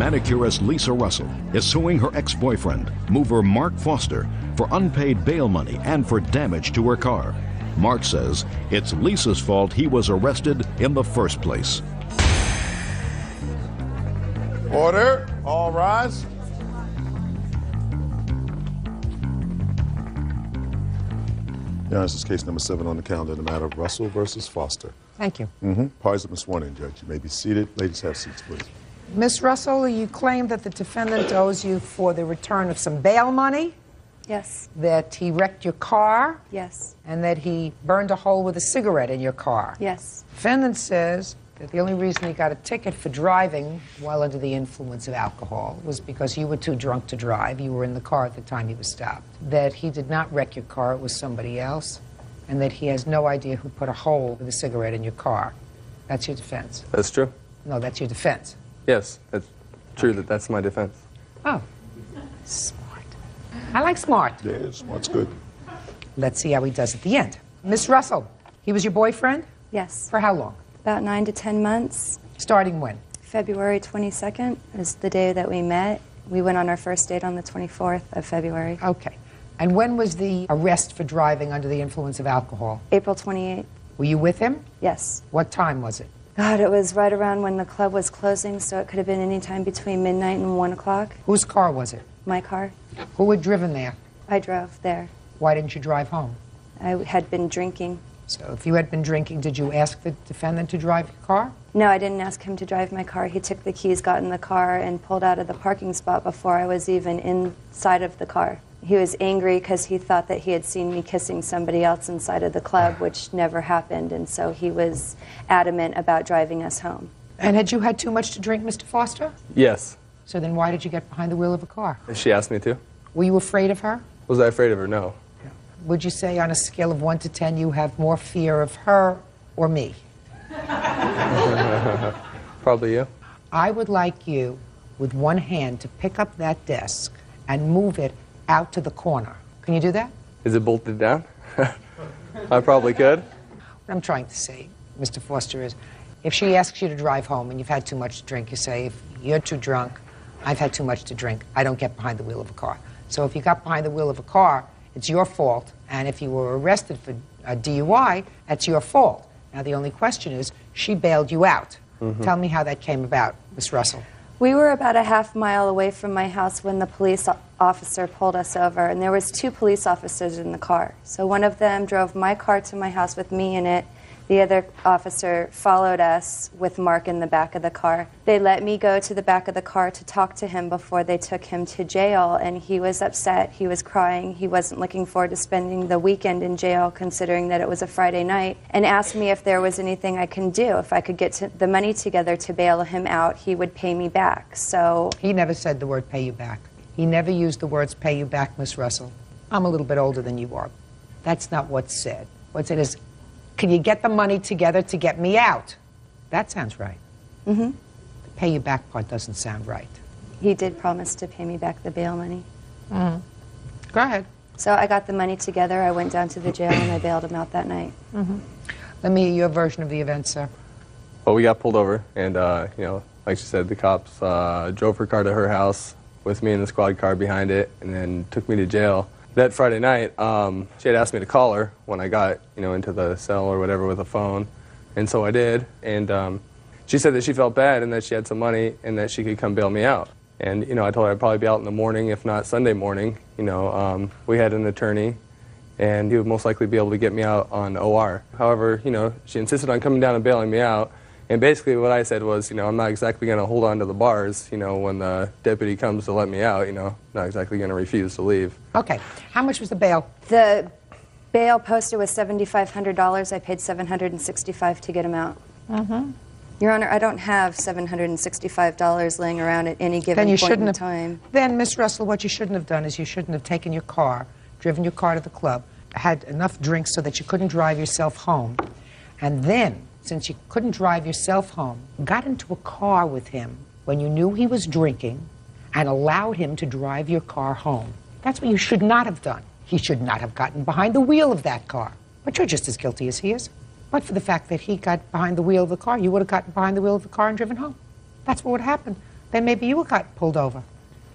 Manicurist Lisa Russell is suing her ex-boyfriend, mover Mark Foster, for unpaid bail money and for damage to her car. Mark says it's Lisa's fault he was arrested in the first place. Order. All rise. Your Honor, this is case number 7 on the calendar, the matter of Russell versus Foster. Thank you. Parties have been sworn in, Judge. You may be seated. Ladies, have seats, please. Ms. Russell, you claim that the defendant owes you for the return of some bail money, Yes. that he wrecked your car, Yes. and that he burned a hole with a cigarette in your car. Yes. Defendant says that the only reason he got a ticket for driving while under the influence of alcohol was because you were too drunk to drive. You were in the car at the time he was stopped. That he did not wreck your car, it was somebody else, and that he has no idea who put a hole with a cigarette in your car. That's your defense. That's true. No, that's your defense. Yes, that's true. That's my defense. Oh, smart. I like smart. Yeah, smart's good. Let's see how he does at the end. Miss Russell, he was your boyfriend? Yes. For how long? About 9 to 10 months. Starting when? February 22nd is the day that we met. We went on our first date on the 24th of February. Okay. And when was the arrest for driving under the influence of alcohol? April 28th. Were you with him? Yes. What time was it? God, it was right around when the club was closing, so it could have been any time between midnight and 1 o'clock. Whose car was it? My car. Who had driven there? I drove there. Why didn't you drive home? I had been drinking. So if you had been drinking, did you ask the defendant to drive your car? No, I didn't ask him to drive my car. He took the keys, got in the car, and pulled out of the parking spot before I was even inside of the car. He was angry because he thought that he had seen me kissing somebody else inside of the club, which never happened, and so he was adamant about driving us home. And had you had too much to drink, Mr. Foster? Yes. So then why did you get behind the wheel of a car? She asked me to. Were you afraid of her? Was I afraid of her? No. Would you say on a scale of 1 to 10 you have more fear of her or me? Probably you. I would like you, with one hand, to pick up that desk and move it out to the corner. Can you do that? Is it bolted down? I probably could. What I'm trying to say, Mr. Foster, is if she asks you to drive home and you've had too much to drink, you say, if you're too drunk, I've had too much to drink, I don't get behind the wheel of a car. So if you got behind the wheel of a car, it's your fault, and if you were arrested for a DUI, that's your fault. Now the only question is, she bailed you out. Tell me how that came about, Miss Russell. We were about a half mile away from my house when the police officer pulled us over, and there was 2 police officers in the car. So one of them drove my car to my house with me in it. The other officer followed us with Mark in the back of the car. They let me go to the back of the car to talk to him before they took him to jail, and he was upset. He was crying. He wasn't looking forward to spending the weekend in jail, considering that it was a Friday night, and asked me if there was anything I can do. If I could get the money together to bail him out, he would pay me back. So He never said the word pay you back. He never used the words pay you back, Miss Russell. I'm a little bit older than you are. That's not what's said. What's said is, can you get the money together to get me out? That sounds right. The pay you back part doesn't sound right. he did promise to pay me back the bail money. Go ahead. So I got the money together, I went down to the jail, and I bailed him out that night. Let me hear your version of the events, sir. Well, we got pulled over, and, you know, like she said, the cops drove her car to her house with me in the squad car behind it, and then took me to jail. That Friday night, she had asked me to call her when I got, you know, into the cell or whatever with a phone, and so I did. And she said that she felt bad and that she had some money and that she could come bail me out. And, you know, I told her I'd probably be out in the morning, if not Sunday morning. You know, we had an attorney, and he would most likely be able to get me out on OR. However, you know, she insisted on coming down and bailing me out. And basically what I said was, you know, I'm not exactly going to hold on to the bars, you know, when the deputy comes to let me out, you know, not exactly going to refuse to leave. Okay. How much was the bail? The bail posted was $7,500. I paid $765 to get him out. Your Honor, I don't have $765 laying around at any given point in time. Then, Miss Russell, what you shouldn't have done is you shouldn't have taken your car, driven your car to the club, had enough drinks so that you couldn't drive yourself home, and then, since you couldn't drive yourself home, got into a car with him when you knew he was drinking and allowed him to drive your car home. That's what you should not have done. He should not have gotten behind the wheel of that car. But you're just as guilty as he is. But for the fact that he got behind the wheel of the car, you would have gotten behind the wheel of the car and driven home. That's what would have happened. then maybe you got pulled over.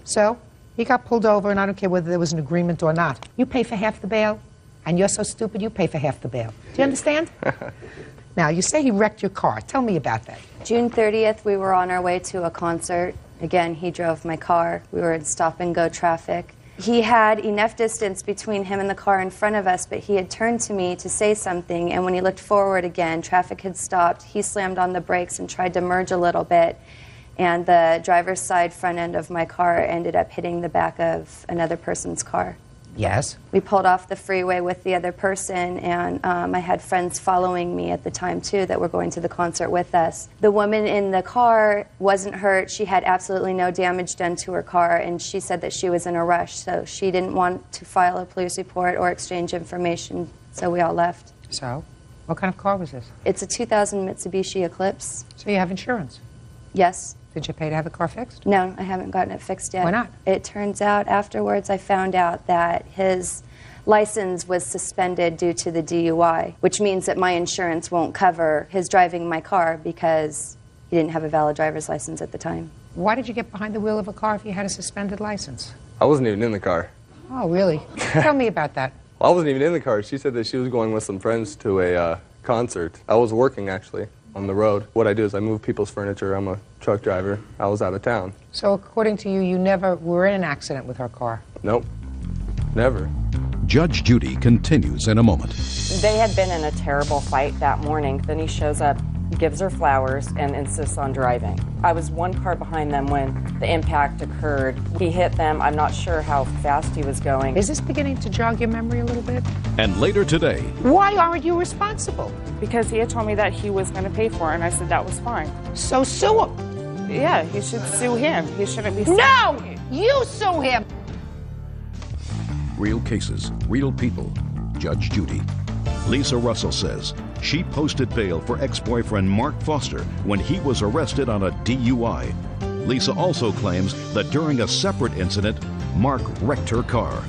So he got pulled over, and I don't care whether there was an agreement or not. You pay for half the bail, and you're so stupid you pay for half the bail. Do you understand? Now, you say he wrecked your car. Tell me about that. June 30th, we were on our way to a concert. Again, he drove my car. We were in stop-and-go traffic. He had enough distance between him and the car in front of us, but he had turned to me to say something, and when he looked forward again, traffic had stopped. He slammed on the brakes and tried to merge a little bit, and the driver's side front end of my car ended up hitting the back of another person's car. Yes. We pulled off the freeway with the other person, and I had friends following me at the time, too, that were going to the concert with us. The woman in the car wasn't hurt. She had absolutely no damage done to her car, and she said that she was in a rush, so she didn't want to file a police report or exchange information, so we all left. So, what kind of car was this? It's a 2000 Mitsubishi Eclipse. So you have insurance. Yes. Did you pay to have the car fixed? No, I haven't gotten it fixed yet. Why not? It turns out afterwards I found out that his license was suspended due to the DUI, which means that my insurance won't cover his driving my car because he didn't have a valid driver's license at the time. Why did you get behind the wheel of a car if you had a suspended license? I wasn't even in the car. Oh, really? Tell me about that. Well, I wasn't even in the car. She said that she was going with some friends to a concert. I was working, actually, on the road. What I do is I move people's furniture. I'm a truck driver. I was out of town. So according to you, you never were in an accident with her car? Nope. Never. Judge Judy continues in a moment. They had been in a terrible fight that morning. Then he shows up, gives her flowers, and insists on driving. I was one car behind them when the impact occurred. He hit them. I'm not sure how fast he was going. Is this beginning to jog your memory a little bit? And later today, Why aren't you responsible? Because he had told me that he was going to pay for it, and I said that was fine. So sue him. Yeah, he should sue him. He shouldn't be No! You sue him! real cases, real people. Judge Judy. Lisa Russell says she posted bail for ex-boyfriend Mark Foster when he was arrested on a DUI. Lisa also claims that during a separate incident, Mark wrecked her car.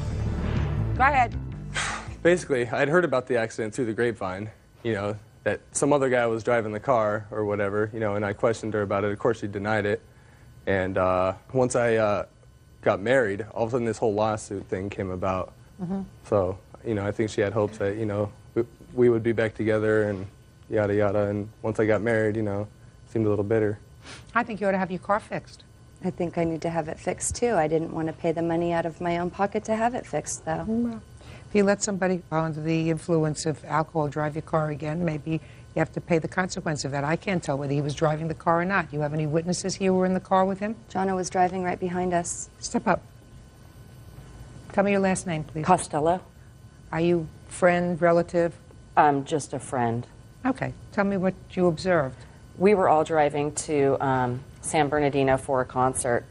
Go ahead. Basically, I'd heard about the accident through the grapevine, you know, that some other guy was driving the car or whatever, you know, and I questioned her about it. Of course, she denied it. And once I got married, all of a sudden this whole lawsuit thing came about. So, you know, I think she had hopes that, you know, we would be back together and yada yada. And once I got married, you know, it seemed a little bitter. I think you ought to have your car fixed. I think I need to have it fixed, too. I didn't want to pay the money out of my own pocket to have it fixed, though. Well, if you let somebody under the influence of alcohol drive your car again, maybe you have to pay the consequence of that. I can't tell whether he was driving the car or not. You have any witnesses here who were in the car with him? Jonna was driving right behind us. Step up. Tell me your last name, please. Costello? Are you friend, relative? Just a friend. Okay. Tell me what you observed. We were all driving to San Bernardino for a concert.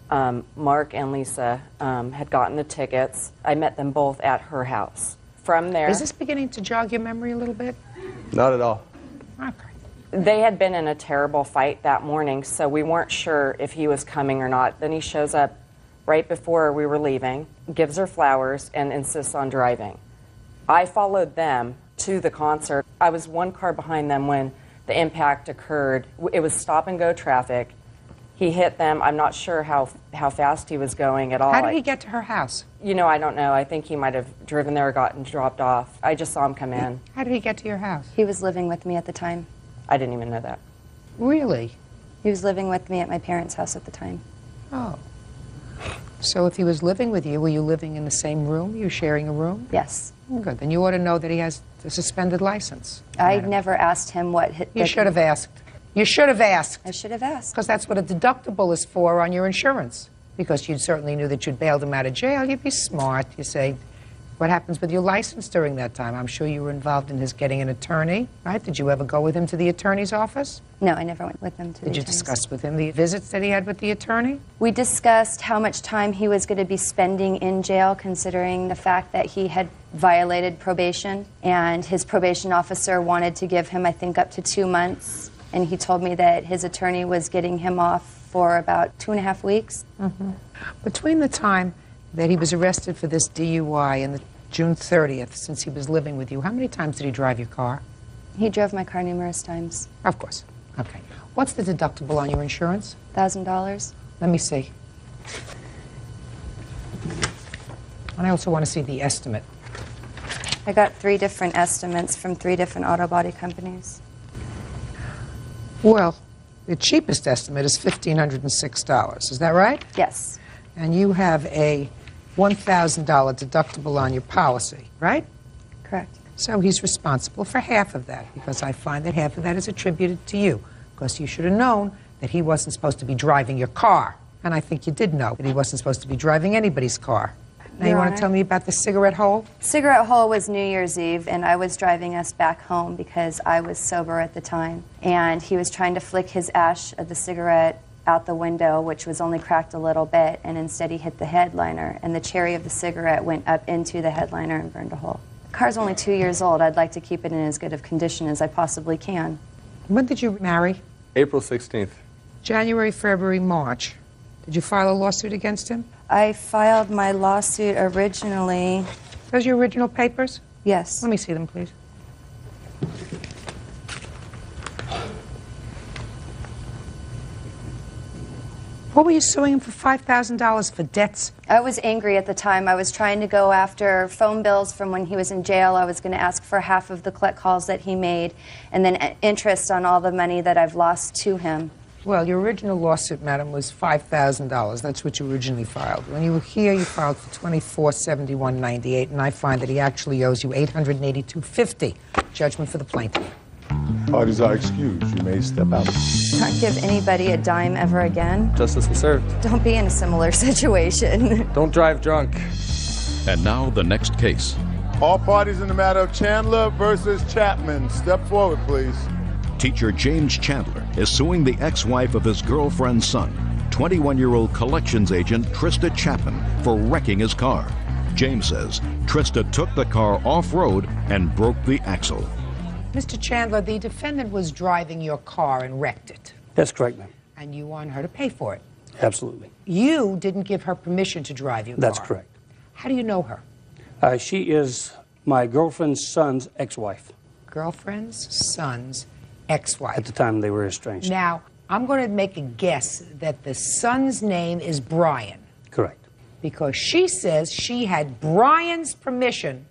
Mark and Lisa had gotten the tickets. I met them both at her house. From there... Is this beginning to jog your memory a little bit? Not at all. Okay. They had been in a terrible fight that morning, so we weren't sure if he was coming or not. Then he shows up right before we were leaving, gives her flowers, and insists on driving. I followed them to the concert. I was one car behind them when the impact occurred. It was stop-and-go traffic. He hit them. I'm not sure how fast he was going at all. How did he get to her house? You know, I don't know. I think he might have driven there or gotten dropped off. I just saw him come in. How did he get to your house? He was living with me at the time. I didn't even know that. Really? He was living with me at my parents' house at the time. Oh. So if he was living with you, were you living in the same room? You sharing a room? Yes. Good. Then you ought to know that he has a suspended license. I never asked him what... You should have asked. You should have asked. I should have asked. Because that's what a deductible is for on your insurance. Because you certainly knew that you'd bailed him out of jail. You'd be smart. You say, what happens with your license during that time? I'm sure you were involved in his getting an attorney, right? Did you ever go with him to the attorney's office? No, I never went with him to the Did you attorney's. discuss with him the visits that he had with the attorney? We discussed how much time he was going to be spending in jail, considering the fact that he had violated probation, and his probation officer wanted to give him, I think, up to 2 months, and he told me that his attorney was getting him off for about 2.5 weeks. Between the time that he was arrested for this DUI and the June 30th, since he was living with you, how many times did he drive your car? He drove my car numerous times. Of course. Okay. What's the deductible on your insurance? $1,000. Let me see. And I also want to see the estimate. I got 3 different estimates from 3 different auto body companies. Well, the cheapest estimate is $1,506. Is that right? Yes. And you have a $1,000 deductible on your policy, right? Correct. So he's responsible for half of that, because I find that half of that is attributed to you, because you should have known that he wasn't supposed to be driving your car. And I think you did know that he wasn't supposed to be driving anybody's car. Now, you want to tell me about the cigarette hole? Cigarette hole was New Year's Eve, and I was driving us back home because I was sober at the time. And he was trying to flick his ash of the cigarette out the window, which was only cracked a little bit, and instead he hit the headliner, and the cherry of the cigarette went up into the headliner and burned a hole. The car's only 2 years old. I'd like to keep it in as good of condition as I possibly can. When did you marry? April 16th. January, February, March. Did you file a lawsuit against him? I filed my lawsuit originally. Those your original papers? Yes. Let me see them, please. What were you suing him for $5,000 for debts? I was angry at the time. I was trying to go after phone bills from when he was in jail. I was going to ask for half of the collect calls that he made, and then interest on all the money that I've lost to him. Well, your original lawsuit, madam, was $5,000. That's what you originally filed. When you were here, you filed for $2471.98, and I find that he actually owes you $882.50. Judgment for the plaintiff. Parties are excused. You may step out. Not give anybody a dime ever again. Justice was served. Don't be in a similar situation. Don't drive drunk. And now the next case. All parties in the matter of Chandler versus Chapman. Step forward, please. Teacher James Chandler is suing the ex-wife of his girlfriend's son, 21-year-old collections agent Trista Chapman, for wrecking his car. James says Trista took the car off-road and broke the axle. Mr. Chandler, the defendant was driving your car and wrecked it. That's correct, ma'am. And you want her to pay for it. Absolutely. You didn't give her permission to drive your car. That's correct. How do you know her? She is my girlfriend's son's ex-wife. Girlfriend's son's ex-wife. At the time they were estranged. Now, I'm going to make a guess that the son's name is Brian. Correct. Because she says she had Brian's permission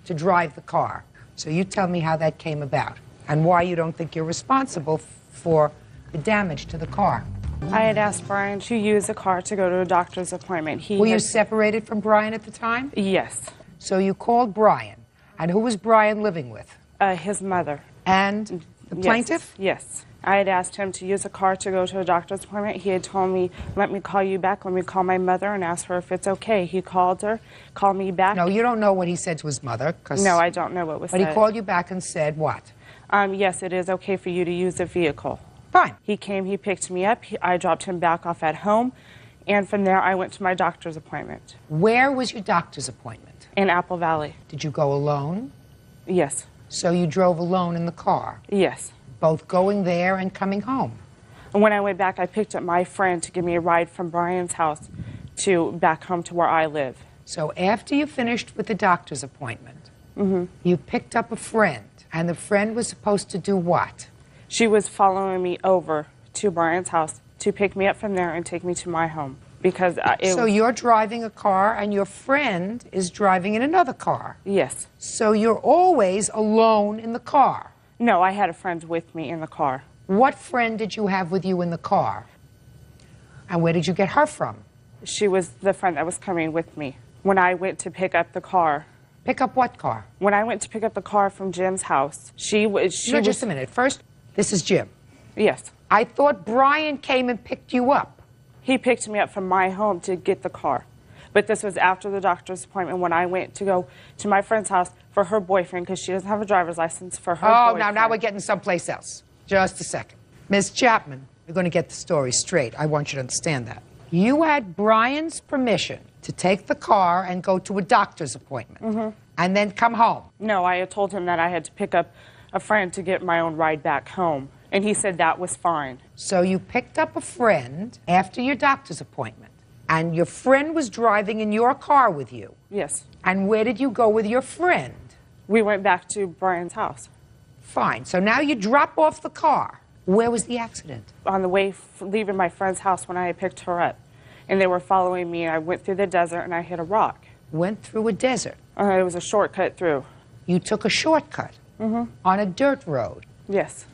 to drive the car. So you tell me how that came about and why you don't think you're responsible for the damage to the car. I had asked Brian to use a car to go to a doctor's appointment. Were you separated from Brian at the time? Yes. So you called Brian. And who was Brian living with? His mother. And the plaintiff? Yes. I had asked him to use a car to go to a doctor's appointment. He had told me, let me call you back. Let me call my mother and ask her if it's okay. He called her, called me back. No, you don't know what he said to his mother. No, I don't know what was said. But he called you back and said what? Yes, it is okay for you to use the vehicle. Fine. He came, he picked me up. I dropped him back off at home. And from there, I went to my doctor's appointment. Where was your doctor's appointment? In Apple Valley. Did you go alone? Yes. So you drove alone in the car? Yes. Both going there and coming home? And when I went back, I picked up my friend to give me a ride from Brian's house to back home to where I live. So after you finished with the doctor's appointment, you picked up a friend, and the friend was supposed to do what? She was following me over to Brian's house to pick me up from there and take me to my home. Because So you're driving a car, and your friend is driving in another car? Yes. So you're always alone in the car? No, I had a friend with me in the car. What friend did you have with you in the car? And where did you get her from? She was the friend that was coming with me. When I went to pick up the car. Pick up what car? When I went to pick up the car from Jim's house, just a minute. First, this is Jim. Yes. I thought Brian came and picked you up. He picked me up from my home to get the car. But this was after the doctor's appointment when I went to go to my friend's house for her boyfriend, because she doesn't have a driver's license, for her boyfriend. Now we're getting someplace else. Just a second. Ms. Chapman, you're going to get the story straight. I want you to understand that. You had Brian's permission to take the car and go to a doctor's appointment and then come home. No, I had told him that I had to pick up a friend to get my own ride back home, and he said that was fine. So you picked up a friend after your doctor's appointment, and your friend was driving in your car with you. Yes. And where did you go with your friend? We went back to Brian's house. Fine. So now you drop off the car. Where was the accident? On the way leaving my friend's house when I had picked her up. And they were following me. I went through the desert and I hit a rock. Went through a desert. It was a shortcut through. You took a shortcut on a dirt road. Yes.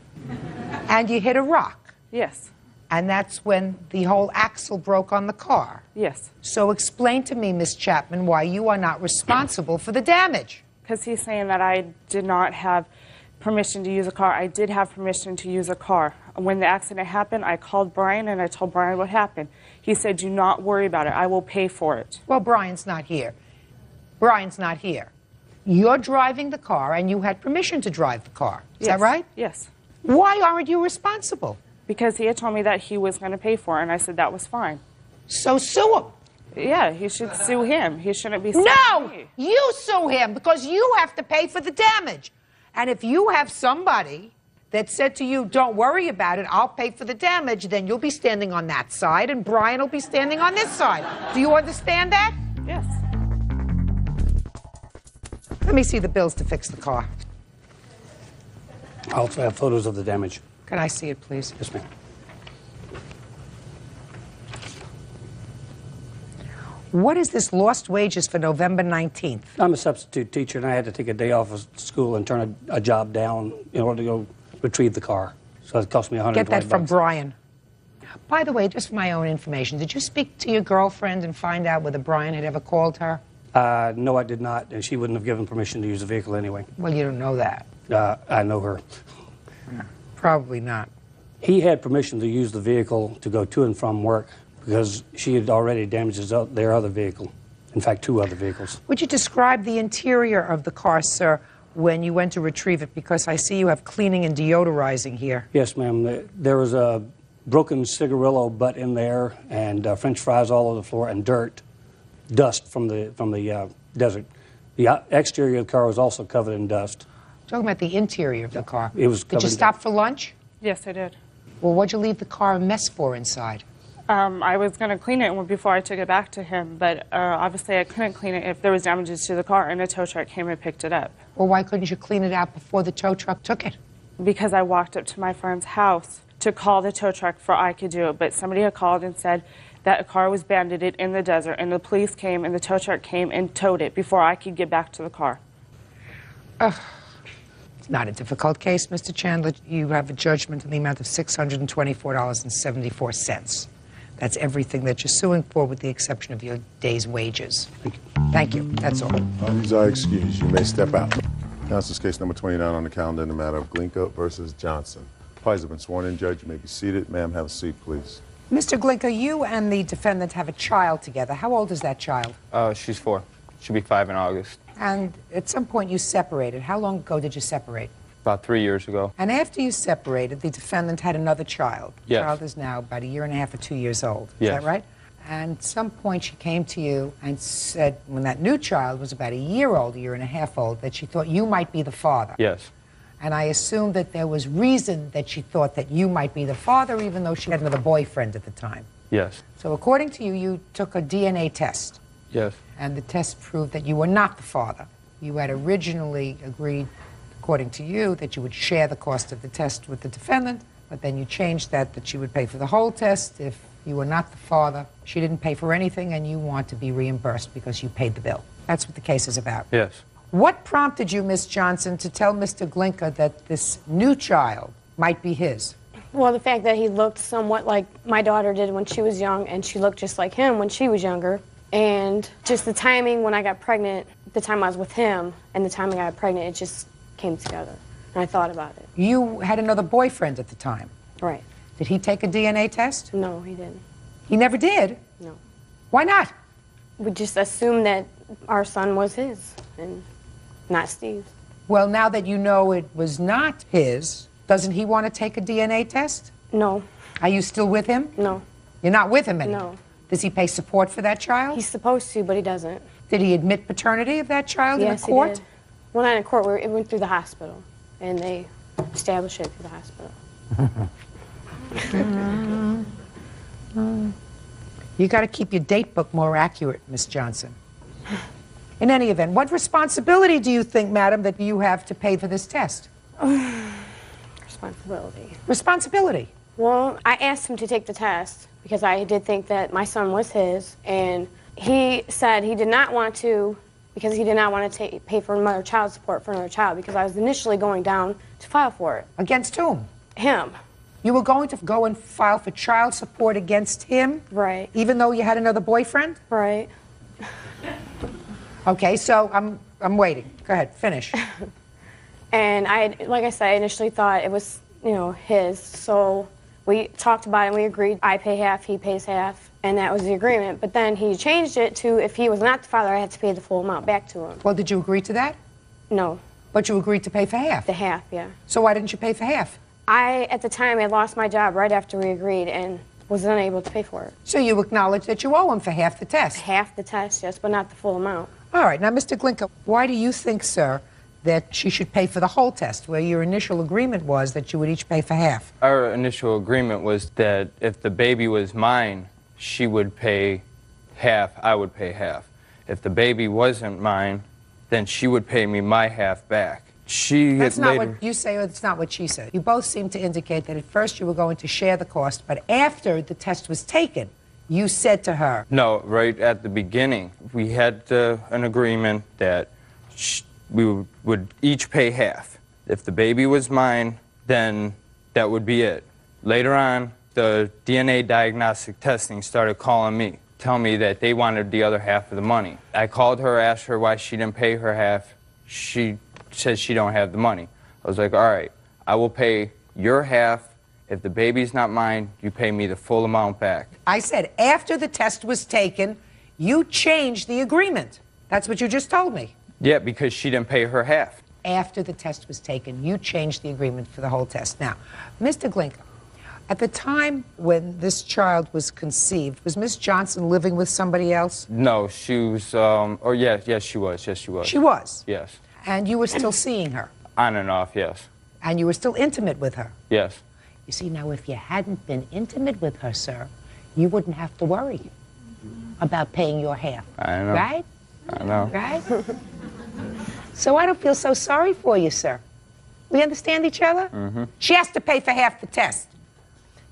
And you hit a rock. Yes. And that's when the whole axle broke on the car. Yes. So explain to me, Miss Chapman, why you are not responsible for the damage. Because he's saying that I did not have permission to use a car. I did have permission to use a car. When the accident happened, I called Brian and I told Brian what happened. He said, do not worry about it. I will pay for it. Well, Brian's not here. Brian's not here. You're driving the car and you had permission to drive the car. Is that right? Yes. Why aren't you responsible? Because he had told me that he was going to pay for it, and I said that was fine. So sue him. Yeah, he should sue him. He shouldn't be suing me. You sue him because you have to pay for the damage. And if you have somebody that said to you, don't worry about it, I'll pay for the damage, then you'll be standing on that side and Brian will be standing on this side. Do you understand that? Yes. Let me see the bills to fix the car. I also have photos of the damage. Can I see it, please? Yes, ma'am. What is this lost wages for November 19th? I'm a substitute teacher, and I had to take a day off of school and turn a job down in order to go retrieve the car. So it cost me $120. Get that from Brian. By the way, just for my own information, did you speak to your girlfriend and find out whether Brian had ever called her? No, I did not, and she wouldn't have given permission to use the vehicle anyway. Well, you don't know that. I know her. Probably not. He had permission to use the vehicle to go to and from work because she had already damaged their other vehicle. In fact, 2 other vehicles. Would you describe the interior of the car, sir, when you went to retrieve it? Because I see you have cleaning and deodorizing here. Yes, ma'am. There was a broken cigarillo butt in there and French fries all over the floor and dust from the desert. The exterior of the car was also covered in dust. Talking about the interior of the car. It was covered. Did you stop for lunch? Yes, I did. Well, what'd you leave the car a mess for inside? I was going to clean it before I took it back to him, but obviously I couldn't clean it if there was damages to the car, and a tow truck came and picked it up. Well, why couldn't you clean it out before the tow truck took it? Because I walked up to my friend's house to call the tow truck for I could do it, but somebody had called and said that a car was banded in the desert, and the police came and the tow truck came and towed it before I could get back to the car. It's not a difficult case, Mr. Chandler. You have a judgment in the amount of $624.74. That's everything that you're suing for with the exception of your day's wages. Thank you. That's all. These are excused. You may step out. Counsel's case number 29 on the calendar in the matter of Glinka versus Johnson. Parties have been sworn in. Judge, you may be seated. Ma'am, have a seat, please. Mr. Glinka, you and the defendant have a child together. How old is that child? She's 4. She'll be 5 in August. And at some point you separated. How long ago did you separate? About 3 years ago. And after you separated, the defendant had another child. Yes. The child is now about 1.5 years or 2 years old. Is Yes. that right? And at some point she came to you and said, when that new child was about 1 year old, 1.5 years old, that she thought you might be the father. Yes. And I assume that there was reason that she thought that you might be the father, even though she had another boyfriend at the time. Yes. So according to you, you took a DNA test. Yes. And the test proved that you were not the father. You had originally agreed, according to you, that you would share the cost of the test with the defendant, but then you changed that she would pay for the whole test if you were not the father. She didn't pay for anything, and you want to be reimbursed because you paid the bill. That's what the case is about. Yes. What prompted you, Miss Johnson, to tell Mr. Glinka that this new child might be his? Well, the fact that he looked somewhat like my daughter did when she was young, and she looked just like him when she was younger. And just the timing when I got pregnant, the time I was with him, and the time I got pregnant, it just came together. And I thought about it. You had another boyfriend at the time. Right. Did he take a DNA test? No, he didn't. He never did? No. Why not? We just assumed that our son was his and not Steve's. Well, now that you know it was not his, doesn't he want to take a DNA test? No. Are you still with him? No. You're not with him anymore? No. Does he pay support for that child? He's supposed to, but he doesn't. Did he admit paternity of that child in a court? Yes, he did. Well, not in court. It went through the hospital, and they established it through the hospital. You got to keep your date book more accurate, Miss Johnson. In any event, what responsibility do you think, madam, that you have to pay for this test? Responsibility. Responsibility. Well, I asked him to take the test because I did think that my son was his, and he said he did not want to because he did not want to pay for another child support for another child because I was initially going down to file for it. Against whom? Him. You were going to go and file for child support against him? Right. Even though you had another boyfriend? Right. Okay, so I'm waiting. Go ahead, finish. And like I said, I initially thought it was, his. So we talked about it and we agreed I pay half, he pays half, and that was the agreement. But then he changed it to if he was not the father, I had to pay the full amount back to him. Well, did you agree to that? No. But you agreed to pay for half? The half, yeah. So why didn't you pay for half? At the time, had lost my job right after we agreed and was unable to pay for it. So you acknowledge that you owe him for half the test? Half the test, yes, but not the full amount. All right. Now, Mr. Glinka, why do you think, sir, that she should pay for the whole test, where your initial agreement was that you would each pay for half? Our initial agreement was that if the baby was mine, she would pay half, I would pay half. If the baby wasn't mine, then she would pay me my half back. That's not what you say, or it's not what she said. You both seem to indicate that at first you were going to share the cost, but after the test was taken, you said to her... No, right at the beginning, we had an agreement that we would each pay half. If the baby was mine, then that would be it. Later on, the DNA diagnostic testing started calling me, telling me that they wanted the other half of the money. I called her, asked her why she didn't pay her half. She says she don't have the money. I was like, all right, I will pay your half. If the baby's not mine, you pay me the full amount back. I said after the test was taken, you changed the agreement. That's what you just told me. Yeah, because she didn't pay her half. After the test was taken, you changed the agreement for the whole test. Now, Mr. Glinka, at the time when this child was conceived, was Miss Johnson living with somebody else? No, she was, yes, she was. Yes, she was. She was? Yes. And you were still seeing her? On and off, yes. And you were still intimate with her? Yes. You see, now, if you hadn't been intimate with her, sir, you wouldn't have to worry about paying your half. I know. Right? I know. Right? So I don't feel so sorry for you, sir. We understand each other? Mm-hmm. She has to pay for half the test.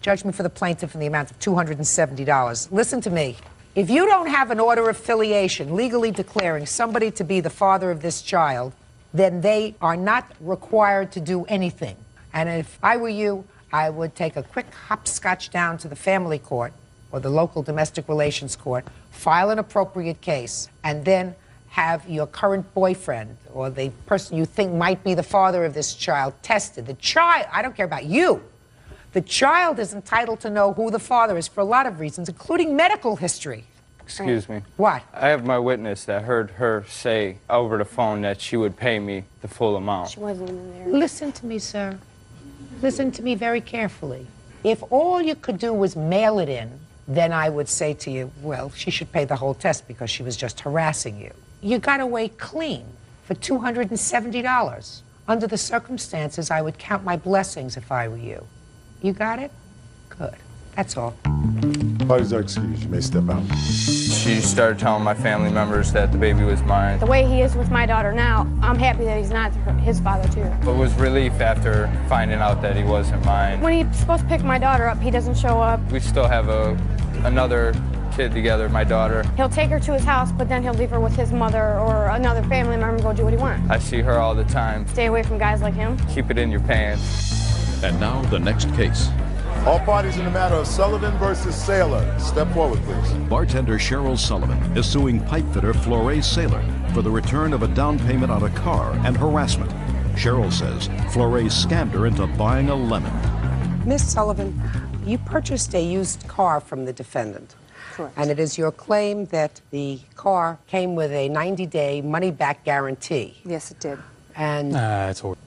Judgment for the plaintiff in the amount of $270. Listen to me. If you don't have an order of filiation legally declaring somebody to be the father of this child, then they are not required to do anything. And if I were you, I would take a quick hopscotch down to the family court or the local domestic relations court, file an appropriate case, and then have your current boyfriend or the person you think might be the father of this child tested. The child, I don't care about you. The child is entitled to know who the father is for a lot of reasons, including medical history. Excuse me. What? I have my witness that heard her say over the phone that she would pay me the full amount. She wasn't even there. Listen to me, sir. Listen to me very carefully. If all you could do was mail it in, then I would say to you, well, she should pay the whole test because she was just harassing you. You got away clean for $270. Under the circumstances, I would count my blessings if I were you. You got it? Good. That's all. Parties are excused. You may step out. She started telling my family members that the baby was mine. The way he is with my daughter now, I'm happy that he's not his father, too. It was relief after finding out that he wasn't mine. When he's supposed to pick my daughter up, he doesn't show up. We still have another kid together, my daughter. He'll take her to his house, but then he'll leave her with his mother or another family member and go do what he wants. I see her all the time. Stay away from guys like him. Keep it in your pants. And now the next case. All parties in the matter of Sullivan versus Saylor. Step forward, please. Bartender Cheryl Sullivan is suing pipefitter Flore Saylor for the return of a down payment on a car and harassment. Cheryl says Flore scammed her into buying a lemon. Miss Sullivan, you purchased a used car from the defendant. Correct. And it is your claim that the car came with a 90-day money-back guarantee. Yes, it did. And... It's horrible.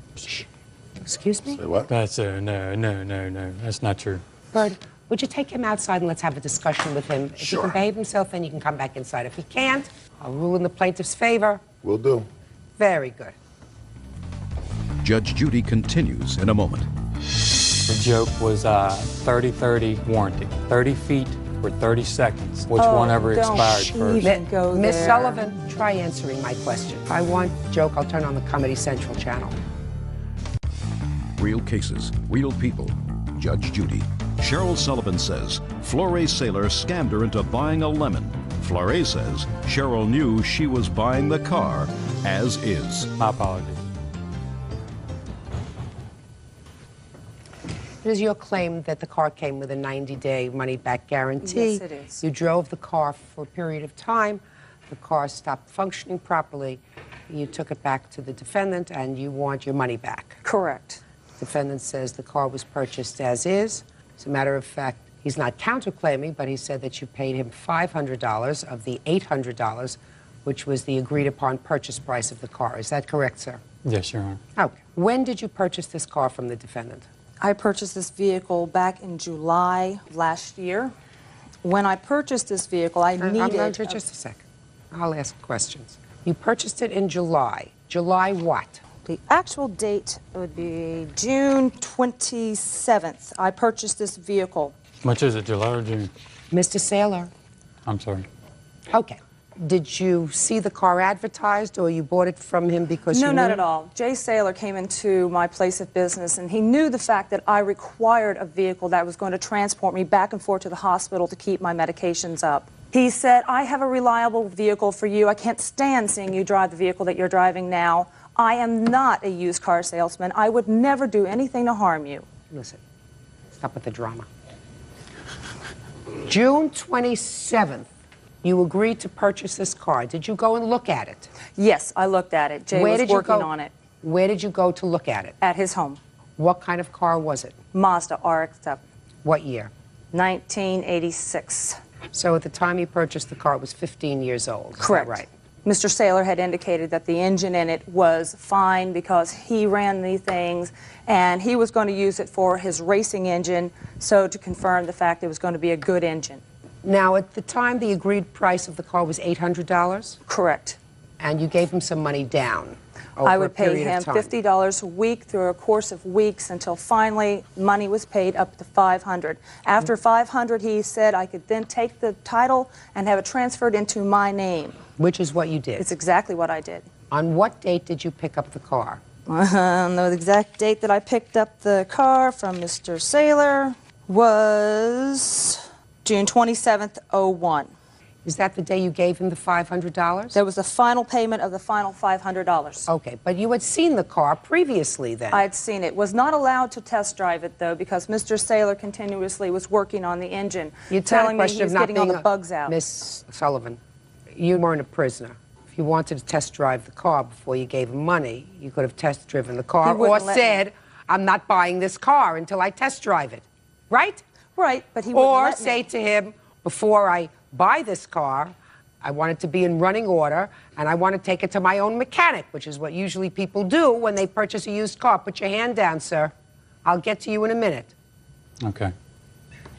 Excuse me? Say what? That's no. That's not true. Bird, would you take him outside and let's have a discussion with him? If he can behave himself, then you can come back inside. If he can't, I'll rule in the plaintiff's favor. Will do. Very good. Judge Judy continues in a moment. The joke was 30-30 warranty. 30 feet for 30 seconds. Which one ever expired first? Miss Sullivan, try answering my question. If I want joke, I'll turn on the Comedy Central channel. Real cases, real people. Judge Judy. Cheryl Sullivan says Flore Saylor scammed her into buying a lemon. Flore says Cheryl knew she was buying the car as is. My apologies. It is your claim that the car came with a 90-day money-back guarantee. Yes, it is. You drove the car for a period of time. The car stopped functioning properly. You took it back to the defendant, and you want your money back. Correct. The defendant says the car was purchased as is. As a matter of fact, he's not counterclaiming, but he said that you paid him $500 of the $800, which was the agreed-upon purchase price of the car. Is that correct, sir? Yes, Your Honor. Okay. When did you purchase this car from the defendant? I purchased this vehicle back in July of last year. When I purchased this vehicle, I needed... Just a second. I'll ask questions. You purchased it in July. July what? The actual date would be June 27th. I purchased this vehicle. Much is it, July or June? Mr. Saylor. I'm sorry. Okay. Did you see the car advertised, or you bought it from him because you No, knew not him? at all. Jay Saylor came into my place of business, and he knew the fact that I required a vehicle that was going to transport me back and forth to the hospital to keep my medications up. He said, I have a reliable vehicle for you. I can't stand seeing you drive the vehicle that you're driving now. I am not a used car salesman. I would never do anything to harm you. Listen, stop with the drama. June 27th, you agreed to purchase this car. Did you go and look at it? Yes, I looked at it. Jay was working on it. Where did you go to look at it? At his home. What kind of car was it? Mazda RX-7. What year? 1986. So at the time you purchased the car, it was 15 years old. Is that Correct. right? Mr. Saylor had indicated that the engine in it was fine because he ran these things, and he was going to use it for his racing engine, so to confirm the fact it was going to be a good engine. Now, at the time, the agreed price of the car was $800? Correct. And you gave him some money down over I would a pay period him of time. $50 a week through a course of weeks until finally money was paid up to $500. After $500, he said I could then take the title and have it transferred into my name. Which is what you did. It's exactly what I did. On what date did you pick up the car? The exact date that I picked up the car from Mr. Saylor was June 27th, 01. Is that the day you gave him the $500? That was the final payment of the final $500. Okay, but you had seen the car previously then. I had seen it. Was not allowed to test drive it, though, because Mr. Saylor continuously was working on the engine, telling me he was getting all the bugs out. Miss Sullivan, you weren't a prisoner. If you wanted to test drive the car before you gave him money, you could have test driven the car or said, I'm not buying this car until I test drive it. Right? Right, but he wouldn't Or let say me. to him, before I buy this car, I want it to be in running order, and I want to take it to my own mechanic, which is what usually people do when they purchase a used car. Put your hand down, sir. I'll get to you in a minute. Okay.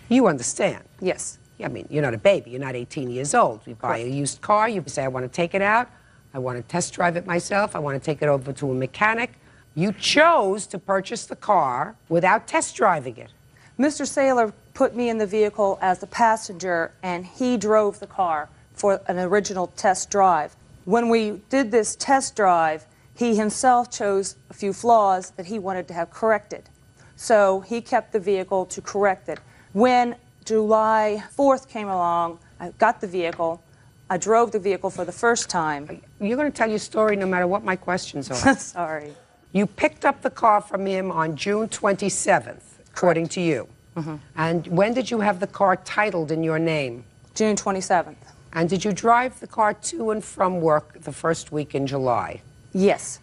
You understand? Yes. I mean, you're not a baby. You're not 18 years old. You buy a used car. You say, I want to take it out. I want to test drive it myself. I want to take it over to a mechanic. You chose to purchase the car without test driving it. Mr. Saylor put me in the vehicle as the passenger, and he drove the car for an original test drive. When we did this test drive, he himself chose a few flaws that he wanted to have corrected. So he kept the vehicle to correct it. When July 4th came along, I got the vehicle. I drove the vehicle for the first time. You're going to tell your story no matter what my questions are. Sorry. You picked up the car from him on June 27th, according to you. Mm-hmm. And when did you have the car titled in your name? June 27th. And did you drive the car to and from work the first week in July? Yes.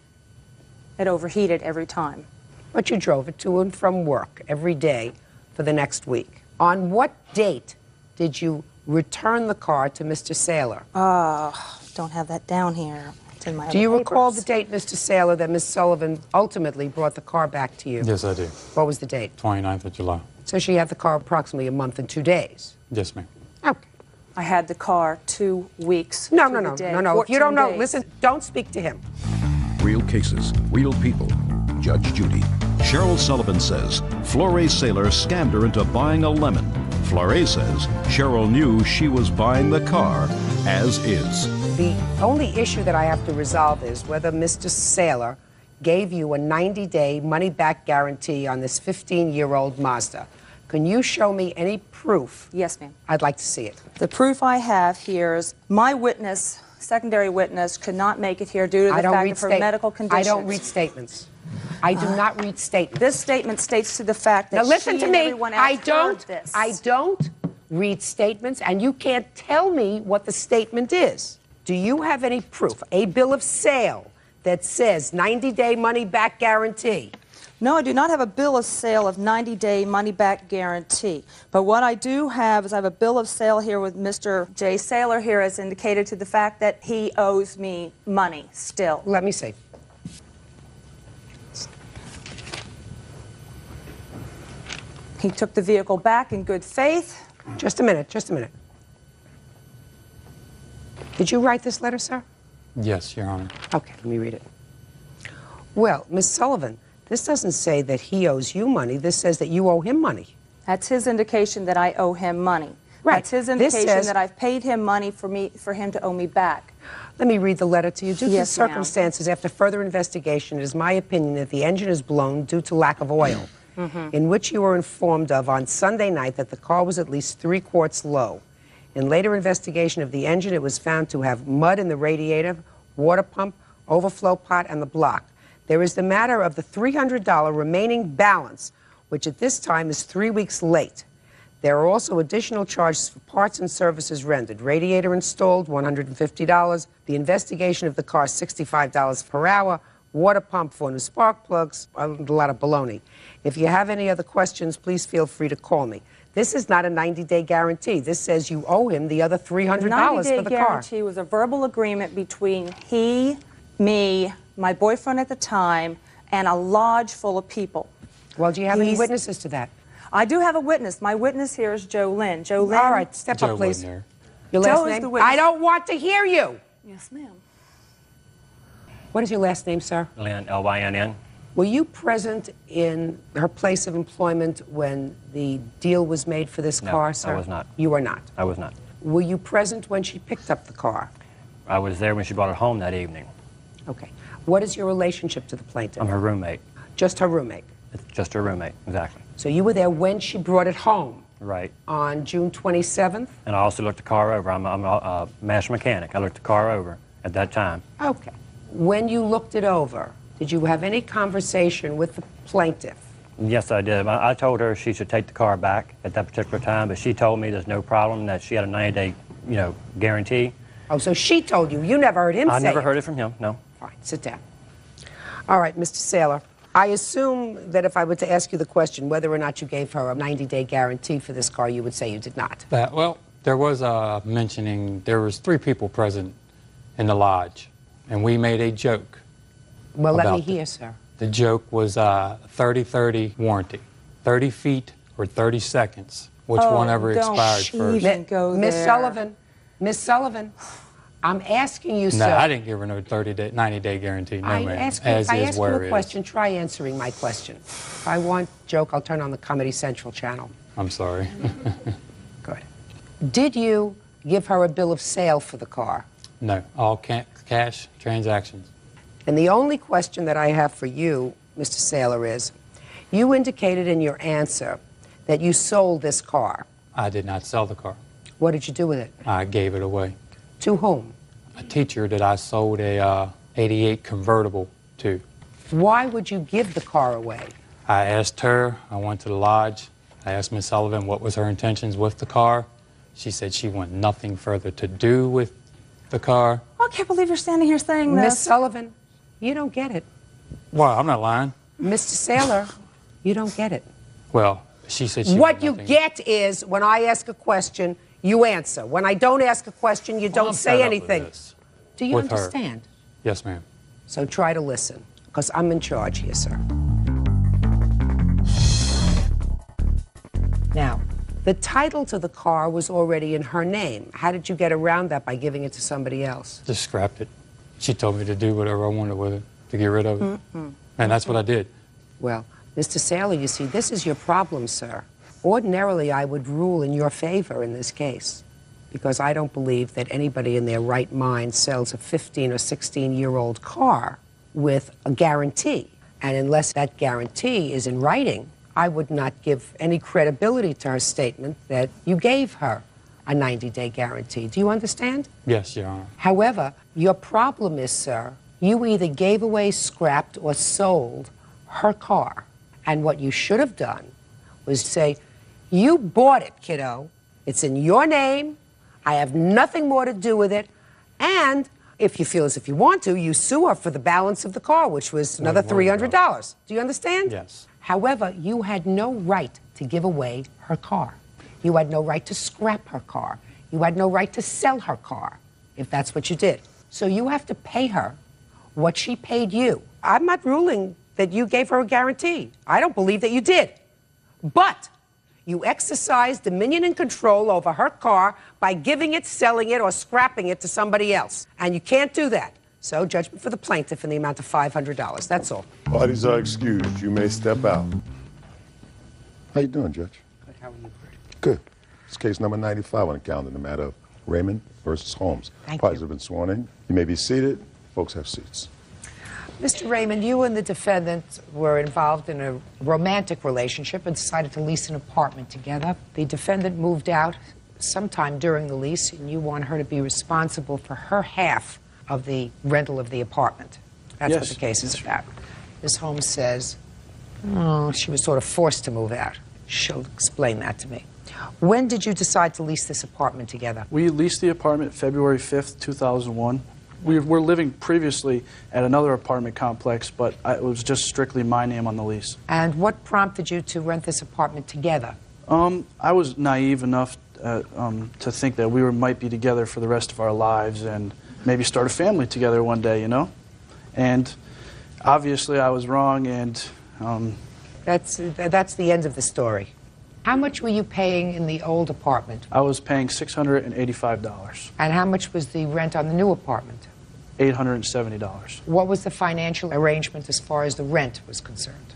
It overheated every time. But you drove it to and from work every day for the next week. On what date did you return the car to Mr. Saylor? Don't have that down here. It's in my Do you other recall papers. the date, Mr. Saylor, that Ms. Sullivan ultimately brought the car back to you? Yes, I do. What was the date? 29th of July. So she had the car approximately a month and 2 days. Yes, ma'am. Okay. I had the car 2 weeks. No. to the day, If you don't 14 know, days. listen, don't speak to him. Real cases, real people. Judge Judy. Cheryl Sullivan says Flore Saylor scammed her into buying a lemon. Flore says Cheryl knew she was buying the car as is. The only issue that I have to resolve is whether Mr. Saylor gave you a 90-day money-back guarantee on this 15-year-old Mazda. Can you show me any proof? Yes, ma'am. I'd like to see it. The proof I have here is my witness, secondary witness, could not make it here due to the fact of her medical conditions. I don't read statements. I do not read statements. This statement states to the fact that now listen she to and me. everyone else heard this. I don't read statements, and you can't tell me what the statement is. Do you have any proof, a bill of sale that says 90-day money-back guarantee? No, I do not have a bill of sale of 90-day money-back guarantee. But what I do have is I have a bill of sale here with Mr. J. Saylor here as indicated to the fact that he owes me money still. Let me see. He took the vehicle back in good faith. Just a minute, just a minute. Did you write this letter, sir? Yes, Your Honor. Okay, let me read it. Well, Miss Sullivan, this doesn't say that he owes you money. This says that you owe him money. That's his indication that I owe him money. Right. That's his indication that I've paid him money for him to owe me back. Let me read the letter to you. Due to the Yes, circumstances, after further investigation, it is my opinion that the engine is blown due to lack of oil, in which you were informed of on Sunday night that the car was at least 3 quarts low. In later investigation of the engine, it was found to have mud in the radiator, water pump, overflow pot, and the block. There is the matter of the $300 remaining balance, which at this time is 3 weeks late. There are also additional charges for parts and services rendered. Radiator installed, $150. The investigation of the car, $65 per hour. Water pump, 4 new spark plugs, a lot of baloney. If you have any other questions, please feel free to call me. This is not a 90-day guarantee. This says you owe him the other $300 for the car. The 90-day guarantee was a verbal agreement between he, me, my boyfriend at the time, and a lodge full of people. Well, do you have any witnesses to that? I do have a witness. My witness here is Joe Lynn. Joe Lynn. All right, step up, please. Your last Joe name? is the witness. I don't want to hear you. Yes, ma'am. What is your last name, sir? Lynn, L-Y-N-N. Were you present in her place of employment when the deal was made for this car, sir? No, I was not. You were not? I was not. Were you present when she picked up the car? I was there when she brought it home that evening. Okay. What is your relationship to the plaintiff? I'm her roommate. Just her roommate? It's just her roommate, exactly. So you were there when she brought it home? Right. On June 27th? And I also looked the car over. I'm a master mechanic. I looked the car over at that time. Okay. When you looked it over, did you have any conversation with the plaintiff? Yes, I did. I told her she should take the car back at that particular time, but she told me there's no problem, that she had a 90-day, guarantee. Oh, so she told you. You never heard him say it? I never heard it from him, no. Fine, sit down. All right, Mr. Saylor, I assume that if I were to ask you the question whether or not you gave her a 90-day guarantee for this car, you would say you did not. Well, there was mentioning there was 3 people present in the lodge, and we made a joke. Well, let me hear, sir. The joke was 30-30 warranty. 30 feet or 30 seconds, which one ever expired first. Miss Sullivan, I'm asking you, sir. No, I didn't give her no 90-day guarantee, no, ma'am. If I ask you a question, try answering my question. If I want joke, I'll turn on the Comedy Central channel. I'm sorry. Good. Did you give her a bill of sale for the car? No, all cash transactions. And the only question that I have for you, Mr. Saylor, is you indicated in your answer that you sold this car. I did not sell the car. What did you do with it? I gave it away. To whom? A teacher that I sold a 88 convertible to. Why would you give the car away? I asked her, I went to the lodge, I asked Miss Sullivan what was her intentions with the car. She said she wanted nothing further to do with the car. Oh, I can't believe you're standing here saying this. Miss Sullivan, you don't get it. Well, I'm not lying. Mr. Saylor, you don't get it. Well, she said she What you get is, when I ask a question, you answer. When I don't ask a question, you don't say anything. Do you understand? Yes, ma'am. So try to listen, because I'm in charge here, sir. Now, the title to the car was already in her name. How did you get around that by giving it to somebody else? Just scrapped it. She told me to do whatever I wanted with it, to get rid of it. And that's what I did. Well, Mr. Saylor, you see, this is your problem, sir. Ordinarily, I would rule in your favor in this case, because I don't believe that anybody in their right mind sells a 15 or 16-year-old car with a guarantee. And unless that guarantee is in writing, I would not give any credibility to her statement that you gave her a 90-day guarantee. Do you understand? Yes, Your Honor. However, your problem is, sir, you either gave away, scrapped, or sold her car. And what you should have done was say, you bought it, kiddo. It's in your name. I have nothing more to do with it. And if you feel as if you want to, you sue her for the balance of the car, which was another $300. Do you understand? Yes. However, you had no right to give away her car. You had no right to scrap her car. You had no right to sell her car, if that's what you did. So you have to pay her what she paid you. I'm not ruling that you gave her a guarantee. I don't believe that you did. But you exercised dominion and control over her car by giving it, selling it, or scrapping it to somebody else. And you can't do that. So judgment for the plaintiff in the amount of $500. That's all. Parties are excused. You may step out. How you doing, Judge? Good. How are you, Bertie? Good. It's case number 95 on the calendar, the matter of Raymond versus Holmes. Thank Parties you. have been sworn in. You may be seated. Folks have seats. Mr. Raymond, you and the defendant were involved in a romantic relationship and decided to lease an apartment together. The defendant moved out sometime during the lease, and you want her to be responsible for her half of the rental of the apartment. That's what the case is about. Ms. Holmes says, she was sort of forced to move out. She'll explain that to me. When did you decide to lease this apartment together? We leased the apartment February 5th, 2001. We were living previously at another apartment complex, but it was just strictly my name on the lease. And what prompted you to rent this apartment together? I was naive enough to think that we might be together for the rest of our lives and maybe start a family together one day, you know? And obviously I was wrong, and... That's the end of the story. How much were you paying in the old apartment? I was paying $685. And how much was the rent on the new apartment? $870. What was the financial arrangement as far as the rent was concerned?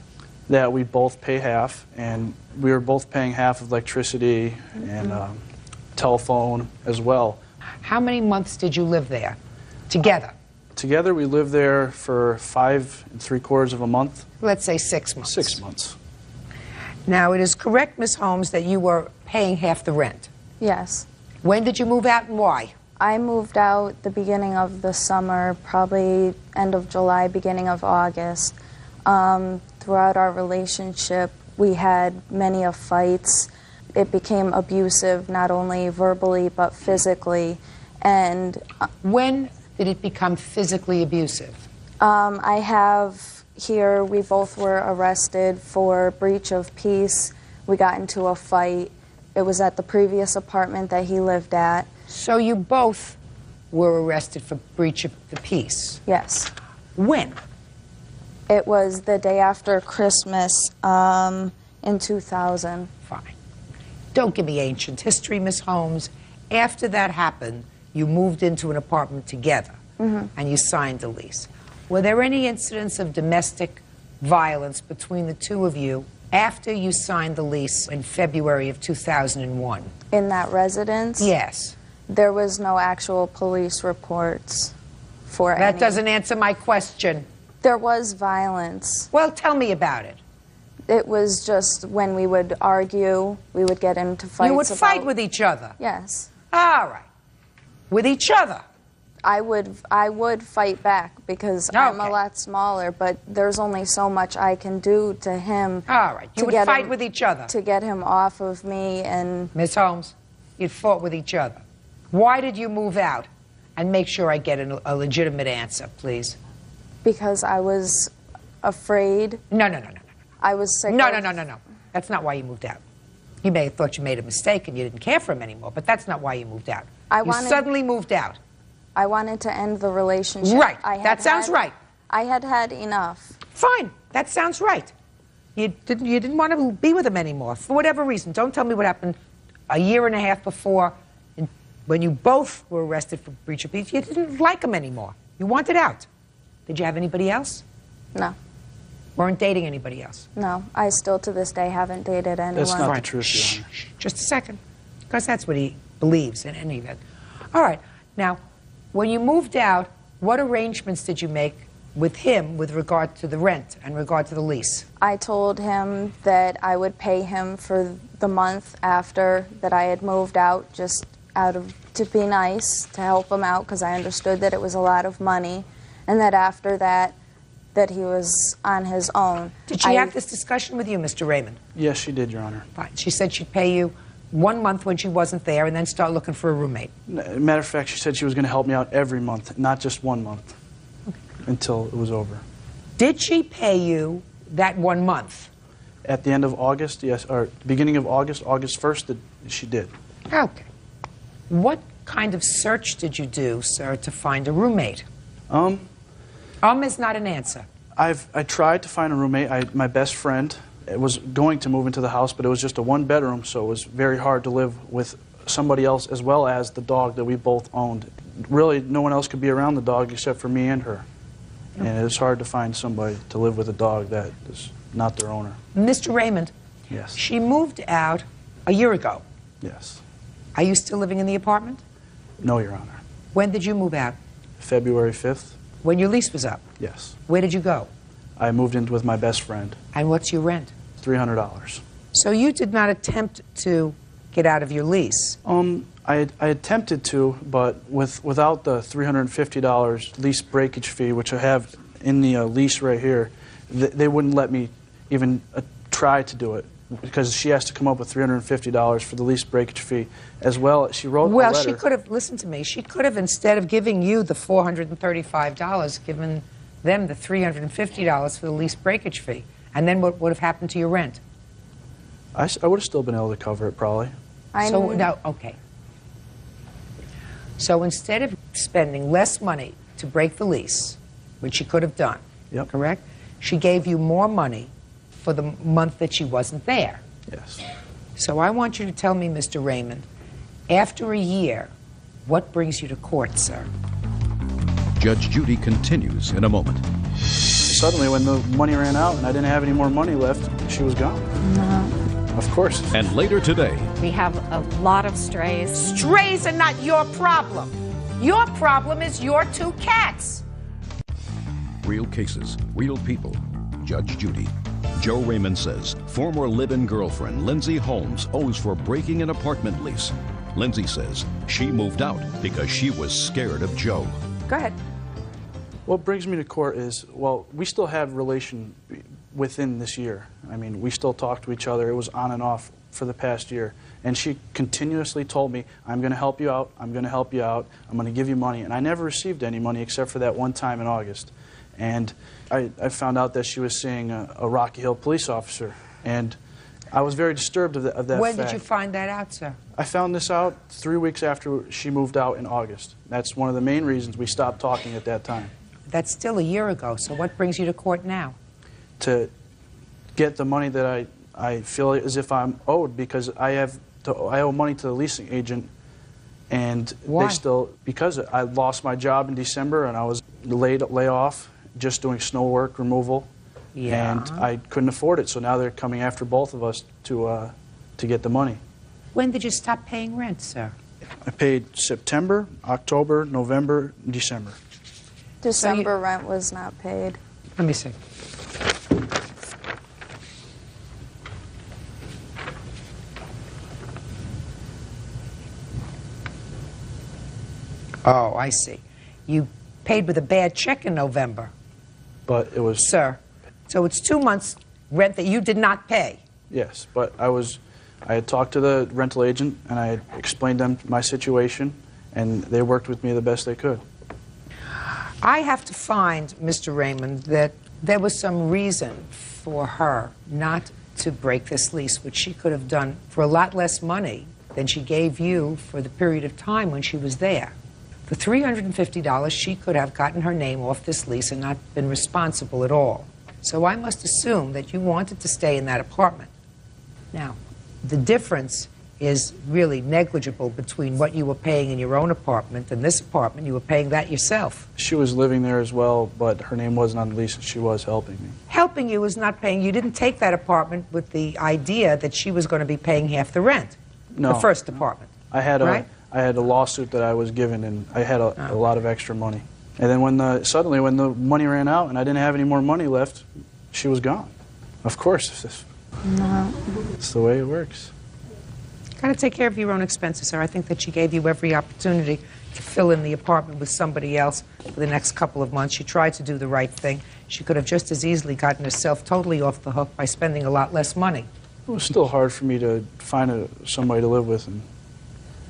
That we both pay half, and we were both paying half of electricity and telephone as well. How many months did you live there together? Together we lived there for 5 3/4 of a month. Let's say 6 months. 6 months. Now, it is correct, Ms. Holmes, that you were paying half the rent. Yes. When did you move out and why? I moved out the beginning of the summer, probably end of July, beginning of August. Throughout our relationship, we had many fights. It became abusive, not only verbally, but physically. And when did it become physically abusive? I have here, we both were arrested for breach of peace. We got into a fight. It was at the previous apartment that he lived at. So you both were arrested for breach of the peace? Yes. When? It was the day after Christmas in 2000. Fine. Don't give me ancient history, Ms. Holmes. After that happened, you moved into an apartment together, and you signed a lease. Were there any incidents of domestic violence between the two of you after you signed the lease in February of 2001? In that residence? Yes. There was no actual police reports for any. That doesn't answer my question. There was violence. Well, tell me about it. It was just when we would argue, we would get into fights. You would fight with each other? Yes. All right. With each other? I would fight back because I'm a lot smaller, but there's only so much I can do to him. All right. You would fight with each other? To get him off of me. And Ms. Holmes, you fought with each other. Why did you move out? And make sure I get a legitimate answer, please. Because I was afraid. No. I was sick. No. That's not why you moved out. You may have thought you made a mistake and you didn't care for him anymore, but that's not why you moved out. You suddenly moved out. I wanted to end the relationship. Right. That sounds right. I had had enough. Fine. That sounds right. You didn't want to be with him anymore for whatever reason. Don't tell me what happened a year and a half before when you both were arrested for breach of peace. You didn't like him anymore. You wanted out. Did you have anybody else? No. Weren't dating anybody else? No. I still to this day haven't dated anyone. That's not the truth, Your Honor. Just a second. Because that's what he believes in any event. All right. Now, when you moved out, what arrangements did you make with him with regard to the rent and regard to the lease? I told him that I would pay him for the month after that I had moved out, just to be nice, to help him out, because I understood that it was a lot of money, and that after that, that he was on his own. Did she have this discussion with you, Mr. Raymond? Yes, she did, Your Honor. Fine. She said she'd pay you 1 month when she wasn't there and then start looking for a roommate. Matter of fact, she said she was going to help me out every month, not just 1 month, until it was over. Did she pay you that 1 month? At the end of August, yes, or beginning of August, August 1st, she did. Okay. What kind of search did you do, sir, to find a roommate? Is not an answer. I tried to find a roommate. My best friend was going to move into the house, but it was just a 1-bedroom, so it was very hard to live with somebody else as well as the dog that we both owned. Really, no one else could be around the dog except for me and her. And it was hard to find somebody to live with a dog that is not their owner. Mr. Raymond, yes. She moved out a year ago. Yes. Are you still living in the apartment? No, Your Honor. When did you move out? February 5th. When your lease was up? Yes. Where did you go? I moved in with my best friend. And what's your rent? $300. So you did not attempt to get out of your lease? I attempted to, but without the $350 lease breakage fee, which I have in the lease right here, they wouldn't let me even try to do it, because she has to come up with $350 for the lease breakage fee. As well, she wrote a letter. Well, she could have, listen to me, she could have, instead of giving you the $435, given them the $350 for the lease breakage fee. And then what would have happened to your rent? I would have still been able to cover it, probably. Okay. So instead of spending less money to break the lease, which she could have done, correct? She gave you more money for the month that she wasn't there. Yes. So I want you to tell me, Mr. Raymond, after a year, what brings you to court, sir? Judge Judy continues in a moment. Suddenly, when the money ran out and I didn't have any more money left, she was gone. Of course. And later today, we have a lot of strays. Strays are not your problem. Your problem is your 2 cats. real cases, real people. Judge Judy. Joe Raymond says former live-in girlfriend Lindsay Holmes owes for breaking an apartment lease. Lindsay says she moved out because she was scared of Joe. Go ahead. What brings me to court is, well, we still have relation within this year. I mean, we still talk to each other. It was on and off for the past year. And she continuously told me, I'm going to help you out, I'm going to help you out, I'm going to give you money. And I never received any money except for that one time in August. And I found out that she was seeing a Rocky Hill police officer. And I was very disturbed of that fact. When did you find that out, sir? I found this out 3 weeks after she moved out in August. That's one of the main reasons we stopped talking at that time. That's still a year ago, so what brings you to court now? To get the money that I feel as if I'm owed, because I owe money to the leasing agent, and Why? they still, because I lost my job in December and I was laid off just doing snow work removal, and I couldn't afford it, so now they're coming after both of us to get the money. When did you stop paying rent, sir? I paid September, October, November, December. December rent was not paid. Let me see. Oh, I see. You paid with a bad check in November. But it was... Sir, so it's 2 months' rent that you did not pay. Yes, but I had talked to the rental agent and I had explained them my situation, and they worked with me the best they could. I have to find, Mr. Raymond, that there was some reason for her not to break this lease, which she could have done for a lot less money than she gave you for the period of time when she was there. For $350, she could have gotten her name off this lease and not been responsible at all. So I must assume that you wanted to stay in that apartment. Now, the difference is really negligible between what you were paying in your own apartment and this apartment. You were paying that yourself. She was living there as well, but her name wasn't on the lease and she was helping me. Helping you is not paying. You didn't take that apartment with the idea that she was going to be paying half the rent. No. The first apartment. I had right? I had a lawsuit that I was given, and I had a lot of extra money. And then suddenly when the money ran out and I didn't have any more money left, she was gone. Of course. No. It's the way it works. Got to take care of your own expenses, sir. I think that she gave you every opportunity to fill in the apartment with somebody else for the next couple of months. She tried to do the right thing. She could have just as easily gotten herself totally off the hook by spending a lot less money. It was still hard for me to find somebody to live with. And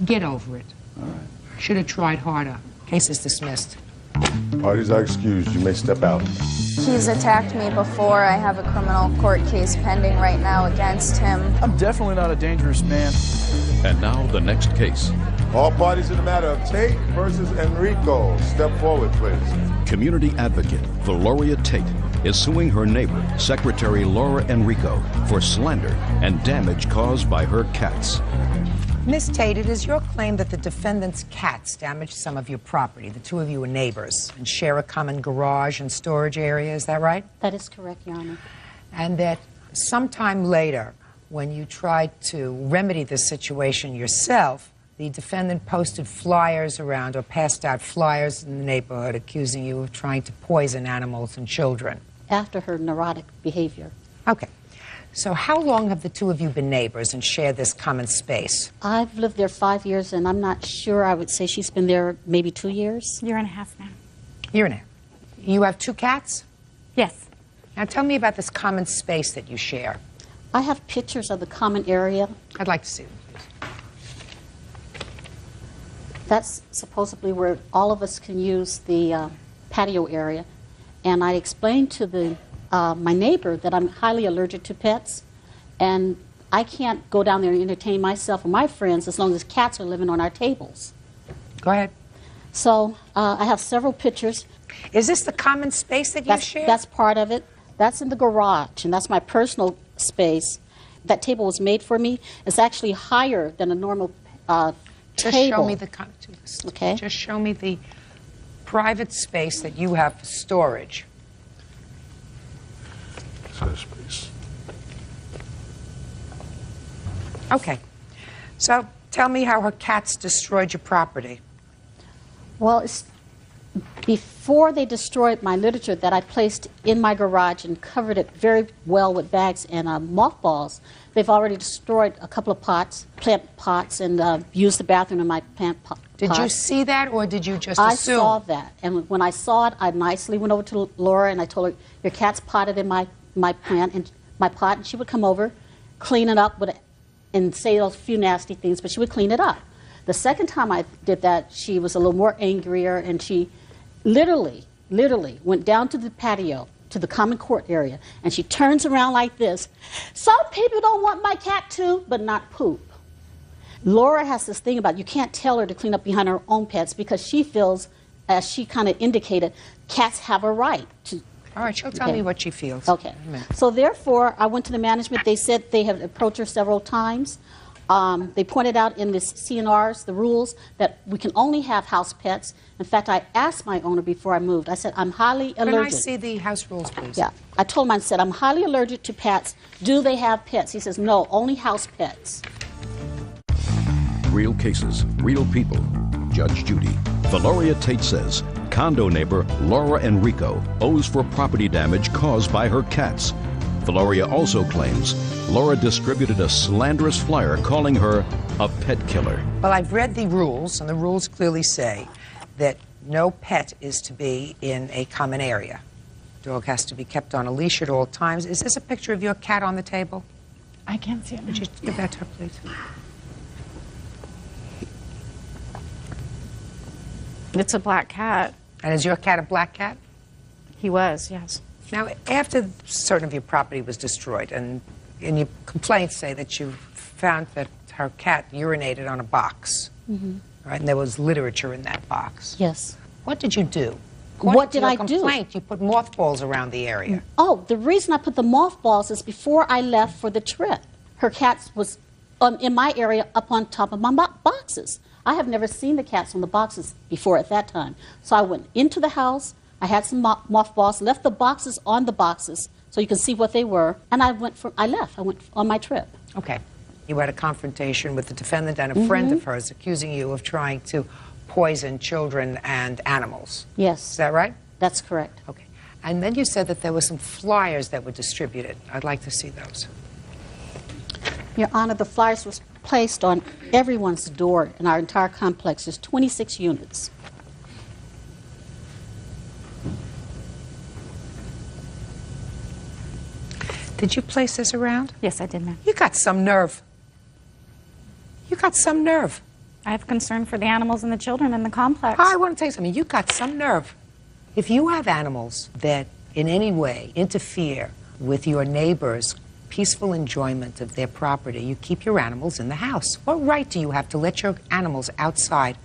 get over it. All right. Should have tried harder. Case is dismissed. Parties are excused. You may step out. He's attacked me before. I have a criminal court case pending right now against him. I'm definitely not a dangerous man. And now the next case. All parties in the matter of Tate versus Enrico. Step forward, please. Community advocate Valoria Tate is suing her neighbor, Secretary Laura Enrico, for slander and damage caused by her cats. Miss Tate, it is your claim that the defendant's cats damaged some of your property. The two of you are neighbors and share a common garage and storage area, is that right? That is correct, Your Honor. And that sometime later, when you tried to remedy this situation yourself, the defendant posted flyers around or passed out flyers in the neighborhood accusing you of trying to poison animals and children. After her neurotic behavior. Okay. So how long have the two of you been neighbors and share this common space? I've lived there 5 years, and I'm not sure. I would say she's been there maybe 2 years. Year and a half now. Year and a half. You have two cats? Yes. Now tell me about this common space that you share. I have pictures of the common area. I'd like to see them, please. That's supposedly where all of us can use the patio area. And I explained to my neighbor that I'm highly allergic to pets, and I can't go down there and entertain myself or my friends as long as cats are living on our tables. Go ahead. So I have several pictures. Is this the common space that you share? That's part of it. That's in the garage, and that's my personal space. That table was made for me. It's actually higher than a normal Just table. show me the Okay. Just show me the private space that you have for storage. This piece. Okay. So tell me how her cats destroyed your property. Well, it's before they destroyed my literature that I placed in my garage and covered it very well with bags and mothballs, they've already destroyed a couple of plant pots, and used the bathroom in my plant pot. Did you see that, or did you just I assume? saw that, and when I saw it, I nicely went over to Laura and I told her, "Your cat's potted in my plant and my pot," and she would come over, clean it up and say a few nasty things, but she would clean it up. The second time I did that, she was a little more angrier, and she literally went down to the patio, to the common court area, and she turns around like this. "Some people don't want my cat to, but not poop." Laura has this thing about you can't tell her to clean up behind her own pets because she feels, as she kind of indicated, cats have a right to. All right, she'll tell me what she feels. Okay. So therefore, I went to the management. They said they have approached her several times. They pointed out in this CNRs, the rules, that we can only have house pets. In fact, I asked my owner before I moved. I said, "I'm highly allergic." Can I see the house rules, please? Yeah. I told him, I said, "I'm highly allergic to pets. Do they have pets?" He says, "No, only house pets." Real cases, real people. Judge Judy. Valoria Tate says condo neighbor Laura Enrico owes for property damage caused by her cats. Valoria also claims Laura distributed a slanderous flyer calling her a pet killer. Well, I've read the rules, and the rules clearly say that no pet is to be in a common area. Dog has to be kept on a leash at all times. Is this a picture of your cat on the table? I can't see it. Would you give that to her, please? It's a black cat. And is your cat a black cat? He was, yes. Now, after certain of your property was destroyed, and your complaints say that you found that her cat urinated on a box, right? And there was literature in that box. Yes. What did you do? What did I do? Complaint, you put mothballs around the area. Oh, the reason I put the mothballs is before I left for the trip, her cat was in my area up on top of my boxes. I have never seen the cats on the boxes before at that time. So I went into the house, I had some mothballs, left the boxes on the boxes so you can see what they were, and I left. I went on my trip. Okay. You had a confrontation with the defendant and a friend of hers accusing you of trying to poison children and animals. Yes. Is that right? That's correct. Okay. And then you said that there were some flyers that were distributed. I'd like to see those. Your Honor, the flyers was placed on everyone's door in our entire complex. There's 26 units. Did you place this around? Yes, I did, ma'am. You got some nerve. You got some nerve. I have concern for the animals and the children in the complex. I want to tell you something. You got some nerve. If you have animals that in any way interfere with your neighbor's peaceful enjoyment of their property, you keep your animals in the house. What right do you have to let your animals outside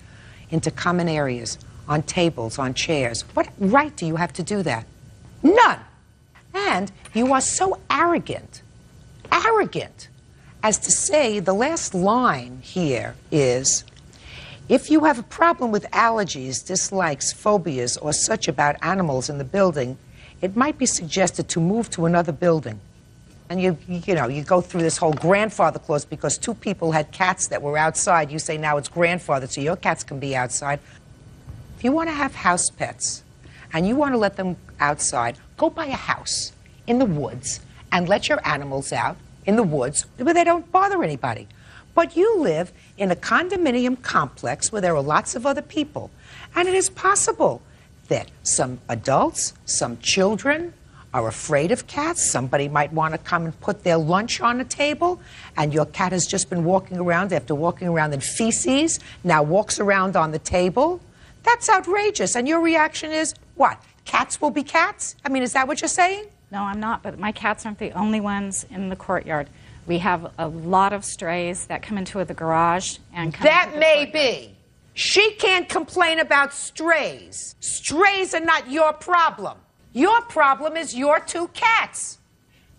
into common areas, on tables, on chairs? What right do you have to do that? None. And you are so arrogant, as to say the last line here is, if you have a problem with allergies, dislikes, phobias, or such about animals in the building, it might be suggested to move to another building. And you go through this whole grandfather clause because two people had cats that were outside. You say now it's grandfather, so your cats can be outside. If you want to have house pets and you want to let them outside, go buy a house in the woods and let your animals out in the woods where they don't bother anybody. But you live in a condominium complex where there are lots of other people. And it is possible that some adults, some children are afraid of cats. Somebody might want to come and put their lunch on the table, and your cat has just been walking around after walking around in feces, now walks around on the table. That's outrageous. And your reaction is, what? Cats will be cats? I mean, is that what you're saying? No, I'm not, but my cats aren't the only ones in the courtyard. We have a lot of strays that come into the garage and come That into the may courtyard. be. She can't complain about strays. Strays are not your problem. Your problem is your two cats.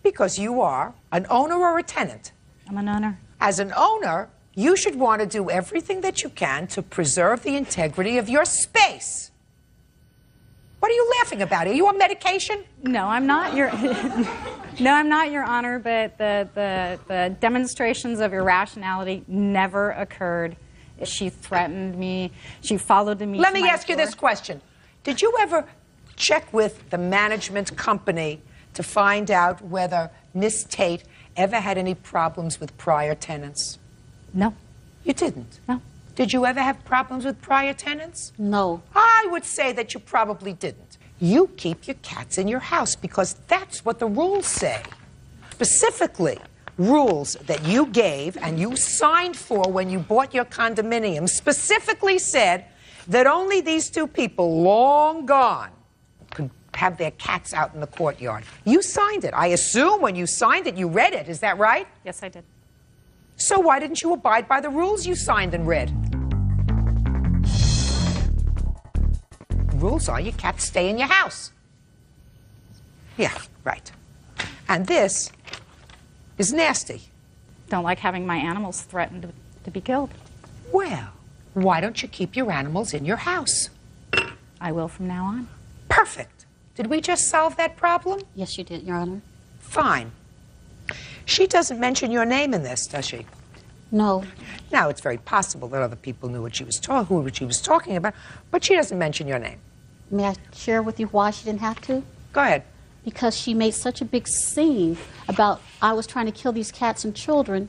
Because you are an owner or a tenant. I'm an owner. As an owner, you should want to do everything that you can to preserve the integrity of your space. What are you laughing about? Are you on medication? No, I'm not, Your No, I'm not, Your Honor, but the demonstrations of irrationality never occurred. She threatened me. She followed me. Let me ask you this question. Did you ever check with the management company to find out whether Miss Tate ever had any problems with prior tenants? No. You didn't? No. Did you ever have problems with prior tenants? No. I would say that you probably didn't. You keep your cats in your house because that's what the rules say. Specifically, rules that you gave and you signed for when you bought your condominium specifically said that only these two people, long gone, could have their cats out in the courtyard. You signed it. I assume when you signed it, you read it. Is that right? Yes, I did. So why didn't you abide by the rules you signed and read? Rules are your cats stay in your house. Yeah, right. And this is nasty. Don't like having my animals threatened to be killed. Well, why don't you keep your animals in your house? I will from now on. Perfect. Did we just solve that problem? Yes, you did, Your Honor. Fine. She doesn't mention your name in this, does she? No. Now, it's very possible that other people knew what she was talking about, but she doesn't mention your name. May I share with you why she didn't have to? Go ahead. Because she made such a big scene about I was trying to kill these cats and children.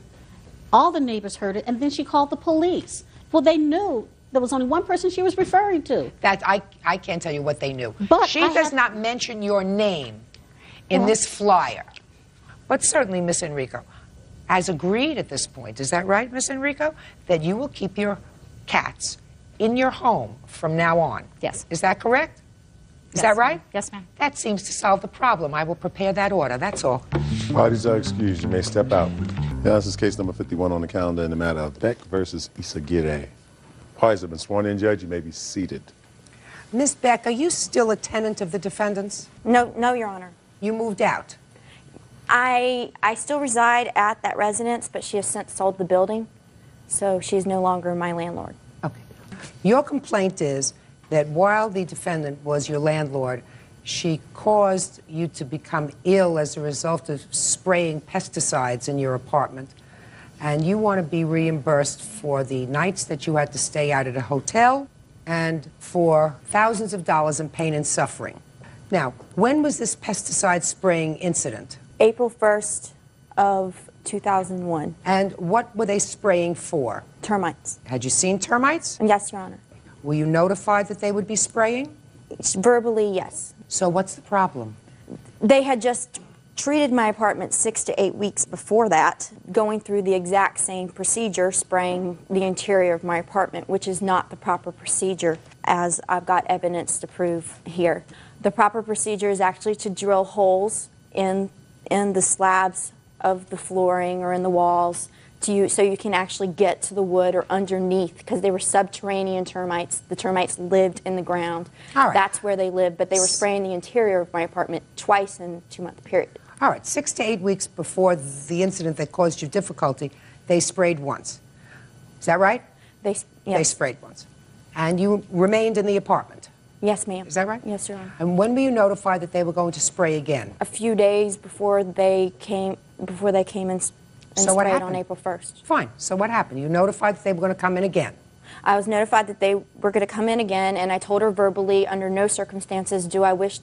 All the neighbors heard it, and then she called the police. Well, they knew there was only one person she was referring to. That I can't tell you what they knew. But she does not mention your name in this flyer. But certainly, Miss Enrico has agreed at this point, is that right, Miss Enrico, that you will keep your cats in your home from now on? Yes. Is that correct? Is Yes, that right? Yes, ma'am. That seems to solve the problem. I will prepare that order, that's all. Parties are excused. You may step out. Now, this is case number 51 on the calendar in the matter of Beck versus Isagire. Parties have been sworn in, Judge. You may be seated. Miss Beck, are you still a tenant of the defendants? No, Your Honor. You moved out. I still reside at that residence, but she has since sold the building, so she's no longer my landlord. Okay. Your complaint is that while the defendant was your landlord, she caused you to become ill as a result of spraying pesticides in your apartment, and you want to be reimbursed for the nights that you had to stay out at a hotel and for thousands of dollars in pain and suffering. Now, when was this pesticide spraying incident? April 1st of 2001. And what were they spraying for? Termites. Had you seen termites? Yes, Your Honor. Were you notified that they would be spraying? Verbally, yes. So what's the problem? They had just treated my apartment 6 to 8 weeks before that, going through the exact same procedure, spraying the interior of my apartment, which is not the proper procedure, as I've got evidence to prove here. The proper procedure is actually to drill holes in the slabs of the flooring or in the walls so you can actually get to the wood or underneath, because they were subterranean termites. The termites lived in the ground. All right. That's where they lived, but they were spraying the interior of my apartment twice in a 2-month period. All right, 6 to 8 weeks before the incident that caused you difficulty, they sprayed once. Is that right? Yes. They sprayed once. And you remained in the apartment? Yes, ma'am. Is that right? Yes, Your Honor. And when were you notified that they were going to spray again? A few days before they came and So what sprayed happened? on April 1st. Fine. So what happened? You notified that they were going to come in again? I was notified that they were going to come in again, and I told her verbally, under no circumstances do I wish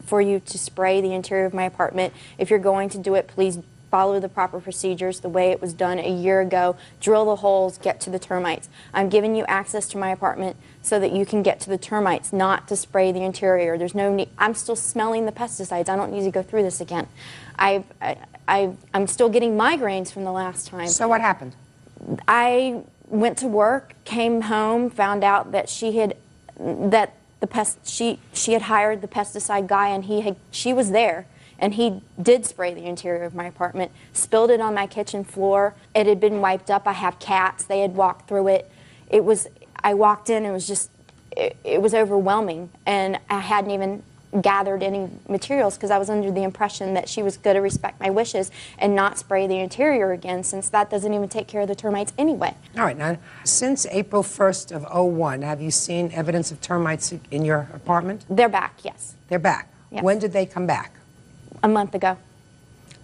for you to spray the interior of my apartment. If you're going to do it, please follow the proper procedures the way it was done a year ago. Drill the holes, get to the termites. I'm giving you access to my apartment so that you can get to the termites, not to spray the interior. There's no need. I'm still smelling the pesticides. I don't need to go through this again. I'm still getting migraines from the last time. So what happened? I went to work, came home, found out that she had hired the pesticide guy, and she was there, and he did spray the interior of my apartment, spilled it on my kitchen floor. It had been wiped up. I have cats. They had walked through it. I walked in, and it was just, it was overwhelming, and I hadn't even gathered any materials because I was under the impression that she was going to respect my wishes and not spray the interior again, since that doesn't even take care of the termites anyway. All right. Now, since April 1st of '01, have you seen evidence of termites in your apartment? They're back, yes. They're back? Yes. When did they come back? A month ago.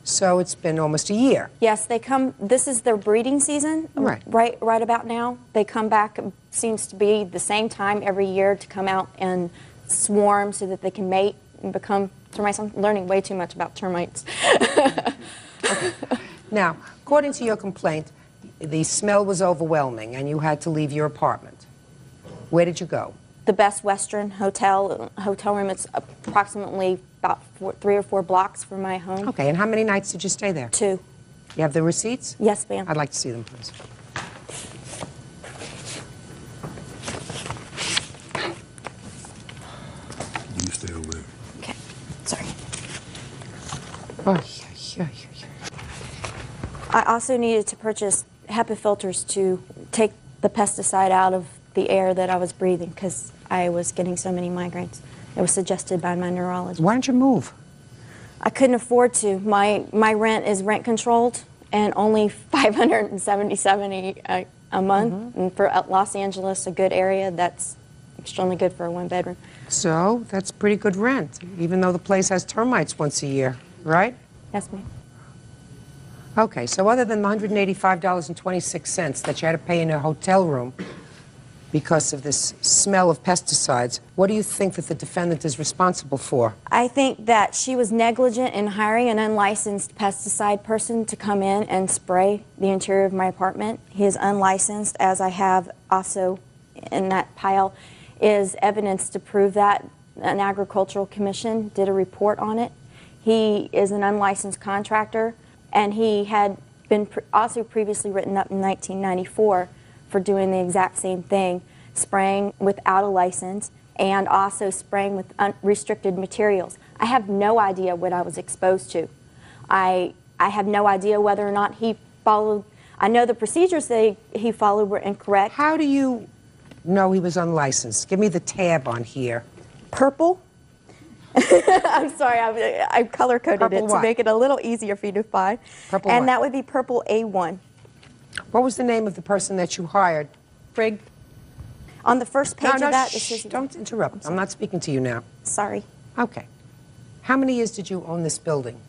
So it's been almost a year. Yes, they come. This is their breeding season, right about now. They come back. Seems to be the same time every year to come out and swarm so that they can mate and become termites. I'm learning way too much about termites. Okay. Now, according to your complaint, the smell was overwhelming and you had to leave your apartment. Where did you go? The Best Western hotel room. It's approximately about 3 or 4 blocks from my home. Okay, and how many nights did you stay there? 2. You have the receipts? Yes, ma'am. I'd like to see them, please. You stay over there. Okay, sorry. Oh, yeah. I also needed to purchase HEPA filters to take the pesticide out of the air that I was breathing because I was getting so many migraines. It was suggested by my neurologist. Why don't you move? I couldn't afford to. My rent is rent controlled and only $577 a month. And for Los Angeles, a good area, that's extremely good for a 1-bedroom. So that's pretty good rent, even though the place has termites once a year, right? Yes, ma'am. Okay, so other than the $185.26 that you had to pay in a hotel room because of this smell of pesticides, what do you think that the defendant is responsible for? I think that she was negligent in hiring an unlicensed pesticide person to come in and spray the interior of my apartment. He is unlicensed, as I have also in that pile is evidence to prove that. An agricultural commission did a report on it. He is an unlicensed contractor, and he had been also previously written up in 1994 for doing the exact same thing, spraying without a license and also spraying with unrestricted materials. I have no idea what I was exposed to. I have no idea whether or not he followed. I know the procedures that he followed were incorrect. How do you know he was unlicensed? Give me the tab on here. Purple? I'm sorry, I color-coded it to make it a little easier for you to find. Purple and what? that would be purple A1. What was the name of the person that you hired? Frigg. On the first page No, of that, shh, don't interrupt. I'm not speaking to you now. Sorry. Okay. How many years did you own this building?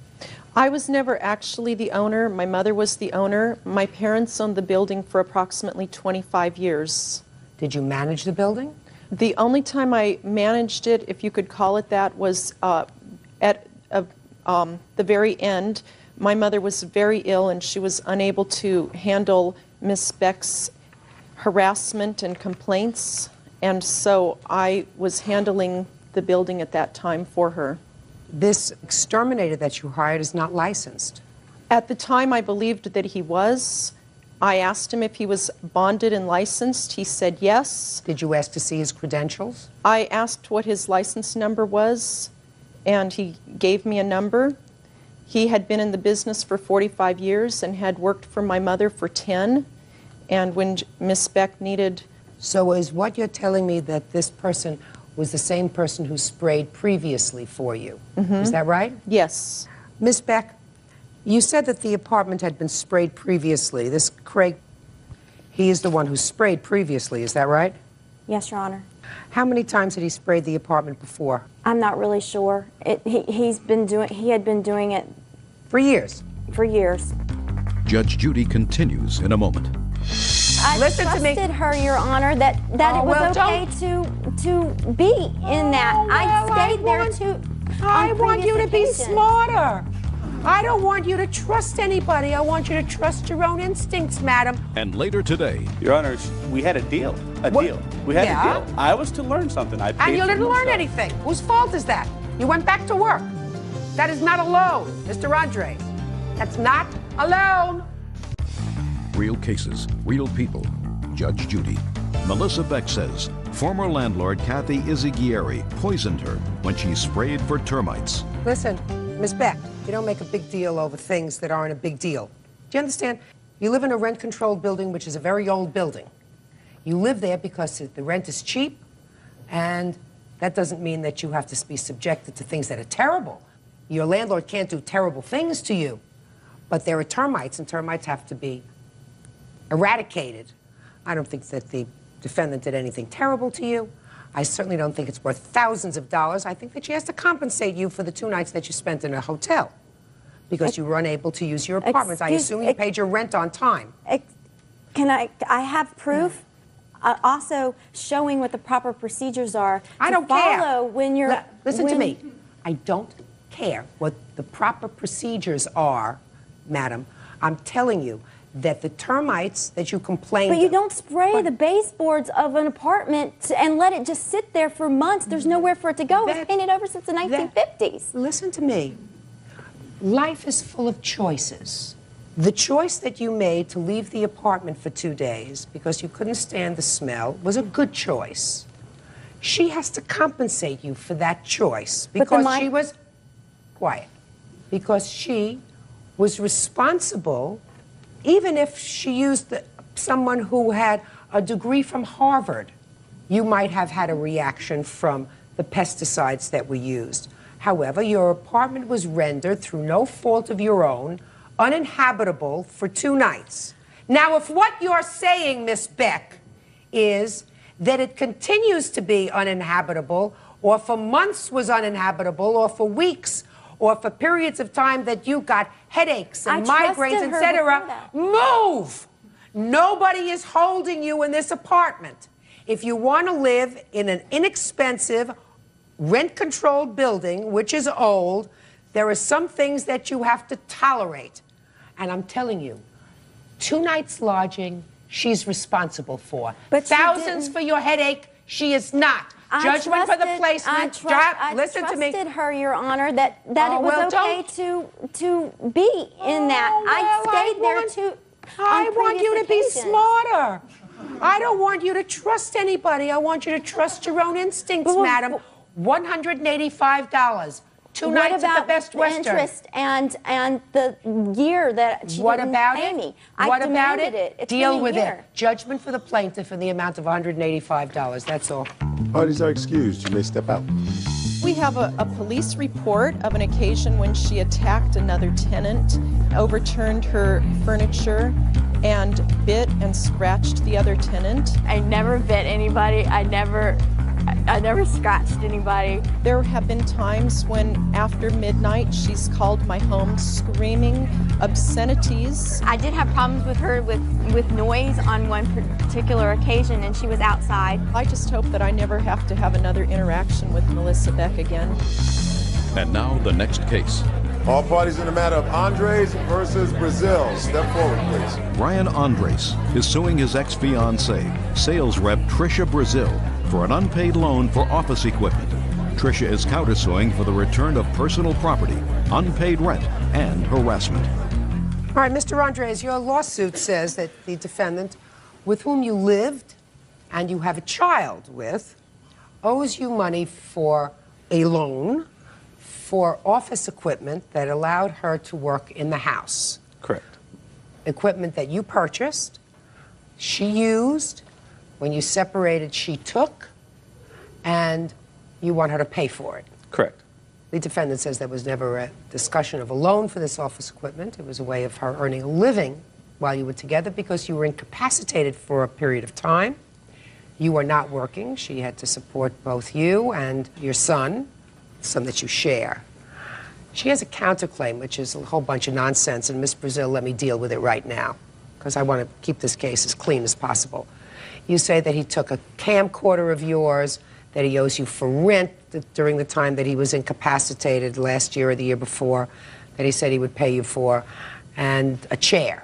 I was never actually the owner. My mother was the owner. My parents owned the building for approximately 25 years. Did you manage the building? The only time I managed it, if you could call it that, was at the very end. My mother was very ill and she was unable to handle Miss Beck's harassment and complaints, and so I was handling the building at that time for her. This exterminator that you hired is not licensed. At the time, I believed that he was. I asked him if he was bonded and licensed. He said yes. Did you ask to see his credentials? I asked what his license number was, and he gave me a number. He had been in the business for 45 years and had worked for my mother for 10. And when Miss Beck needed... So is what you're telling me that this person was the same person who sprayed previously for you? Mm-hmm. Is that right? Yes. Miss Beck, you said that the apartment had been sprayed previously. This Craig, he is the one who sprayed previously, is that right? Yes, Your Honor. How many times had he sprayed the apartment before? I'm not really sure. He had been doing it for years. For years. Judge Judy continues in a moment. I trusted her, Your Honor, that it was okay to be in that. I stayed there too. I want you to be smarter. I don't want you to trust anybody. I want you to trust your own instincts, madam. And later today, Your Honor, we had a deal. We had a deal. I was to learn something. I paid and you for didn't learn stuff. anything. Whose fault is that? You went back to work. That is not a loan, Mr. Andre. That's not a loan. real cases, real people. Judge Judy. Melissa Beck says former landlord Kathy Izaghieri poisoned her when she sprayed for termites. Listen, Miss Beck, you don't make a big deal over things that aren't a big deal. Do you understand? You live in a rent-controlled building, which is a very old building. You live there because the rent is cheap, and that doesn't mean that you have to be subjected to things that are terrible. Your landlord can't do terrible things to you, but there are termites, and termites have to be eradicated. I don't think that the defendant did anything terrible to you. I certainly don't think it's worth thousands of dollars. I think that she has to compensate you for the 2 nights that you spent in a hotel because you were unable to use your apartment. I assume you paid your rent on time. I have proof also showing what the proper procedures are I don't follow care. When you're... Listen to me. I don't care what the proper procedures are, madam. I'm telling you that the termites that you complained But you don't spray the baseboards of an apartment and let it just sit there for months. There's nowhere for it to go. It's painted over since the 1950s. Listen to me. Life is full of choices. The choice that you made to leave the apartment for 2 days because you couldn't stand the smell was a good choice. She has to compensate you for that choice because she was quiet. Because she was responsible, even if she used someone who had a degree from Harvard, you might have had a reaction from the pesticides that were used. However, your apartment was rendered through no fault of your own, uninhabitable for 2 nights. Now, if what you're saying, Miss Beck, is that it continues to be uninhabitable, or for months was uninhabitable, or for weeks, or for periods of time that you got headaches and migraines, etc., move! Nobody is holding you in this apartment. If you want to live in an inexpensive, rent-controlled building, which is old, there are some things that you have to tolerate. And I'm telling you, 2 nights lodging, she's responsible for. But thousands for your headache, she is not. Judgment for the placement. Listen to me. I trusted her, Your Honor, that it was okay to be in that. I stayed there too. I want you to be smarter. I don't want you to trust anybody. I want you to trust your own instincts, madam. $185. 2 nights at the Best Western. The interest and the year that she didn't pay me? What I about demanded it? It's Deal been a with year. it. Judgment for the plaintiff in the amount of $185. That's all. Parties are excused. You may step out. We have a police report of an occasion when she attacked another tenant, overturned her furniture, and bit and scratched the other tenant. I never bit anybody. I never I never scratched anybody. There have been times when after midnight she's called my home screaming obscenities. I did have problems with her with noise on one particular occasion, and she was outside. I just hope that I never have to have another interaction with Melissa Beck again. And now the next case. All parties in the matter of Andres versus Brazil. Step forward, please. Brian Andres is suing his ex-fiancée, sales rep Trisha Brazil, for an unpaid loan for office equipment. Trisha is countersuing for the return of personal property, unpaid rent, and harassment. All right, Mr. Andres, your lawsuit says that the defendant with whom you lived and you have a child with owes you money for a loan for office equipment that allowed her to work in the house. Correct. Equipment that you purchased, she used, when you separated, she took, and you want her to pay for it. Correct. The defendant says there was never a discussion of a loan for this office equipment. It was a way of her earning a living while you were together because you were incapacitated for a period of time. You were not working. She had to support both you and your son, some that you share. She has a counterclaim, which is a whole bunch of nonsense, and Miss Brazil, let me deal with it right now, because I want to keep this case as clean as possible. You say that he took a camcorder of yours, that he owes you for rent during the time that he was incapacitated last year or the year before, that he said he would pay you for, and a chair,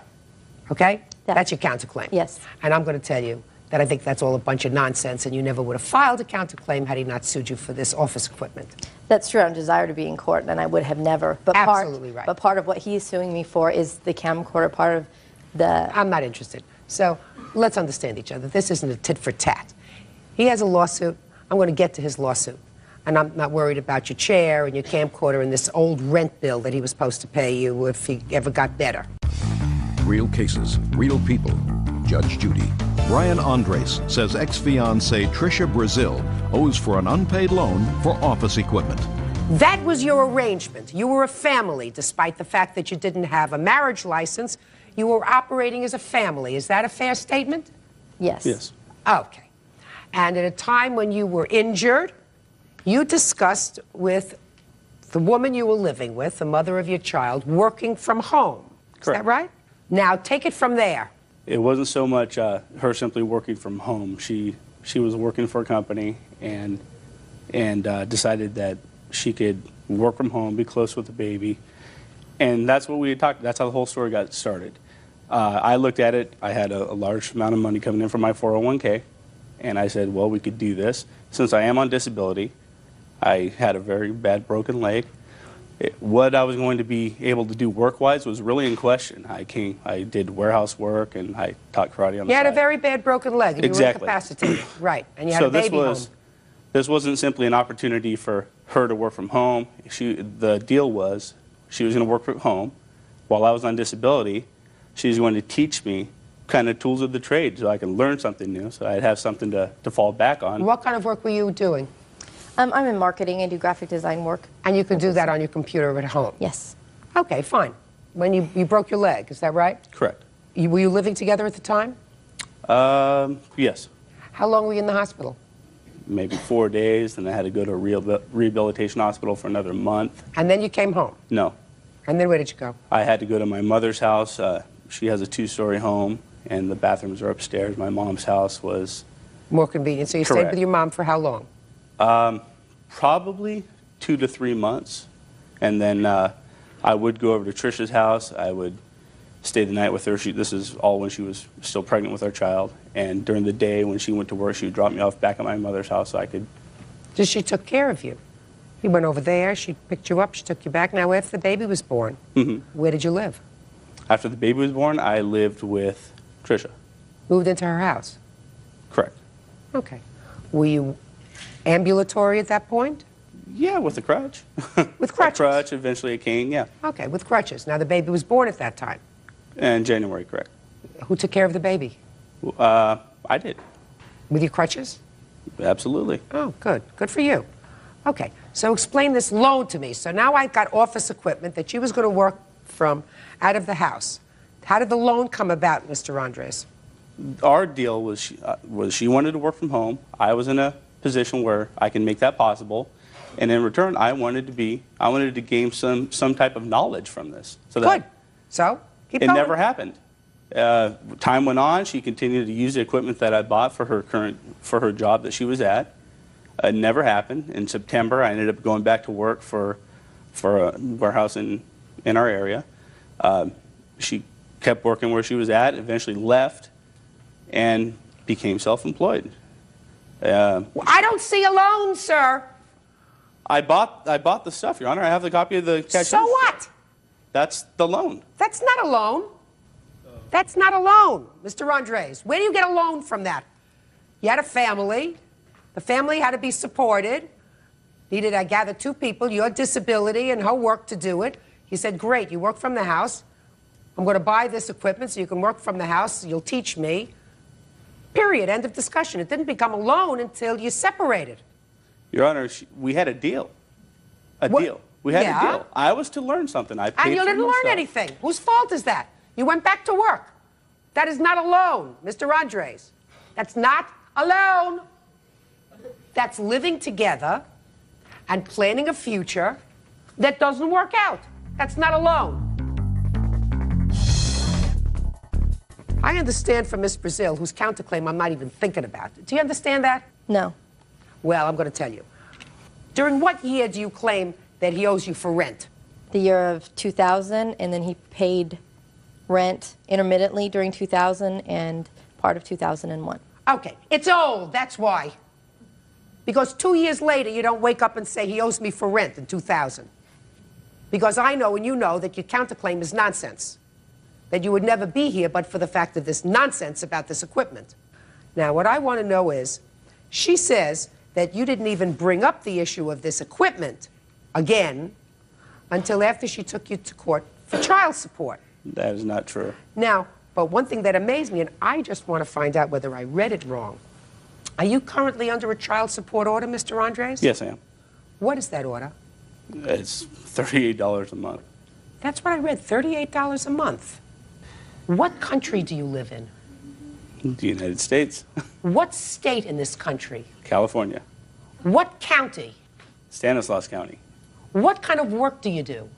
okay? That's your counterclaim. Yes. And I'm going to tell you that I think that's all a bunch of nonsense, and you never would have filed a counterclaim had he not sued you for this office equipment. That's true. I'm desired to be in court, and I would have never. But Absolutely right. But part of what he's suing me for is the camcorder part of the... I'm not interested. So let's understand each other. This isn't a tit for tat. He has a lawsuit. I'm going to get to his lawsuit. And I'm not worried about your chair and your camcorder and this old rent bill that he was supposed to pay you if he ever got better. Real cases, real people. Judge Judy. Brian Andres says ex-fiancée Trisha Brazil owes for an unpaid loan for office equipment. That was your arrangement. You were a family, despite the fact that you didn't have a marriage license. You were operating as a family. Is that a fair statement? Yes. Yes. Okay. And at a time when you were injured, you discussed with the woman you were living with, the mother of your child, working from home. Is that right? Now, take it from there. It wasn't so much her simply working from home. She was working for a company and decided that she could work from home, be close with the baby, and that's what we had talked. That's how the whole story got started. I looked at it. I had a large amount of money coming in from my 401k, and I said, well, we could do this. Since I am on disability, I had a very bad broken leg. What I was going to be able to do work-wise was really in question. I did warehouse work, and I taught karate on the side. You had a very bad broken leg, and Exactly. you were incapacitated. Right, and you had a baby home. This wasn't simply an opportunity for her to work from home. The deal was she was going to work from home while I was on disability. She was going to teach me kind of tools of the trade so I can learn something new, so I'd have something to fall back on. What kind of work were you doing? I'm in marketing. I do graphic design work. And you could do that on your computer at home? Yes. Okay, fine. When you broke your leg, is that right? Correct. Were you living together at the time? Yes. How long were you in the hospital? Maybe 4 days, and I had to go to a rehabilitation hospital for another month. And then you came home? No. And then where did you go? I had to go to my mother's house. She has a 2-story home, and the bathrooms are upstairs. My mom's house was... More convenient. So you stayed with your mom for how long? Probably 2 to 3 months. And then I would go over to Trisha's house. I would stay the night with her. This is all when she was still pregnant with our child. And during the day when she went to work, she would drop me off back at my mother's house so I could... Just she took care of you. You went over there, she picked you up, she took you back. Now, after the baby was born, where did you live? After the baby was born, I lived with Trisha. Moved into her house? Correct. Okay. Were you ambulatory at that point? Yeah, with a crutch. With crutches? A crutch, eventually a cane, yeah. Okay, with crutches. Now, the baby was born at that time? In January, correct. Who took care of the baby? I did. With your crutches? Absolutely. Oh, good. Good for you. Okay, so explain this loan to me. So now I've got office equipment that she was going to work from out of the house. How did the loan come about, Mr. Andres? Our deal was she wanted to work from home. I was in a position where I can make that possible. And in return, I wanted to gain some type of knowledge from this. So that Good. So, keep it going. never happened. Time went on. She continued to use the equipment that I bought for her job that she was at. It never happened. In September, I ended up going back to work for a warehouse in our area. She kept working where she was at, eventually left, and became self-employed. I don't see a loan, sir. I bought the stuff, Your Honor. I have the copy of the cash. So what? That's the loan. That's not a loan. That's not a loan, Mr. Andres. Where do you get a loan from that? You had a family. The family had to be supported. Needed, I gather, 2 people, your disability and her work to do it. He said, great, you work from the house. I'm going to buy this equipment so you can work from the house. You'll teach me. Period. End of discussion. It didn't become a loan until you separated. Your Honor, we had a deal. Deal. We had a deal. I was to learn something. I paid And you for didn't learn myself. anything. Whose fault is that? You went back to work. That is not a loan, Mr. Andres. That's not a loan. That's living together and planning a future that doesn't work out. That's not a loan. I understand from Miss Brazil, whose counterclaim I'm not even thinking about. Do you understand that? No. Well, I'm going to tell you. During what year do you claim that he owes you for rent? The year of 2000, and then he paid rent intermittently during 2000 and part of 2001. Okay, it's old, that's why. Because 2 years later, you don't wake up and say he owes me for rent in 2000. Because I know and you know that your counterclaim is nonsense. That you would never be here but for the fact of this nonsense about this equipment. Now, what I want to know is, she says that you didn't even bring up the issue of this equipment again until after she took you to court for child support. That is not true. Now, but one thing that amazed me, and I just want to find out whether I read it wrong. Are you currently under a child support order, Mr. Andres? Yes, I am. What is that order? It's $38 a month. That's what I read, $38 a month. What country do you live in? The United States. What state in this country? California. What county? Stanislaus County. What kind of work do you do?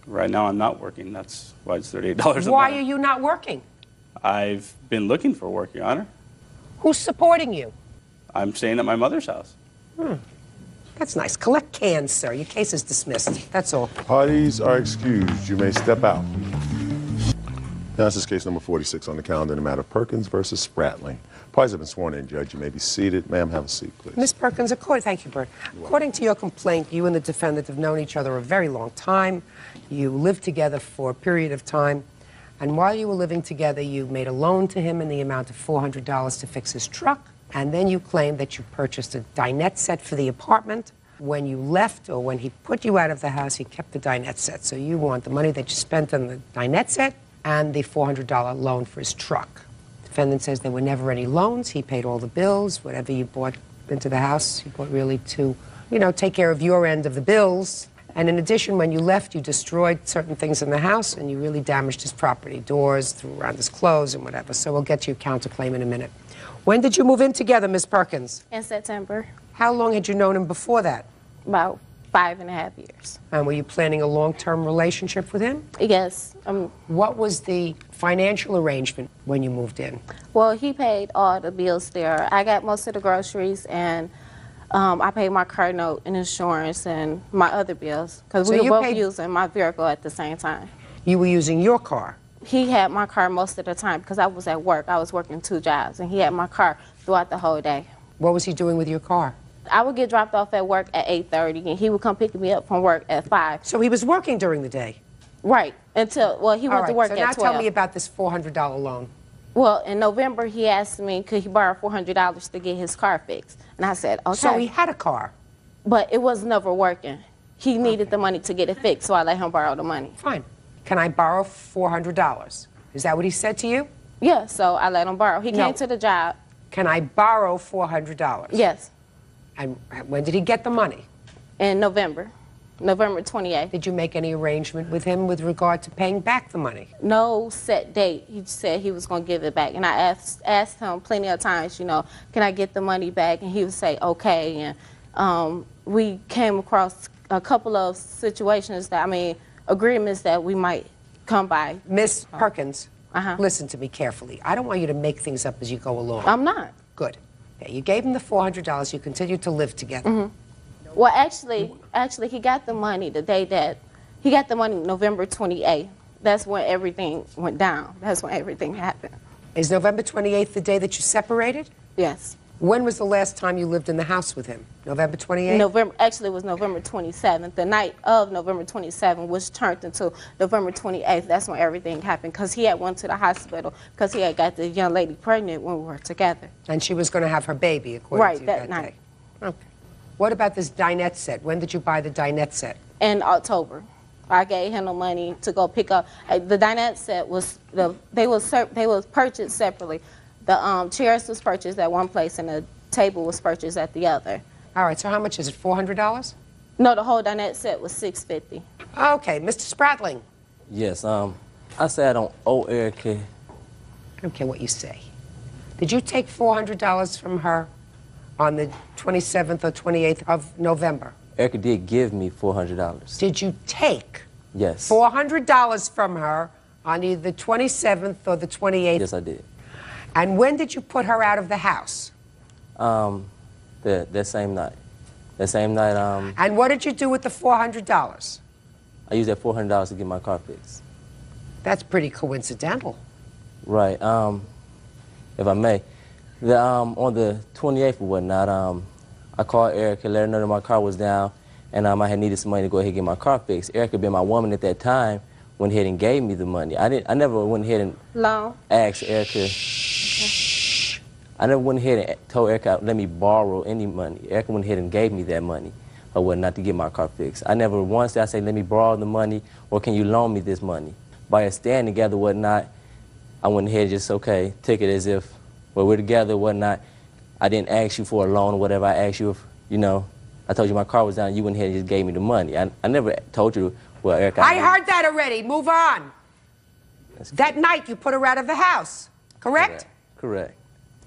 Right now I'm not working. That's why it's $38 a month. Why are you not working? I've been looking for work, Your Honor. Who's supporting you? I'm staying at my mother's house. That's nice. Collect cans, sir. Your case is dismissed. That's all. Parties are excused. You may step out. Now, this is case number 46 on the calendar in the matter of Perkins versus Spratling. Parties have been sworn in, Judge. You may be seated. Ma'am, have a seat, please. Ms. Perkins, thank you, Bert. According to your complaint, you and the defendant have known each other a very long time. You lived together for a period of time. And while you were living together, you made a loan to him in the amount of $400 to fix his truck. And then you claimed that you purchased a dinette set for the apartment. When you left, or when he put you out of the house, he kept the dinette set. So you want the money that you spent on the dinette set and the $400 loan for his truck. Defendant says there were never any loans. He paid all the bills. Whatever you bought into the house, you bought really to, take care of your end of the bills. And in addition, when you left, you destroyed certain things in the house, and you really damaged his property, doors, threw around his clothes and whatever. So we'll get you a counterclaim in a minute. When did you move in together, Miss Perkins? In September. How long had you known him before that? About 5.5 years. And were you planning a long-term relationship with him? Yes. What was the financial arrangement when you moved in? Well, he paid all the bills there. I got most of the groceries, and I paid my car note and insurance and my other bills, because we were both using my vehicle at the same time. You were using your car? He had my car most of the time because I was at work. I was working 2 jobs, and he had my car throughout the whole day. What was he doing with your car? I would get dropped off at work at 8:30, and he would come pick me up from work at 5. So he was working during the day? Right, until, he went to work at 12. So now tell me about this $400 loan. Well, in November, he asked me, could he borrow $400 to get his car fixed? And I said, okay. So he had a car? But it was never working. He needed the money to get it fixed, so I let him borrow the money. Fine. Can I borrow $400? Is that what he said to you? Yeah, so I let him borrow. He came to the job. Can I borrow $400? Yes. And when did he get the money? In November. November 28th. Did you make any arrangement with him with regard to paying back the money? No set date. He said he was going to give it back. And I asked him plenty of times, you know, can I get the money back? And he would say, okay. And we came across a couple of situations that, I mean, agreements that we might come by. Miss Perkins, listen to me carefully. I don't want you to make things up as you go along. I'm not. Good. Okay, you gave him the $400. You continued to live together. Well, actually, he got the money the day that, he got the money November 28th. That's when everything went down. That's when everything happened. Is November 28th the day that you separated? Yes. When was the last time you lived in the house with him? November 28th? Actually, it was November 27th. The night of November 27th, which turned into November 28th. That's when everything happened, because he had went to the hospital because he had got the young lady pregnant when we were together. And she was going to have her baby, according to you, that night. Day. Okay. What about this dinette set? When did you buy the dinette set? In October. I gave him the money to go pick up. The dinette set was, they was purchased separately. The chairs was purchased at one place and the table was purchased at the other. All right, so how much is it, $400? No, the whole dinette set was $650. Okay, Mr. Spratling. Yes, I said I don't owe Erica. I don't care what you say. Did you take $400 from her on the 27th or 28th of November? Erica did give me $400. Did you take Yes. $400 from her on either the 27th or the 28th? Yes, I did. And when did you put her out of the house? That same night. That same night, And what did you do with the $400? I used that $400 to get my car fixed. That's pretty coincidental. Right. If I may, on the 28th or whatnot, I called Erica, let her know that my car was down, and I had needed some money to go ahead and get my car fixed. Erica, being my woman at that time, went ahead and gave me the money. I never went ahead and asked Erica. I never went ahead and told Erica let me borrow any money. Erica went ahead and gave me that money or whatnot to get my car fixed. I never once did I say, let me borrow the money or can you loan me this money. By us staying together whatnot, I went ahead and just, okay, took it as if, well, we're together whatnot. I didn't ask you for a loan or whatever. I asked you if, you know, I told you my car was down, you went ahead and just gave me the money. I never told you, well, Erica. I heard that already. Move on. That night you put her out of the house, correct? Correct.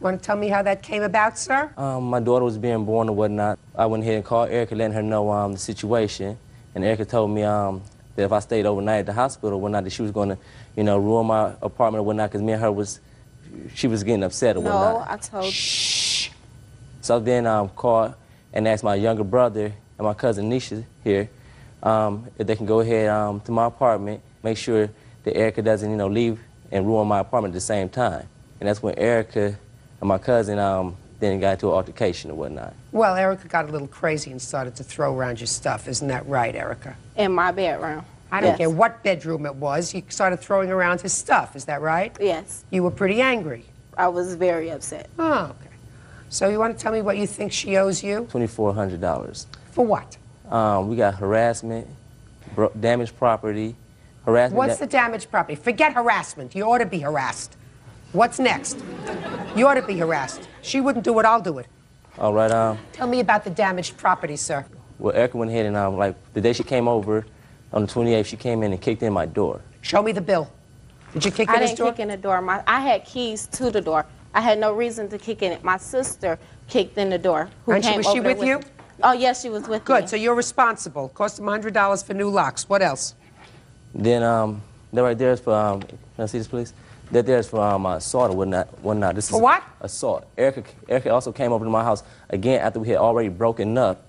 Want to tell me how that came about, sir? My daughter was being born or whatnot. I went ahead and called Erica, letting her know the situation. And Erica told me that if I stayed overnight at the hospital or whatnot, that she was going to, you know, ruin my apartment or whatnot, because me and her she was getting upset or whatnot. No, I told you. So then called and asked my younger brother and my cousin Nisha here if they can go ahead to my apartment, make sure that Erica doesn't, you know, leave and ruin my apartment at the same time. And that's when Erica and my cousin then got into an altercation or whatnot. Well, Erica got a little crazy and started to throw around your stuff. Isn't that right, Erica? In my bedroom. I don't care what bedroom it was. You started throwing around his stuff. Is that right? Yes. You were pretty angry. I was very upset. Oh, okay. So you want to tell me what you think she owes you? $2,400. For what? We got harassment, damaged property, harassment. What's the damaged property? Forget harassment. You ought to be harassed. What's next? You ought to be harassed. She wouldn't do it, I'll do it. All right. Tell me about the damaged property, sir. Well, Erica went ahead and, like, the day she came over, on the 28th, she came in and kicked in my door. Show me the bill. Did you kick in his door? I didn't kick in the door. I had keys to the door. I had no reason to kick in it. My sister kicked in the door. And was she with you? Oh, yes, she was with me. Good, so you're responsible. Cost them $100 for new locks. What else? Then, that right there is for, can I see this, please? That there is for assault or whatnot. This for what? Assault. Erica also came over to my house again after we had already broken up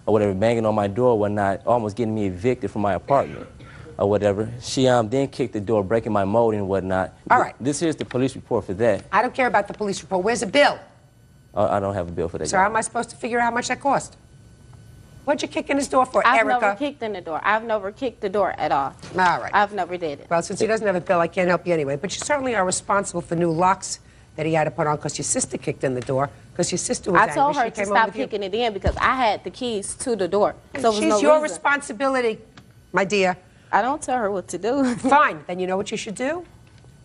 or whatever, banging on my door or whatnot, almost getting me evicted from my apartment or whatever. She then kicked the door, breaking my molding and whatnot. All right. This here's the police report for that. I don't care about the police report. Where's the bill? I don't have a bill for that. So how am I supposed to figure out how much that cost? What'd you kick in his door for, I've Erica? never kicked in the door. I've never kicked the door at all. All right. I've never did it. Well, since he doesn't have a bill, I can't help you anyway. But you certainly are responsible for new locks that he had to put on because your sister kicked in the door, because your sister was angry. I told her She to came stop over with you. kicking it in because I had the keys to the door. So She's it was no your reason. responsibility, my dear. I don't tell her what to do. Fine. Then you know what you should do?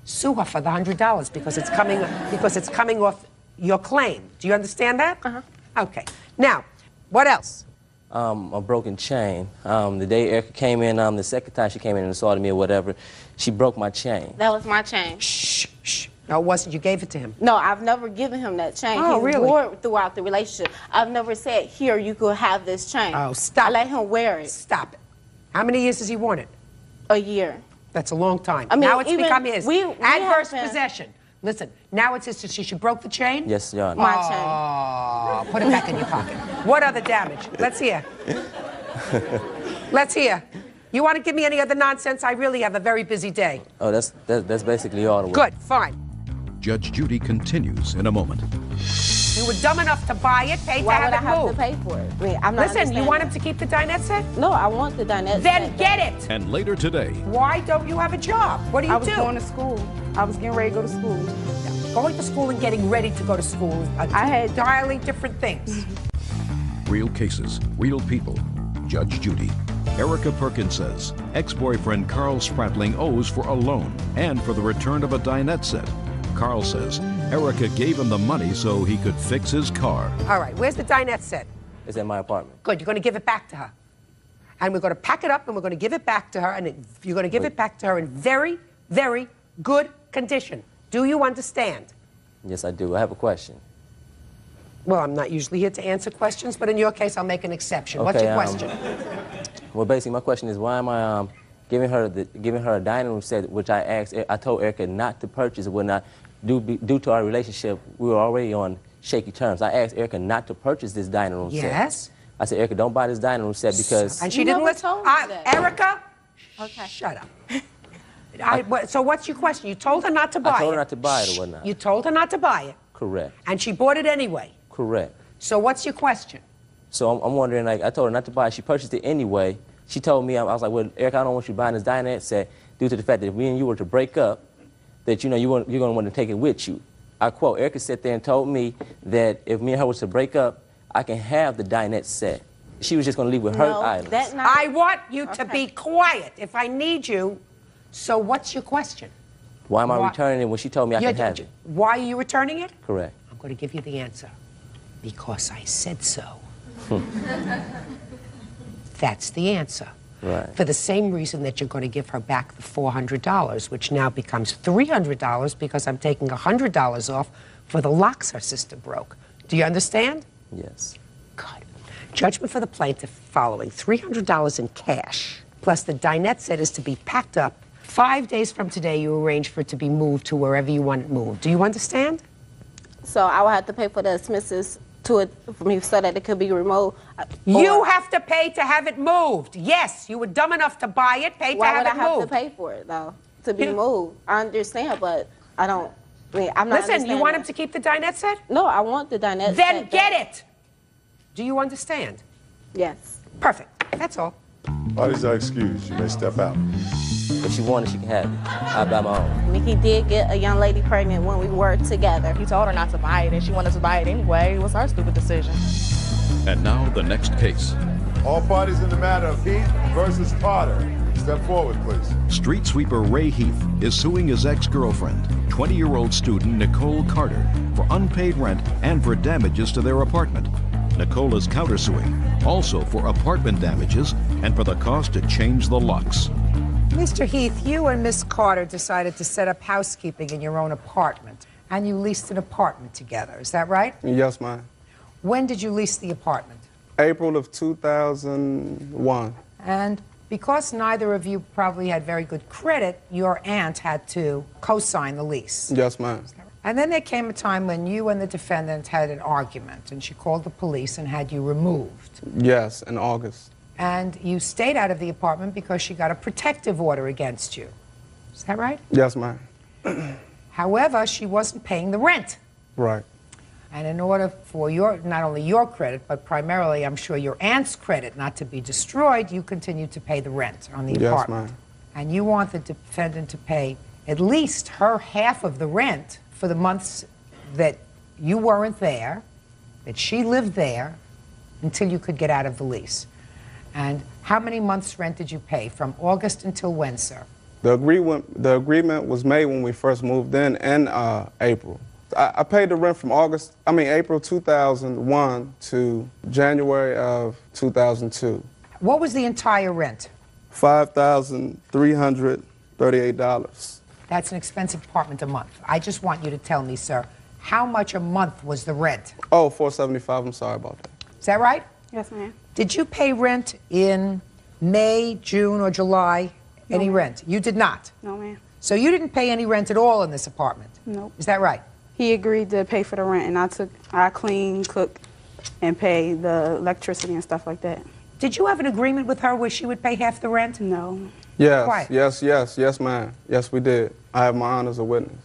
Sue her for the $100 because it's coming off your claim. Do you understand that? Uh-huh. Okay. Now, what else? A broken chain. The day Erica came in, the second time she came in and assaulted me or whatever, she broke my chain. That was my chain. Shh, shh. No, it wasn't. You gave it to him. No, I've never given him that chain. Oh, He really? wore it throughout the relationship. I've never said, here, you could have this chain. Oh, stop. I let him wear it. Stop it. How many years has he worn it? A year. That's a long time. I mean, now it's even become his. we Adverse have been- possession. Listen, now it's his. She broke the chain? Yes, Your Honor. My Oh, put it back in your pocket. What other damage? Let's hear. Let's hear. You want to give me any other nonsense? I really have a very busy day. Oh, that's basically all the way. Good, fine. Judge Judy continues in a moment. You were dumb enough to buy it, pay to Why would have I it have moved. to pay for it? I mean, I'm not Listen, you understanding. want him to keep the dinette set? No, I want the dinette Then set. get it. And later today, Why don't you have a job? What do you I was do? going to school. I was getting ready to go to school. Going to school and getting ready to go to school. I had dialing different things. real cases, real people. Judge Judy. Erica Perkins says ex-boyfriend Carl Spratling owes for a loan and for the return of a dinette set. Carl says Erica gave him the money so he could fix his car. All right, where's the dinette set? It's in my apartment. Good, you're going to give it back to her. And we're going to pack it up and we're going to give it back to her, and you're going to give it back to her in very, very good condition. Do you understand? Yes, I do. I have a question. Well, I'm not usually here to answer questions, but in your case, I'll make an exception. What's your question? Well, basically, my question is, why am I giving her a dining room set, which I told Erica not to purchase, would not due to our relationship. We were already on shaky terms. I asked Erica not to purchase this dining room set. Yes. I said, Erica, don't buy this dining room set because. And she didn't listen. Erica, okay. Shut up. So what's your question? You told her not to buy it. I told her not to buy it or whatnot. You told her not to buy it. Correct. And she bought it anyway. Correct. So what's your question? So I'm wondering, like, I told her not to buy it. She purchased it anyway. She told me, I was like, well, Erica, I don't want you buying this dinette set due to the fact that if me and you were to break up, that, you know, you're going to want to take it with you. I quote, Erica sat there and told me that if me and her was to break up, I can have the dinette set. She was just going to leave with her items. I want you to be quiet if I need you. So what's your question? Why am I returning it when she told me I can have it? Why are you returning it? Correct. I'm going to give you the answer. Because I said so. That's the answer. Right. For the same reason that you're going to give her back the $400, which now becomes $300 because I'm taking $100 off for the locks her sister broke. Do you understand? Yes. Good. Judgment for the plaintiff following $300 in cash, plus the dinette set is to be packed up. 5 days from today, you arrange for it to be moved to wherever you want it moved. Do you understand? So I would have to pay for the expenses to it for me so that it could be removed. You have to pay to have it moved. Yes, you were dumb enough to buy it, pay to Why have would it I have moved. to pay for it, though, to be moved? I understand, but I don't. I mean, I'm not. Listen, you want him to keep the dinette set? No, I want the dinette set. Then get it. Do you understand? Yes. Perfect. That's all. Parties are excused. You may step out. If she wanted, she can have it. I'll buy my own. I mean, he did get a young lady pregnant when we were together. He told her not to buy it, and she wanted to buy it anyway. It was her stupid decision. And now the next case. All parties in the matter of Heath versus Potter. Step forward, please. Street sweeper Ray Heath is suing his ex-girlfriend, 20-year-old student Nicole Carter, for unpaid rent and for damages to their apartment. Nicole is countersuing, also for apartment damages and for the cost to change the locks. Mr. Heath, you and Miss Carter decided to set up housekeeping in your own apartment, and you leased an apartment together. Is that right? Yes, ma'am. When did you lease the apartment? April of 2001. And because neither of you probably had very good credit, your aunt had to co-sign the lease. Yes, ma'am. And then there came a time when you and the defendant had an argument, and she called the police and had you removed. Yes, in August. And you stayed out of the apartment because she got a protective order against you. Is that right? Yes, ma'am. However, she wasn't paying the rent. Right. And in order for not only your credit, but primarily, I'm sure, your aunt's credit not to be destroyed, you continued to pay the rent on the apartment. Yes, ma'am. And you want the defendant to pay at least her half of the rent for the months that you weren't there, that she lived there, until you could get out of the lease. And how many months' rent did you pay from August until when, sir? The agreement was made when we first moved in April. I paid the rent from April 2001 to January of 2002. What was the entire rent? $5,338. That's an expensive apartment a month. I just want you to tell me, sir, how much a month was the rent? Oh, $475. I'm sorry about that. Is that right? Yes, ma'am. Did you pay rent in May, June, or July? No, Any ma'am. rent? You did not? No, ma'am. So you didn't pay any rent at all in this apartment? Nope. Is that right? He agreed to pay for the rent, and I clean, cook, and pay the electricity and stuff like that. Did you have an agreement with her where she would pay half the rent? No. Yes, Quiet. yes, ma'am. Yes, we did. I have my aunt as a witness.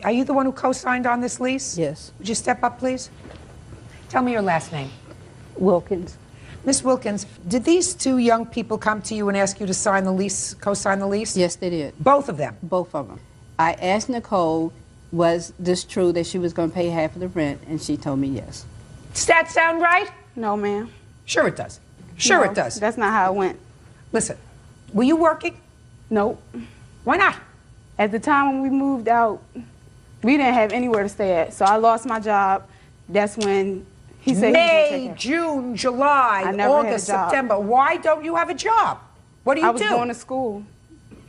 Are you the one who co-signed on this lease? Yes. Would you step up, please? Tell me your last name. Wilkins. Miss Wilkins, did these two young people come to you and ask you to sign the lease, co-sign the lease? Yes, they did. Both of them? Both of them. I asked Nicole, was this true that she was going to pay half of the rent, and she told me yes. Does that sound right? No, ma'am. Sure it does. Sure No, it does. That's not how it went. Listen, were you working? Nope. Why not? At the time when we moved out, we didn't have anywhere to stay at, so I lost my job. That's when he said May, June, July, I never had a August, job. September. Why don't you have a job? What do you do? I was going to school.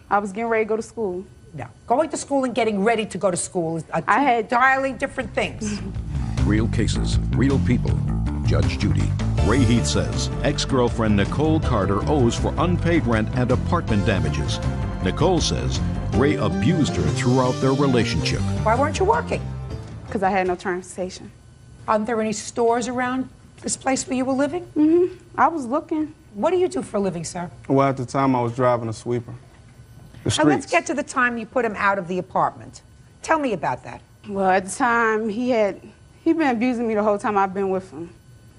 I was getting ready to go to school. No, going to school and getting ready to go to school is two entirely different things. Real cases, real people. Judge Judy. Ray Heath says ex-girlfriend Nicole Carter owes for unpaid rent and apartment damages. Nicole says Ray abused her throughout their relationship. Why weren't you working? Because I had no transportation. Aren't there any stores around this place where you were living? Mm-hmm. I was looking. What do you do for a living, sir? Well, at the time, I was driving a sweeper. The Now let's streets. get to the time you put him out of the apartment. Tell me about that. Well, at the time, he'd been abusing me the whole time I've been with him.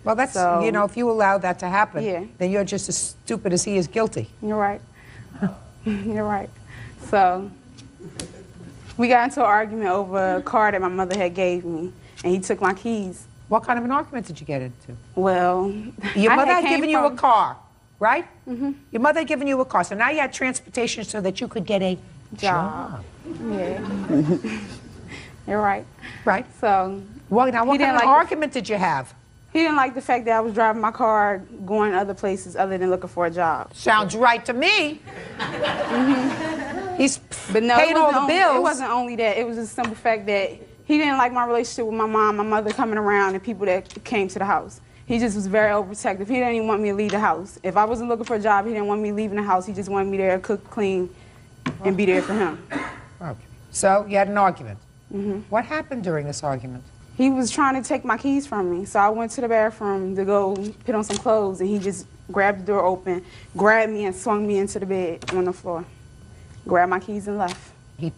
Well, that's, So- you know, if you allow that to happen, Yeah. then you're just as stupid as he is guilty. You're right. You're right. So we got into an argument over a car that my mother had gave me, and he took my keys. What kind of an argument did you get into? Well, Your I mother had came given you a from- car, right? Mm-hmm. Your mother had given you a car, so now you had transportation so that you could get a Job. Yeah. You're right. Right. So, well, now what he didn't kind of like an the- argument did you have? He didn't like the fact that I was driving my car, going other places other than looking for a job. Sounds right to me. He's But no, paying it all wasn't the only- bills. It wasn't only that. It was just the simple fact that he didn't like my relationship with my mom, my mother coming around, and people that came to the house. He just was very overprotective. He didn't even want me to leave the house. If I wasn't looking for a job, he didn't want me leaving the house. He just wanted me there to cook, clean, and be there for him. Okay. So you had an argument. Mm-hmm. What happened during this argument? He was trying to take my keys from me. So I went to the bathroom to go put on some clothes, and he just grabbed the door open, grabbed me, and swung me into the bed on the floor. Grabbed my keys and left. He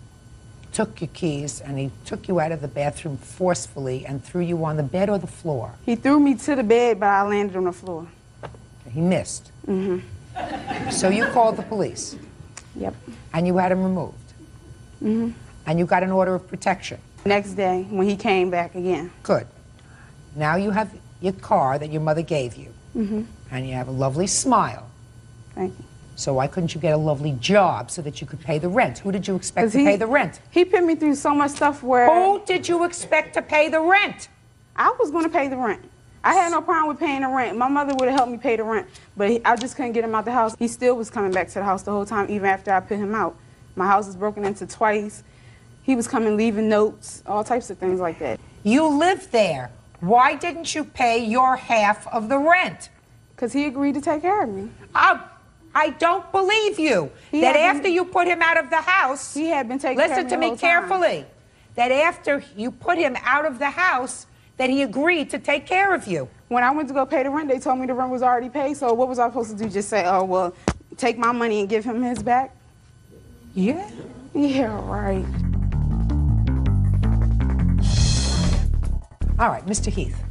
took your keys and he took you out of the bathroom forcefully and threw you on the bed or the floor. He threw me to the bed, but I landed on the floor. He missed. Mm-hmm. So you called the police. Yep. And you had him removed. Mm-hmm. And you got an order of protection. Next day, when he came back again. Good. Now you have your car that your mother gave you. Mm-hmm. And you have a lovely smile. Thank you. So why couldn't you get a lovely job so that you could pay the rent? Who did you expect 'Cause to pay the rent? He put me through so much stuff where... Who did you expect to pay the rent? I was going to pay the rent. I had no problem with paying the rent. My mother would have helped me pay the rent, but I just couldn't get him out the house. He still was coming back to the house the whole time, even after I put him out. My house was broken into twice. He was coming, leaving notes, all types of things like that. You lived there. Why didn't you pay your half of the rent? Because he agreed to take care of me. I don't believe you. That after you put him out of the house, he had been taking care of me listen to the me whole time. carefully, that after you put him out of the house, that he agreed to take care of you. When I went to go pay the rent, they told me the rent was already paid, so what was I supposed to do? Just say, oh, well, take my money and give him his back? Yeah. Yeah, right. All right, Mr. Heath,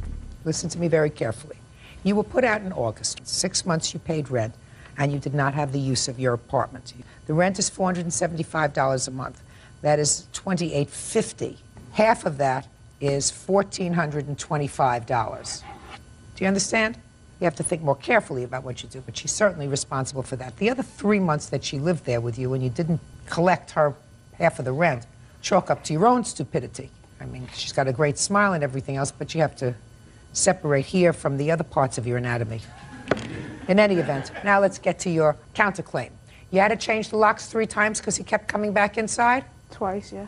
listen to me very carefully. You were put out in August. 6 months you paid rent, and you did not have the use of your apartment. The rent is $475 a month. That is $2,850. Half of that is $1,425. Do you understand? You have to think more carefully about what you do, but she's certainly responsible for that. The other 3 months that she lived there with you and you didn't collect her half of the rent, chalk up to your own stupidity. I mean, she's got a great smile and everything else, but you have to separate here from the other parts of your anatomy. In any event, now let's get to your counterclaim. You had to change the locks 3 times because he kept coming back inside? Twice, yeah.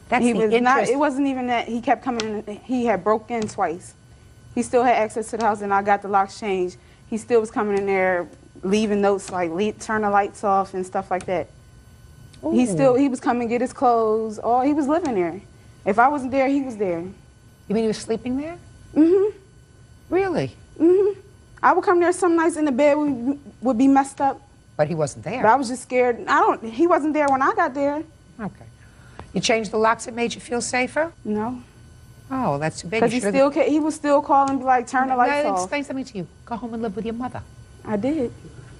That's he the was interest. not, it wasn't even that he kept coming in, he had broke in twice. He still had access to the house and I got the locks changed. He still was coming in there, leaving notes like turn the lights off and stuff like that. Ooh. He was coming to get his clothes, or he was living there. If I wasn't there, he was there. You mean he was sleeping there? Mm-hmm. Really? Mm-hmm. I would come there some nights and the bed would be messed up. But he wasn't there. But I was just scared. He wasn't there when I got there. Okay. You changed the locks, it made you feel safer? No. Oh, that's too bad. Because he was still calling, like, turn the lights off. Explain something to you. Go home and live with your mother. I did.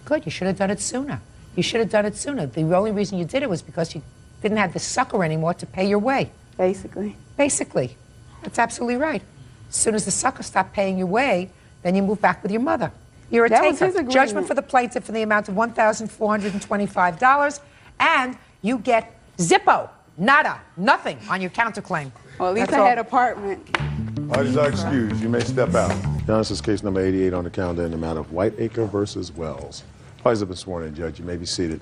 Good, you should have done it sooner. You should have done it sooner. The only reason you did it was because you didn't have the sucker anymore to pay your way. Basically. Basically. That's absolutely right. As soon as the sucker stopped paying your way, then you move back with your mother. You're a That was taker. his agreement. Judgment for the plaintiff in the amount of $1,425, and you get zippo, nada, nothing on your counterclaim. Well, at least That's I all. had an apartment. Parties are excused. You may step out. Now, this is case number 88 on the calendar in the matter of Whiteacre versus Wells. Parties have been sworn in, Judge. You may be seated.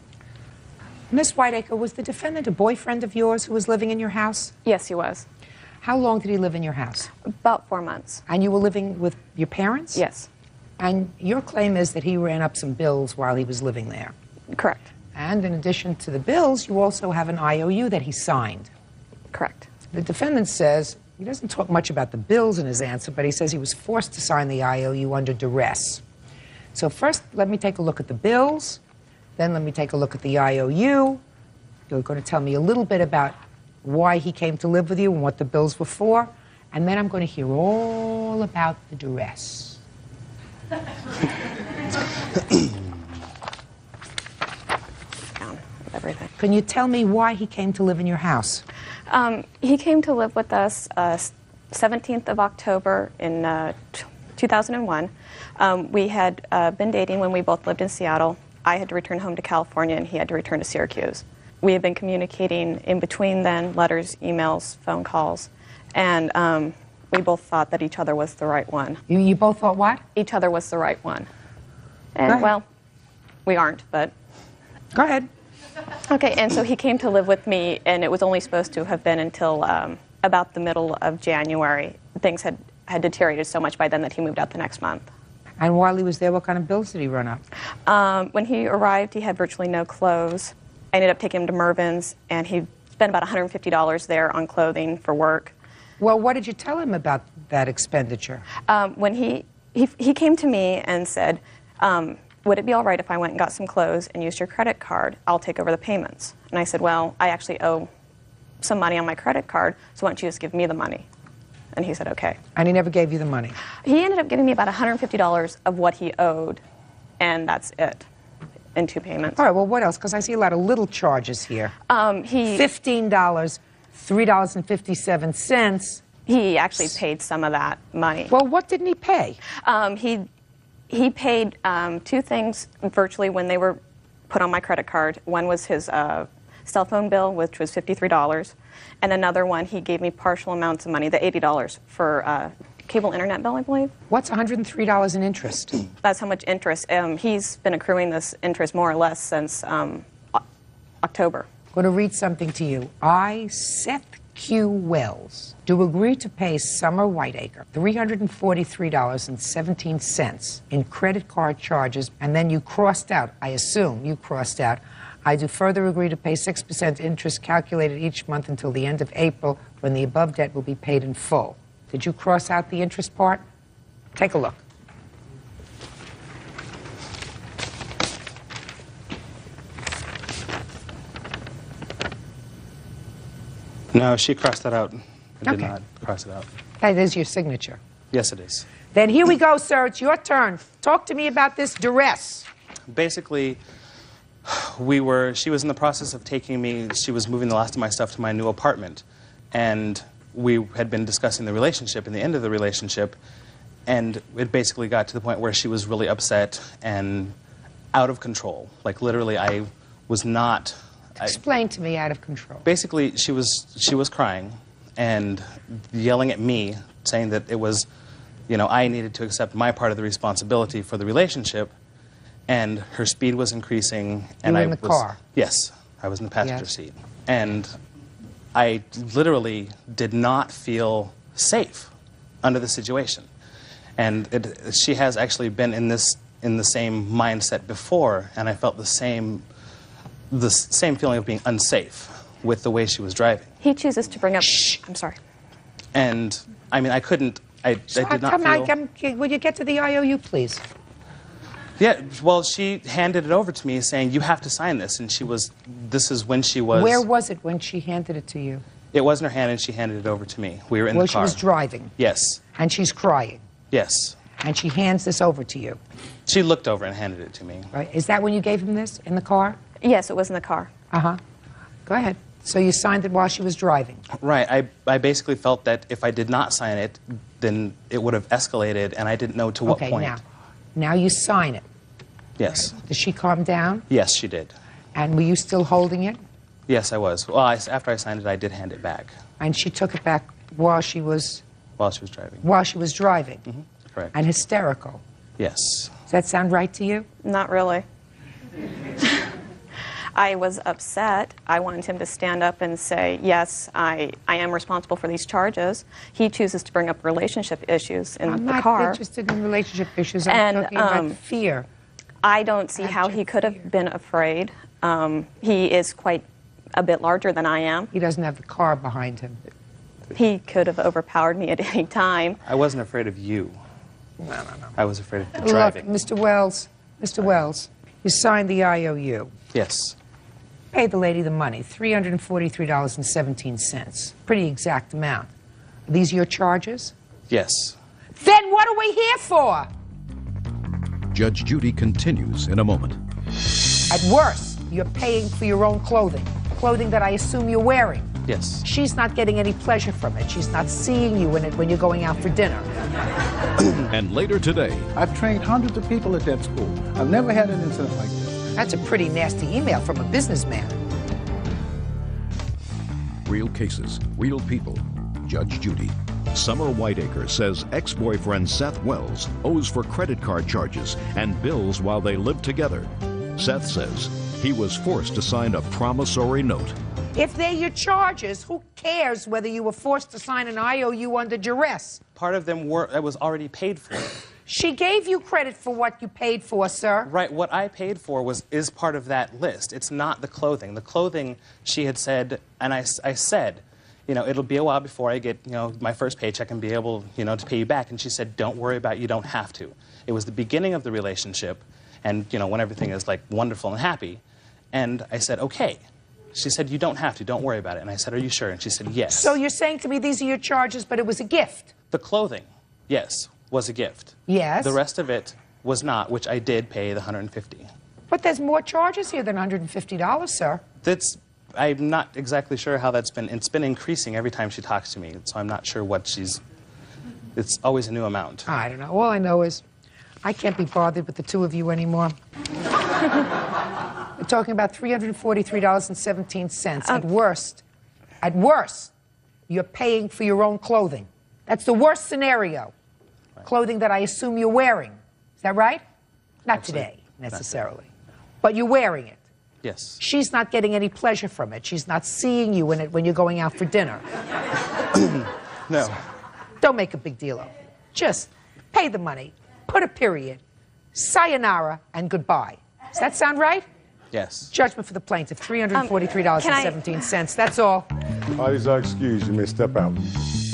Miss Whiteacre, was the defendant a boyfriend of yours who was living in your house? Yes, he was. How long did he live in your house? About 4 months. And you were living with your parents? Yes. And your claim is that he ran up some bills while he was living there. Correct. And in addition to the bills, you also have an IOU that he signed. Correct. The defendant says, he doesn't talk much about the bills in his answer, but he says he was forced to sign the IOU under duress. So first, let me take a look at the bills, then let me take a look at the IOU. You're going to tell me a little bit about why he came to live with you and what the bills were for, and then I'm going to hear all about the duress. Everything. Can you tell me why he came to live in your house? He came to live with us 17th of October in 2001. We had been dating when we both lived in Seattle. I had to return home to California and he had to return to Syracuse. We had been communicating in between then, letters, emails, phone calls, and we both thought that each other was the right one. You both thought what? Each other was the right one. And, well, we aren't, but... Go ahead. Okay, and so he came to live with me, and it was only supposed to have been until about the middle of January. Things had deteriorated so much by then that he moved out the next month. And while he was there, what kind of bills did he run up? When he arrived, he had virtually no clothes. I ended up taking him to Mervyn's, and he spent about $150 there on clothing for work. Well, what did you tell him about that expenditure? When he came to me and said, would it be all right if I went and got some clothes and used your credit card? I'll take over the payments. And I said, well, I actually owe some money on my credit card, so why don't you just give me the money? And he said, okay. And he never gave you the money? He ended up giving me about $150 of what he owed, and that's it, in 2 payments. All right, well, what else? Because I see a lot of little charges here. $15, $3.57. He actually paid some of that money. Well, what didn't he pay? He paid 2 things virtually when they were put on my credit card. One was his cell phone bill, which was $53, and another one he gave me partial amounts of money, the $80 for cable internet bill, I believe. What's $103 in interest? That's how much interest. He's been accruing this interest more or less since October. I'm going to read something to you. I, Seth Q. Wells, do agree to pay Summer Whiteacre $343.17 in credit card charges, and then you crossed out, I assume you crossed out, I do further agree to pay 6% interest calculated each month until the end of April, when the above debt will be paid in full. Did you cross out the interest part? Take a look. No, she crossed that out. I did Okay. not cross it out. That is your signature. Yes, it is. Then here we go, sir. It's your turn. Talk to me about this duress. Basically, she was in the process of taking me, she was moving the last of my stuff to my new apartment. And we had been discussing the relationship and the end of the relationship. And it basically got to the point where she was really upset and out of control. Like, literally, I was not... Explain to me out of control. Basically, she was crying, and yelling at me, saying that it was, you know, I needed to accept my part of the responsibility for the relationship, and her speed was increasing. And You were I in the was, car? Yes, I was in the passenger Yes. seat. And I literally did not feel safe under the situation. And she has actually been in the same mindset before, and I felt the same feeling of being unsafe with the way she was driving. He chooses to bring up. I'm sorry. And I mean, I couldn't. I did not feel. Will you get to the IOU, please? Yeah. Well, she handed it over to me, saying, "You have to sign this." And this is when she was. Where was it when she handed it to you? It was in her hand, and she handed it over to me. We were in Well, the car. she was driving. Yes. And she's crying. Yes. And she hands this over to you. She looked over and handed it to me. Right. Is that when you gave him this, in the car? Yes, it was in the car. Uh-huh. Go ahead. So you signed it while she was driving? Right. I basically felt that if I did not sign it, then it would have escalated, and I didn't know to what point. Okay, now you sign it. Yes. Did she calm down? Yes, she did. And were you still holding it? Yes, I was. Well, after I signed it, I did hand it back. And she took it back while she was... While she was driving. While she was driving? Mm-hmm. Correct. And hysterical? Yes. Does that sound right to you? Not really. I was upset. I wanted him to stand up and say, yes, I am responsible for these charges. He chooses to bring up relationship issues in I'm the not car. interested in relationship issues. I'm talking about fear. I don't see how he could have been afraid. He is quite a bit larger than I am. He doesn't have the car behind him. He could have overpowered me at any time. I wasn't afraid of you. No. I was afraid of the driving. Look, Mr. Wells, you signed the IOU. Yes. Paid the lady the money, $343.17. Pretty exact amount. Are these your charges? Yes. Then what are we here for? Judge Judy continues in a moment. At worst, you're paying for your own clothing that I assume you're wearing. Yes. She's not getting any pleasure from it. She's not seeing you in it when you're going out for dinner. And later today, I've trained hundreds of people at that school. I've never had an incident like this. That's a pretty nasty email from a businessman. real cases, real people. Judge Judy. Summer Whiteacre says ex-boyfriend Seth Wells owes for credit card charges and bills while they lived together. Seth says he was forced to sign a promissory note. If they're your charges, who cares whether you were forced to sign an IOU under duress? Part of them was already paid for. She gave you credit for what you paid for, sir. Right, what I paid for is part of that list. It's not the clothing. The clothing, she had said, and I said, you know, it'll be a while before I get, you know, my first paycheck and be able, you know, to pay you back. And she said, don't worry about it, you don't have to. It was the beginning of the relationship, and, you know, when everything is, like, wonderful and happy. And I said, okay. She said, you don't have to, don't worry about it. And I said, are you sure? And she said, yes. So you're saying to me these are your charges, but it was a gift? The clothing, yes, was a gift. Yes. The rest of it was not, which I did pay the $150. But there's more charges here than $150, sir. I'm not exactly sure how that's been. It's been increasing every time she talks to me, so I'm not sure what she's. It's always a new amount. I don't know. All I know is I can't be bothered with the two of you anymore. We're talking about $343.17. At worst, you're paying for your own clothing. That's the worst scenario. Right. Clothing that I assume you're wearing. Is that right? Not Absolutely. Today, necessarily. But you're wearing it. Yes. She's not getting any pleasure from it. She's not seeing you in it when you're going out for dinner. No. So, don't make a big deal of it. Just pay the money, put a period, sayonara, and goodbye. Does that sound right? Yes. Judgment for the plaintiff, $343.17. That's all. Parties are excused. You may step out.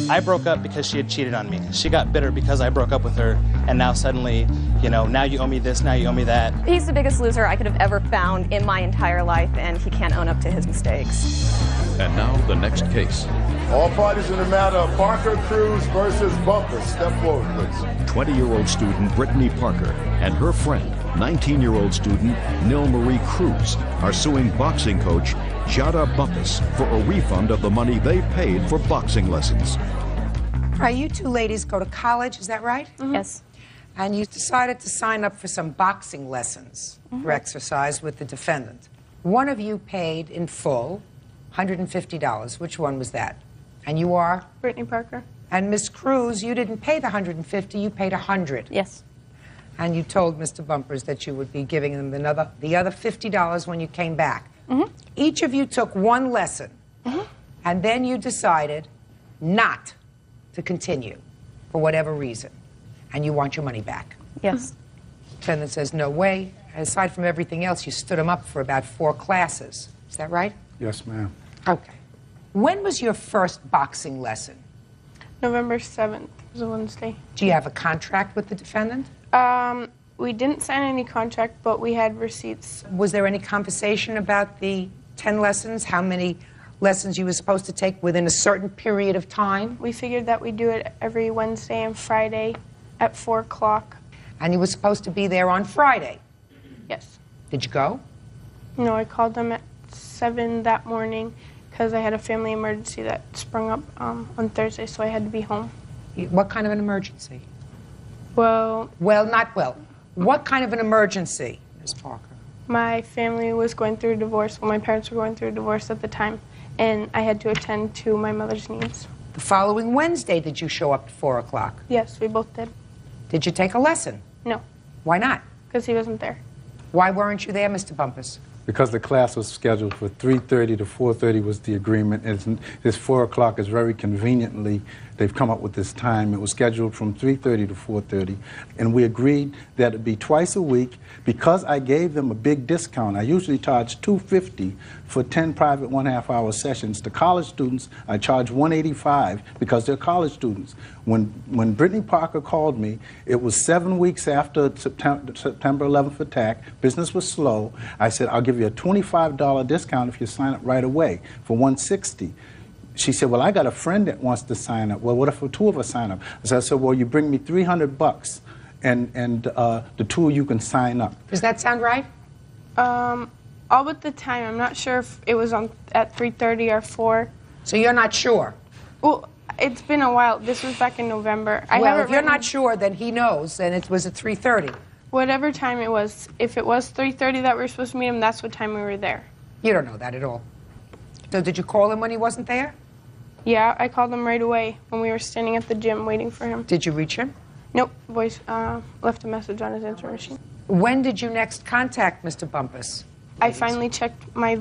I broke up because she had cheated on me. She got bitter because I broke up with her, and now suddenly, you know, now you owe me this, now you owe me that. He's the biggest loser I could have ever found in my entire life, and he can't own up to his mistakes. And now the next case. All parties in the matter of Parker Cruz versus Bumpus. Step forward, please. 20-year-old student Brittany Parker and her friend, 19-year-old student Nil Marie Cruz, are suing boxing coach Jada Bumpus for a refund of the money they paid for boxing lessons. Right, you two ladies go to college, is that right? Mm-hmm. Yes. And you decided to sign up for some boxing lessons for exercise with the defendant. One of you paid in full $150. Which one was that? And you are? Brittany Parker. And Miss Cruz, you didn't pay the $150, you paid $100. Yes. And you told Mr. Bumpers that you would be giving him the other $50 when you came back. Mm-hmm. Each of you took one lesson, and then you decided not to continue for whatever reason, and you want your money back. Yes. Defendant says, no way. Aside from everything else, you stood him up for about 4 classes. Is that right? Yes, ma'am. Okay. When was your first boxing lesson? November 7th was a Wednesday. Do you have a contract with the defendant? We didn't sign any contract, but we had receipts. Was there any conversation about the 10 lessons? How many lessons you were supposed to take within a certain period of time? We figured that we'd do it every Wednesday and Friday at 4 o'clock. And you were supposed to be there on Friday? Yes. Did you go? No, I called them at 7 that morning because I had a family emergency that sprung up on Thursday, so I had to be home. What kind of an emergency? Well, not well. What kind of an emergency, Ms. Parker? My family was going through a divorce. Well, my parents were going through a divorce at the time, and I had to attend to my mother's needs. The following Wednesday, did you show up at 4 o'clock? Yes, we both did. Did you take a lesson? No. Why not? Because he wasn't there. Why weren't you there, Mr. Bumpus? Because the class was scheduled for 3:30 to 4:30 was the agreement. This 4 o'clock is very conveniently, they've come up with this time. It was scheduled from 3:30 to 4:30, and we agreed that it'd be twice a week. Because I gave them a big discount, I usually charge $250 for 10 private 1/2 hour sessions. To college students, I charge $185 because they're college students. When Brittany Parker called me, it was 7 weeks after September 11th attack. Business was slow. I said, I'll give you a $25 discount if you sign up right away for $160. She said, well, I got a friend that wants to sign up. Well, what if the 2 of us sign up? So I said, well, you bring me $300 and the 2 of you can sign up. Does that sound right? All but the time. I'm not sure if it was at 3:30 or 4. So you're not sure? Well, it's been a while. This was back in November. Well, if you're not sure, then he knows, and it was at 3:30. Whatever time it was. If it was 3:30 that we were supposed to meet him, that's what time we were there. You don't know that at all. So did you call him when he wasn't there? Yeah, I called him right away when we were standing at the gym waiting for him. Did you reach him? Nope. Voice left a message on his answering machine. When did you next contact Mr. Bumpus? I finally checked my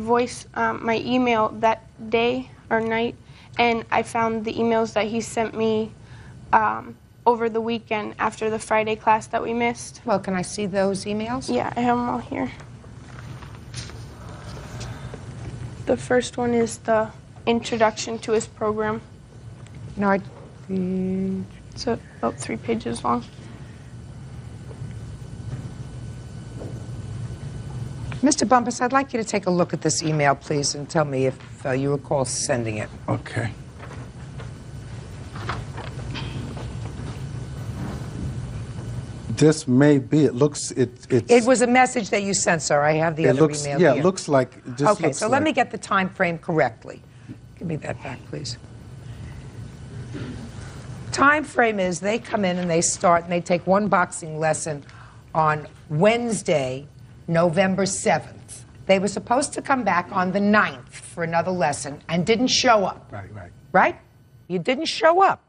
my email that day or night, and I found the emails that he sent me over the weekend after the Friday class that we missed. Well, can I see those emails? Yeah, I have them all here. The first one is the introduction to his program. No, it's about 3 pages long. Mr. Bumpus, I'd like you to take a look at this email, please, and tell me if you recall sending it. Okay. This may be. It looks. It was a message that you sent, sir. I have the other email Yeah, here. it looks like. Okay, so let me get the time frame correctly. Give me that back, please. Time frame is they come in and they start and they take one boxing lesson on Wednesday, November 7th. They were supposed to come back on the 9th for another lesson and didn't show up. Right. Right? You didn't show up.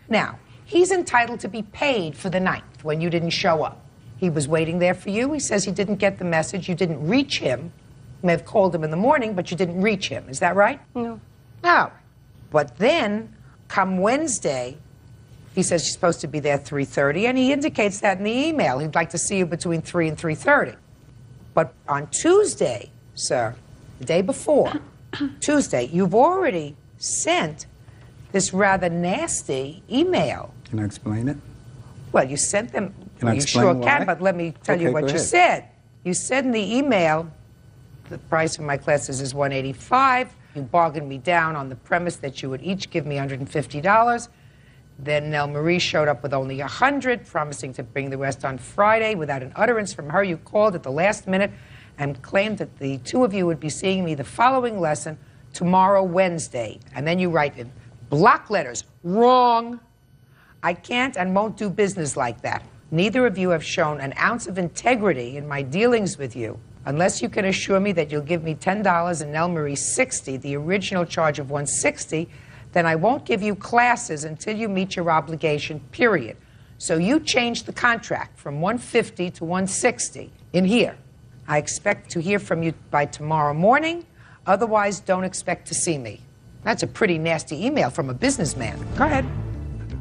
Now, he's entitled to be paid for the 9th when you didn't show up. He was waiting there for you. He says he didn't get the message. You didn't reach him. You may have called him in the morning, but you didn't reach him. Is that right? No. No. But then, come Wednesday, he says you're supposed to be there at 3:30, and he indicates that in the email. He'd like to see you between 3 and 3:30. But on Tuesday, sir, the day before, Tuesday, you've already sent this rather nasty email. Can I explain it? Well, you sent them. Can I you explain sure why? can, but let me tell you Okay, what go you ahead. said. You said in the email, the price of my classes is $185. You bargained me down on the premise that you would each give me $150. Then Nell Marie showed up with only $100, promising to bring the rest on Friday. Without an utterance from her, you called at the last minute and claimed that the 2 of you would be seeing me the following lesson tomorrow, Wednesday. And then you write in block letters, wrong. I can't and won't do business like that. Neither of you have shown an ounce of integrity in my dealings with you. Unless you can assure me that you'll give me $10 and Nell Marie $60, the original charge of $160, then I won't give you classes until you meet your obligation, period. So you changed the contract from 150 to 160 in here. I expect to hear from you by tomorrow morning. Otherwise, don't expect to see me. That's a pretty nasty email from a businessman. Go ahead.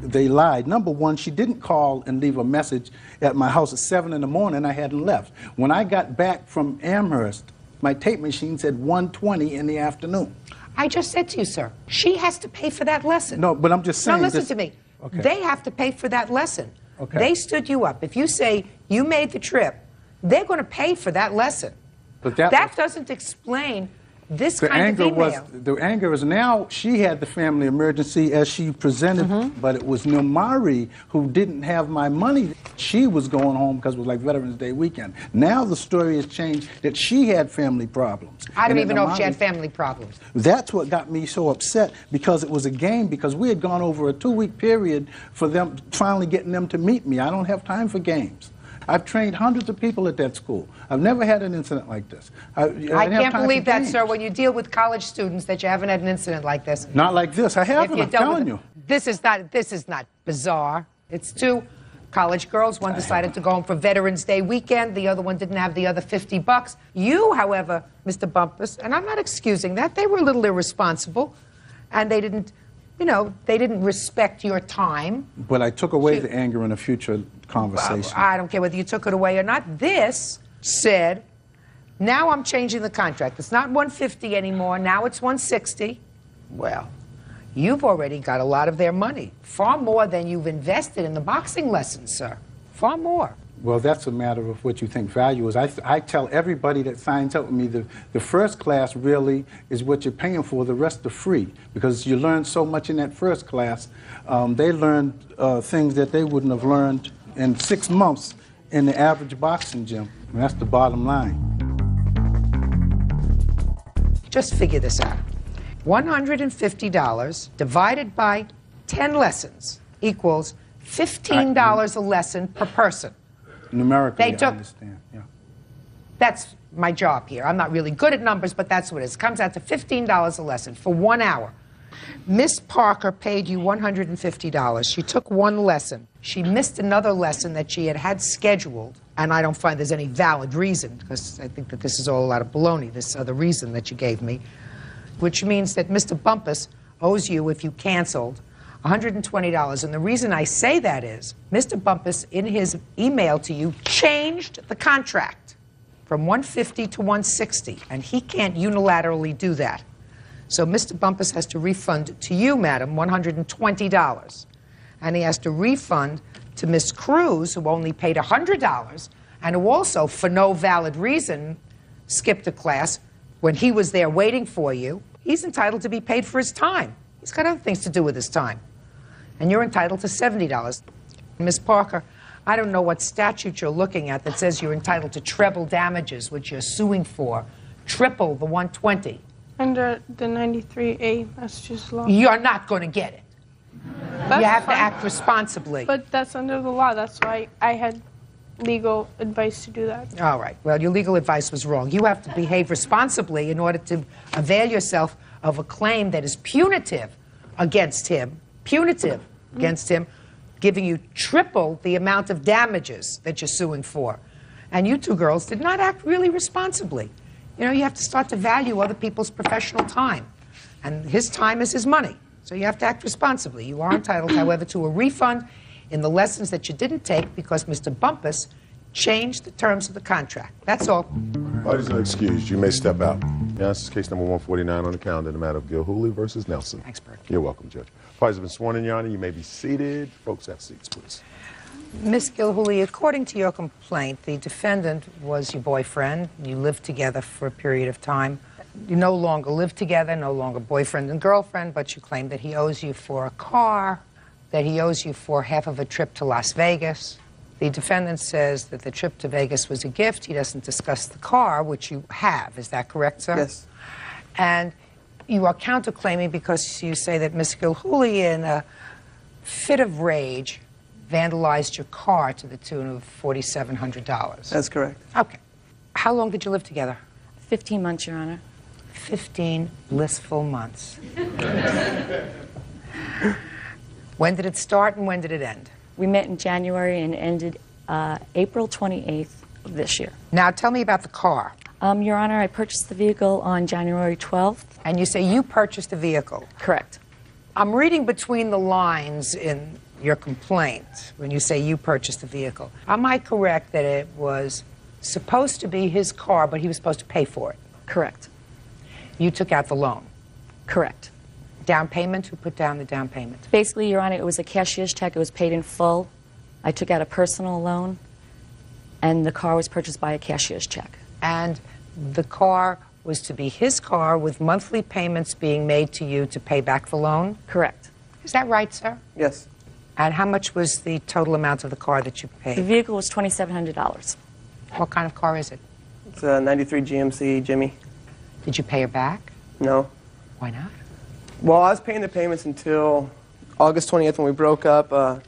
They lied. Number one, she didn't call and leave a message at my house at 7 in the morning. I hadn't left. When I got back from Amherst, my tape machine said 1:20 in the afternoon. I just said to you, sir, she has to pay for that lesson. No, but I'm just saying. No, listen to me. Okay. They have to pay for that lesson. Okay. They stood you up. If you say you made the trip, they're going to pay for that lesson. But that doesn't explain this kind of email. The anger was now she had the family emergency as she presented, but it was Nilmari who didn't have my money. She was going home because it was like Veterans Day weekend. Now the story has changed that she had family problems. I don't even know if she had family problems. That's what got me so upset, because it was a game, because we had gone over a 2-week period for them, finally getting them to meet me. I don't have time for games. I've trained hundreds of people at that school. I've never had an incident like this. I can't believe that, sir, when you deal with college students, that you haven't had an incident like this. Not like this. I haven't, I'm telling you. This is not bizarre. It's two college girls. One decided to go home for Veterans Day weekend. The other one didn't have the other $50. You, however, Mr. Bumpus, and I'm not excusing that, they were a little irresponsible, and they didn't, you know, they didn't respect your time. But I took away the anger in a future conversation. I don't care whether you took it away or not. This said, now I'm changing the contract. It's not 150 anymore. Now it's 160. Well, you've already got a lot of their money. Far more than you've invested in the boxing lessons, sir. Far more. Well, that's a matter of what you think value is. I tell everybody that signs up with me, the first class really is what you're paying for. The rest are free, because you learn so much in that first class. They learned things that they wouldn't have learned in 6 months in the average boxing gym. And that's the bottom line. Just figure this out. $150 divided by 10 lessons equals $15 a lesson per person. Numerically, I understand. Yeah. That's my job here. I'm not really good at numbers, but that's what it is. It comes out to $15 a lesson for 1 hour. Miss Parker paid you $150. She took one lesson. She missed another lesson that she had scheduled, and I don't find there's any valid reason, because I think that this is all a lot of baloney, this other reason that you gave me, which means that Mr. Bumpus owes you, if you canceled, $120. And the reason I say that is Mr. Bumpus, in his email to you, changed the contract from 150 to 160, and he can't unilaterally do that. So Mr. Bumpus has to refund to you, madam, $120. And he has to refund to Miss Cruz, who only paid $100, and who also, for no valid reason, skipped a class when he was there waiting for you. He's entitled to be paid for his time. He's got other things to do with his time. And you're entitled to $70. Miss Parker, I don't know what statute you're looking at that says you're entitled to treble damages, which you're suing for, triple the 120. Under the 93A Massachusetts law. You're not going to get it. That's you have fine. to act responsibly. But that's under the law. That's why I had legal advice to do that. All right. Well, your legal advice was wrong. You have to behave responsibly in order to avail yourself of a claim that is punitive against him, giving you triple the amount of damages that you're suing for. And you two girls did not act really responsibly. You know, you have to start to value other people's professional time. And his time is his money. So you have to act responsibly. You are entitled, however, to a refund in the lessons that you didn't take because Mr. Bumpus changed the terms of the contract. That's all. Parties are excused. You may step out. Yeah, this is case number 149 on the calendar, the matter of Gilhooly versus Nelson. Thanks, Bert. You're welcome, Judge. Parties have been sworn in, Your Honor. You may be seated. Folks, have seats, please. Miss Gilhooly, according to your complaint, the defendant was your boyfriend. You lived together for a period of time. You no longer live together, no longer boyfriend and girlfriend, but you claim that he owes you for a car, that he owes you for half of a trip to Las Vegas. The defendant says that the trip to Vegas was a gift. He doesn't discuss the car, which you have. Is that correct, sir? Yes. And you are counterclaiming because you say that Miss Gilhooly, in a fit of rage, vandalized your car to the tune of $4,700. That's correct. Okay. How long did you live together? 15 months, Your Honor. 15 blissful months. When did it start and when did it end? We met in January and ended April 28th of this year. Now tell me about the car. Your Honor, I purchased the vehicle on January 12th. And you say you purchased the vehicle? Correct. I'm reading between the lines in your complaint when you say you purchased the vehicle. Am I correct that it was supposed to be his car, but he was supposed to pay for it? Correct. You took out the loan? Correct. Down payment? Who put down the down payment? Basically, Your Honor, it was a cashier's check. It was paid in full. I took out a personal loan, and the car was purchased by a cashier's check. And the car was to be his car with monthly payments being made to you to pay back the loan? Correct. Is that right, sir? Yes. And how much was the total amount of the car that you paid? The vehicle was $2,700. What kind of car is it? It's a 93 GMC Jimmy. Did you pay her back? No. Why not? Well, I was paying the payments until August 20th when we broke up.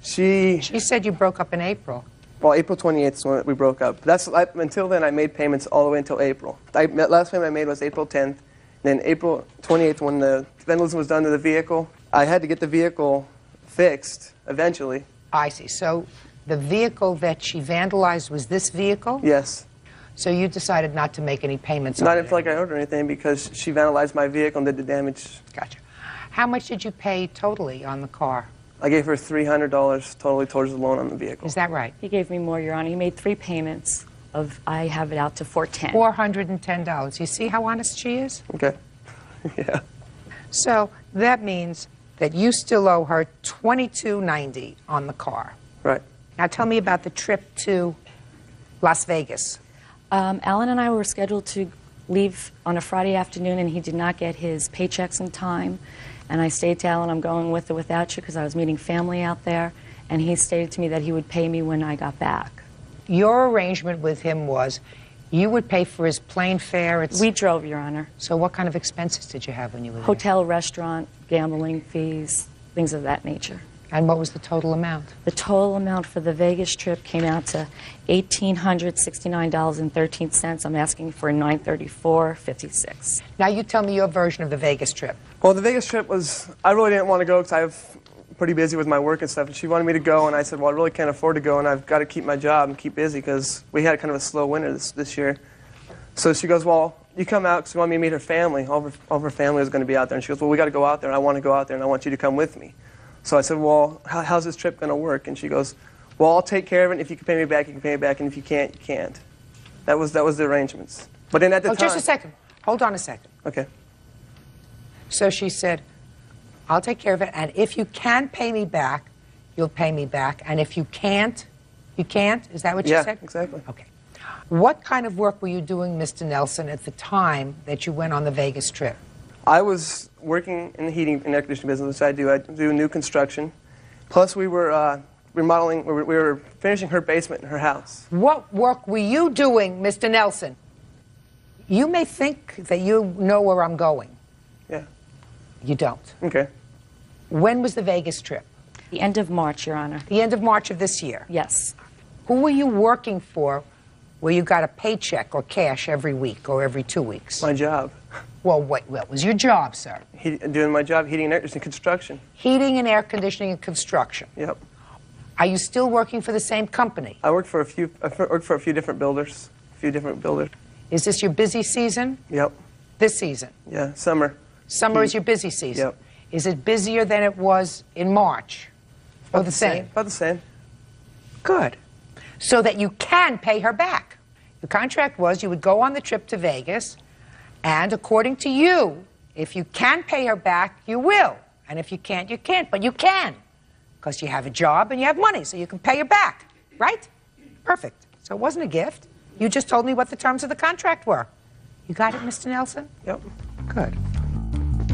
She said you broke up in April. Well, April 28th is when we broke up. Until then, I made payments all the way until April. Last payment I made was April 10th. Then April 28th, when the vandalism was done to the vehicle, I had to get the vehicle fixed eventually. I see. So the vehicle that she vandalized was this vehicle? Yes. So you decided not to make any payments on it? Not until like I owed her anything because she vandalized my vehicle and did the damage. Gotcha. How much did you pay totally on the car? I gave her $300 totally towards the loan on the vehicle. Is that right? He gave me more, Your Honor. He made 3 payments of, I have it out to $410. $410. You see how honest she is? Okay. Yeah. So that means that you still owe her $22.90 on the car. Right. Now tell me about the trip to Las Vegas. Alan and I were scheduled to leave on a Friday afternoon, and he did not get his paychecks in time. And I stated to Alan, I'm going with or without you, because I was meeting family out there. And he stated to me that he would pay me when I got back. Your arrangement with him was you would pay for his plane fare. We drove, Your Honor. So what kind of expenses did you have when you were there? Hotel, restaurant, gambling fees, things of that nature. And what was the total amount? The total amount for the Vegas trip came out to $1,869.13. I'm asking for $934.56. Now you tell me your version of the Vegas trip. Well, the Vegas trip was, I really didn't want to go because I was pretty busy with my work and stuff. And she wanted me to go, and I said, well, I really can't afford to go, and I've got to keep my job and keep busy because we had kind of a slow winter this year. So she goes, well, you come out because she wanted me to meet her family. All of her family was going to be out there. And she goes, well, we got to go out there, and I want to go out there, and I want you to come with me. So I said, well, how's this trip going to work? And she goes, well, I'll take care of it. And if you can pay me back, you can pay me back. And if you can't, you can't. That was the arrangements. But then at the time... just a second. Hold on a second. Okay. So she said, I'll take care of it. And if you can pay me back, you'll pay me back. And if you can't, you can't? Is that what you said? Yeah, exactly. Okay. What kind of work were you doing, Mr. Nelson, at the time that you went on the Vegas trip? I was working in the heating and air conditioning business, which I do. I do new construction. Plus, we were remodeling, we were finishing her basement in her house. What work were you doing, Mr. Nelson? You may think that you know where I'm going. Yeah. You don't. Okay. When was the Vegas trip? The end of March, Your Honor. The end of March of this year? Yes. Who were you working for where you got a paycheck or cash every week or every 2 weeks? My job. Well, what was your job, sir? Doing my job, heating and air conditioning construction. Heating and air conditioning and construction. Yep. Are you still working for the same company? I worked for a few different builders. Is this your busy season? Yep. This season? Yeah, summer. Summer is your busy season? Yep. Is it busier than it was in March? Or the same? About the same. Good. So that you can pay her back. The contract was you would go on the trip to Vegas, and according to you, if you can pay her back, you will. And if you can't, you can't. But you can, because you have a job and you have money, so you can pay her back. Right? Perfect. So it wasn't a gift. You just told me what the terms of the contract were. You got it, Mr. Nelson? Yep. Good.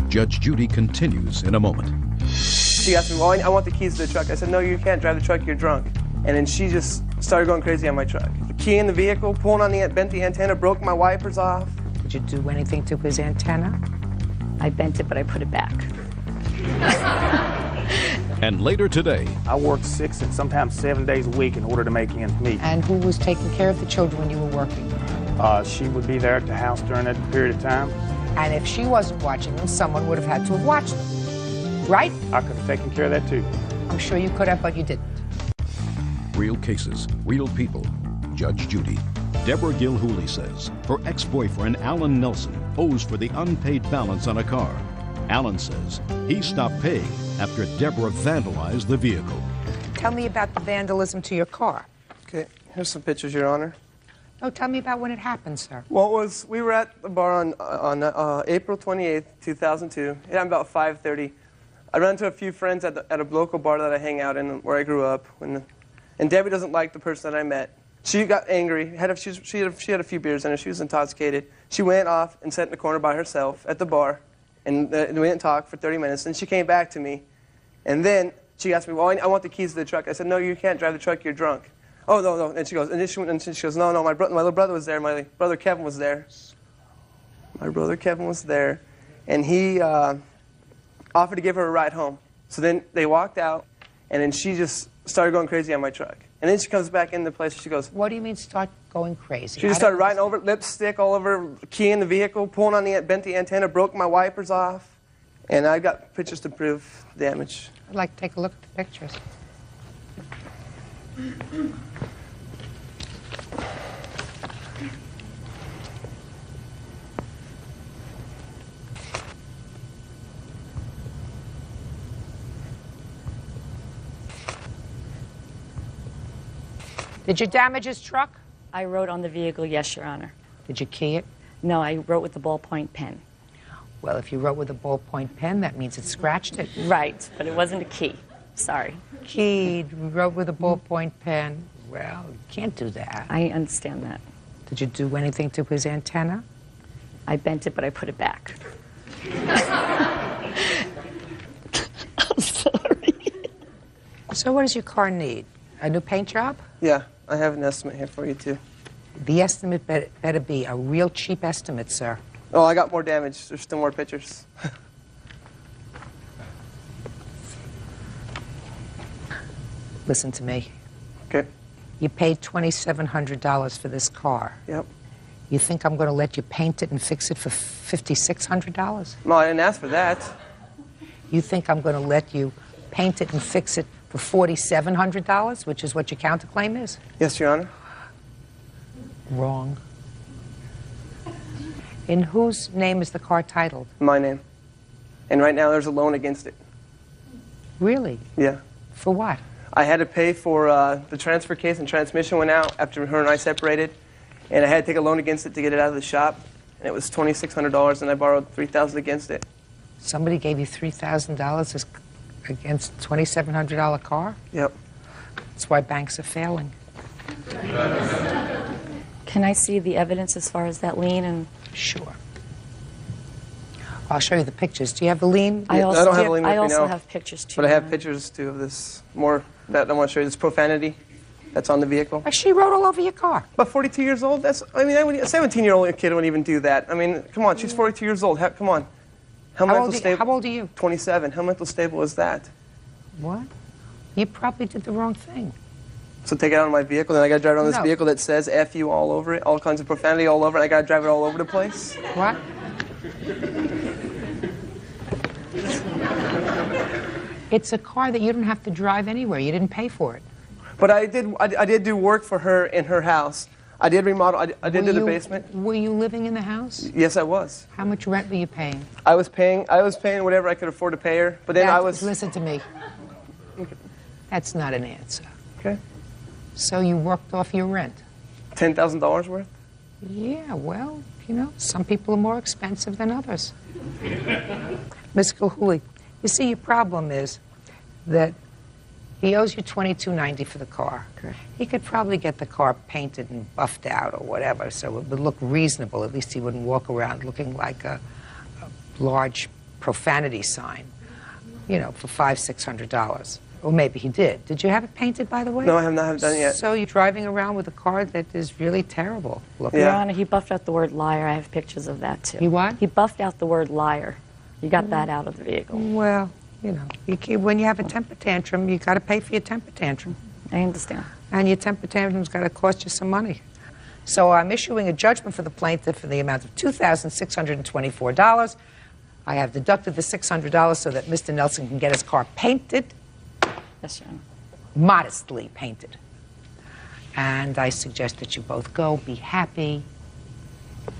Judge Judy continues in a moment. She asked me, well, I want the keys to the truck. I said, no, you can't drive the truck, you're drunk. And then she just started going crazy on my truck. The key in the vehicle, pulling on the, bent the antenna, broke my wipers off. Did you do anything to his antenna? I bent it, but I put it back. And later today, I worked 6 and sometimes 7 days a week in order to make ends meet. And who was taking care of the children when you were working? She would be there at the house during that period of time. And if she wasn't watching them, someone would have had to have watched them. Right? I could have taken care of that too. I'm sure you could have, but you didn't. Real cases, real people. Judge Judy. Deborah Gilhooly says her ex-boyfriend, Alan Nelson, owes for the unpaid balance on a car. Alan says he stopped paying after Deborah vandalized the vehicle. Tell me about the vandalism to your car. Okay, here's some pictures, Your Honor. No, tell me about when it happened, sir. Well, we were at the bar on April 28th, 2002. It happened about 5:30. I ran into a few friends at a local bar that I hang out in where I grew up. And Debbie doesn't like the person that I met. She got angry. She had a few beers in her. She was intoxicated. She went off and sat in the corner by herself at the bar. And we didn't talk for 30 minutes. Then she came back to me. And then she asked me, well, I want the keys to the truck. I said, no, you can't drive the truck. You're drunk. Oh, no. And she goes, no, my little brother was there. My brother Kevin was there. My brother Kevin was there. And he offered to give her a ride home. So then they walked out. And then she just started going crazy on my truck. And then she comes back in the place and she goes, what do you mean start going crazy? She just started riding over, lipstick all over, key in the vehicle, pulling on bent the antenna, broke my wipers off. And I got pictures to prove damage. I'd like to take a look at the pictures. Did you damage his truck? I wrote on the vehicle, yes, Your Honor. Did you key it? No, I wrote with the ballpoint pen. Well, if you wrote with a ballpoint pen, that means it scratched it. Right, but it wasn't a key. Sorry. Keyed, wrote with a ballpoint pen. Well, you can't do that. I understand that. Did you do anything to his antenna? I bent it, but I put it back. I'm sorry. So what does your car need? A new paint job? Yeah, I have an estimate here for you, too. The estimate better be a real cheap estimate, sir. Oh, I got more damage. There's still more pictures. Listen to me. Okay. You paid $2,700 for this car. Yep. You think I'm going to let you paint it and fix it for $5,600? No, I didn't ask for that. You think I'm going to let you paint it and fix it for $4,700, which is what your counterclaim is? Yes, Your Honor. Wrong. In whose name is the car titled? My name. And right now there's a loan against it. Really? Yeah. For what? I had to pay for the transfer case and transmission went out after her and I separated. And I had to take a loan against it to get it out of the shop. And it was $2,600 and I borrowed $3,000 against it. Somebody gave you $3,000 against a $2,700 car? Yep. That's why banks are failing. Can I see the evidence as far as that lien? And Sure. I'll show you the pictures. Do you have the lien? I don't have a lien with I me also now, have pictures too. But I have pictures too of this more that I want to show you. This profanity that's on the vehicle. She wrote all over your car. But 42 years old? That's, I mean, a 17-year-old kid wouldn't even do that. I mean, come on, she's 42 years old. Come on. How old are you? 27. How mental stable is that? What? You probably did the wrong thing. So take it out of my vehicle, then I got to drive around this No. vehicle that says F you all over it, all kinds of profanity all over it. I got to drive it all over the place. What? It's a car that you don't have to drive anywhere. You didn't pay for it. But I did do work for her in her house. I did remodel. I did do the basement. Were you living in the house? Yes, I was. How much rent were you paying? I was paying whatever I could afford to pay her. But then Listen to me. That's not an answer. Okay. So you worked off your rent? $10,000 worth? Yeah, well, you know, some people are more expensive than others. Ms. Gilhooly, you see, your problem is that he owes you $22.90 for the car. Correct. He could probably get the car painted and buffed out or whatever, so it would look reasonable. At least he wouldn't walk around looking like a large profanity sign, you know, for $500-600. Or maybe he did. Did you have it painted, by the way? No, I have not done it yet. So you're driving around with a car that is really terrible looking. Your Honor, he buffed out the word liar. I have pictures of that too. He what? He buffed out the word liar. You got that out of the vehicle. Well, you know, when you have a temper tantrum, you got to pay for your temper tantrum. I understand. And your temper tantrum's got to cost you some money. So I'm issuing a judgment for the plaintiff in the amount of $2,624. I have deducted the $600 so that Mr. Nelson can get his car painted. Yes, Your Honor. Modestly painted. And I suggest that you both go, be happy.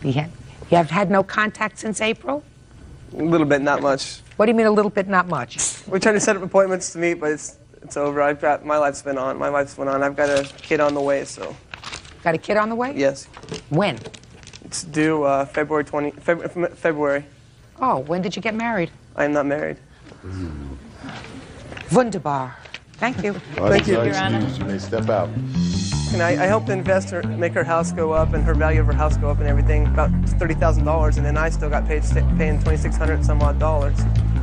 You have had no contact since April? A little bit, not much. What do you mean a little bit, not much? We're trying to set up appointments to meet, but it's over. My life's been on. My life's went on. I've got a kid on the way, so. Got a kid on the way? Yes. When? It's due February. Oh, when did you get married? I am not married. Wunderbar. Thank you. Thank you. Your Honor. You may step out. And I helped the investor make her house go up and her value of her house go up and everything, about $30,000, and then I still got paid paying $2,600 some odd dollars.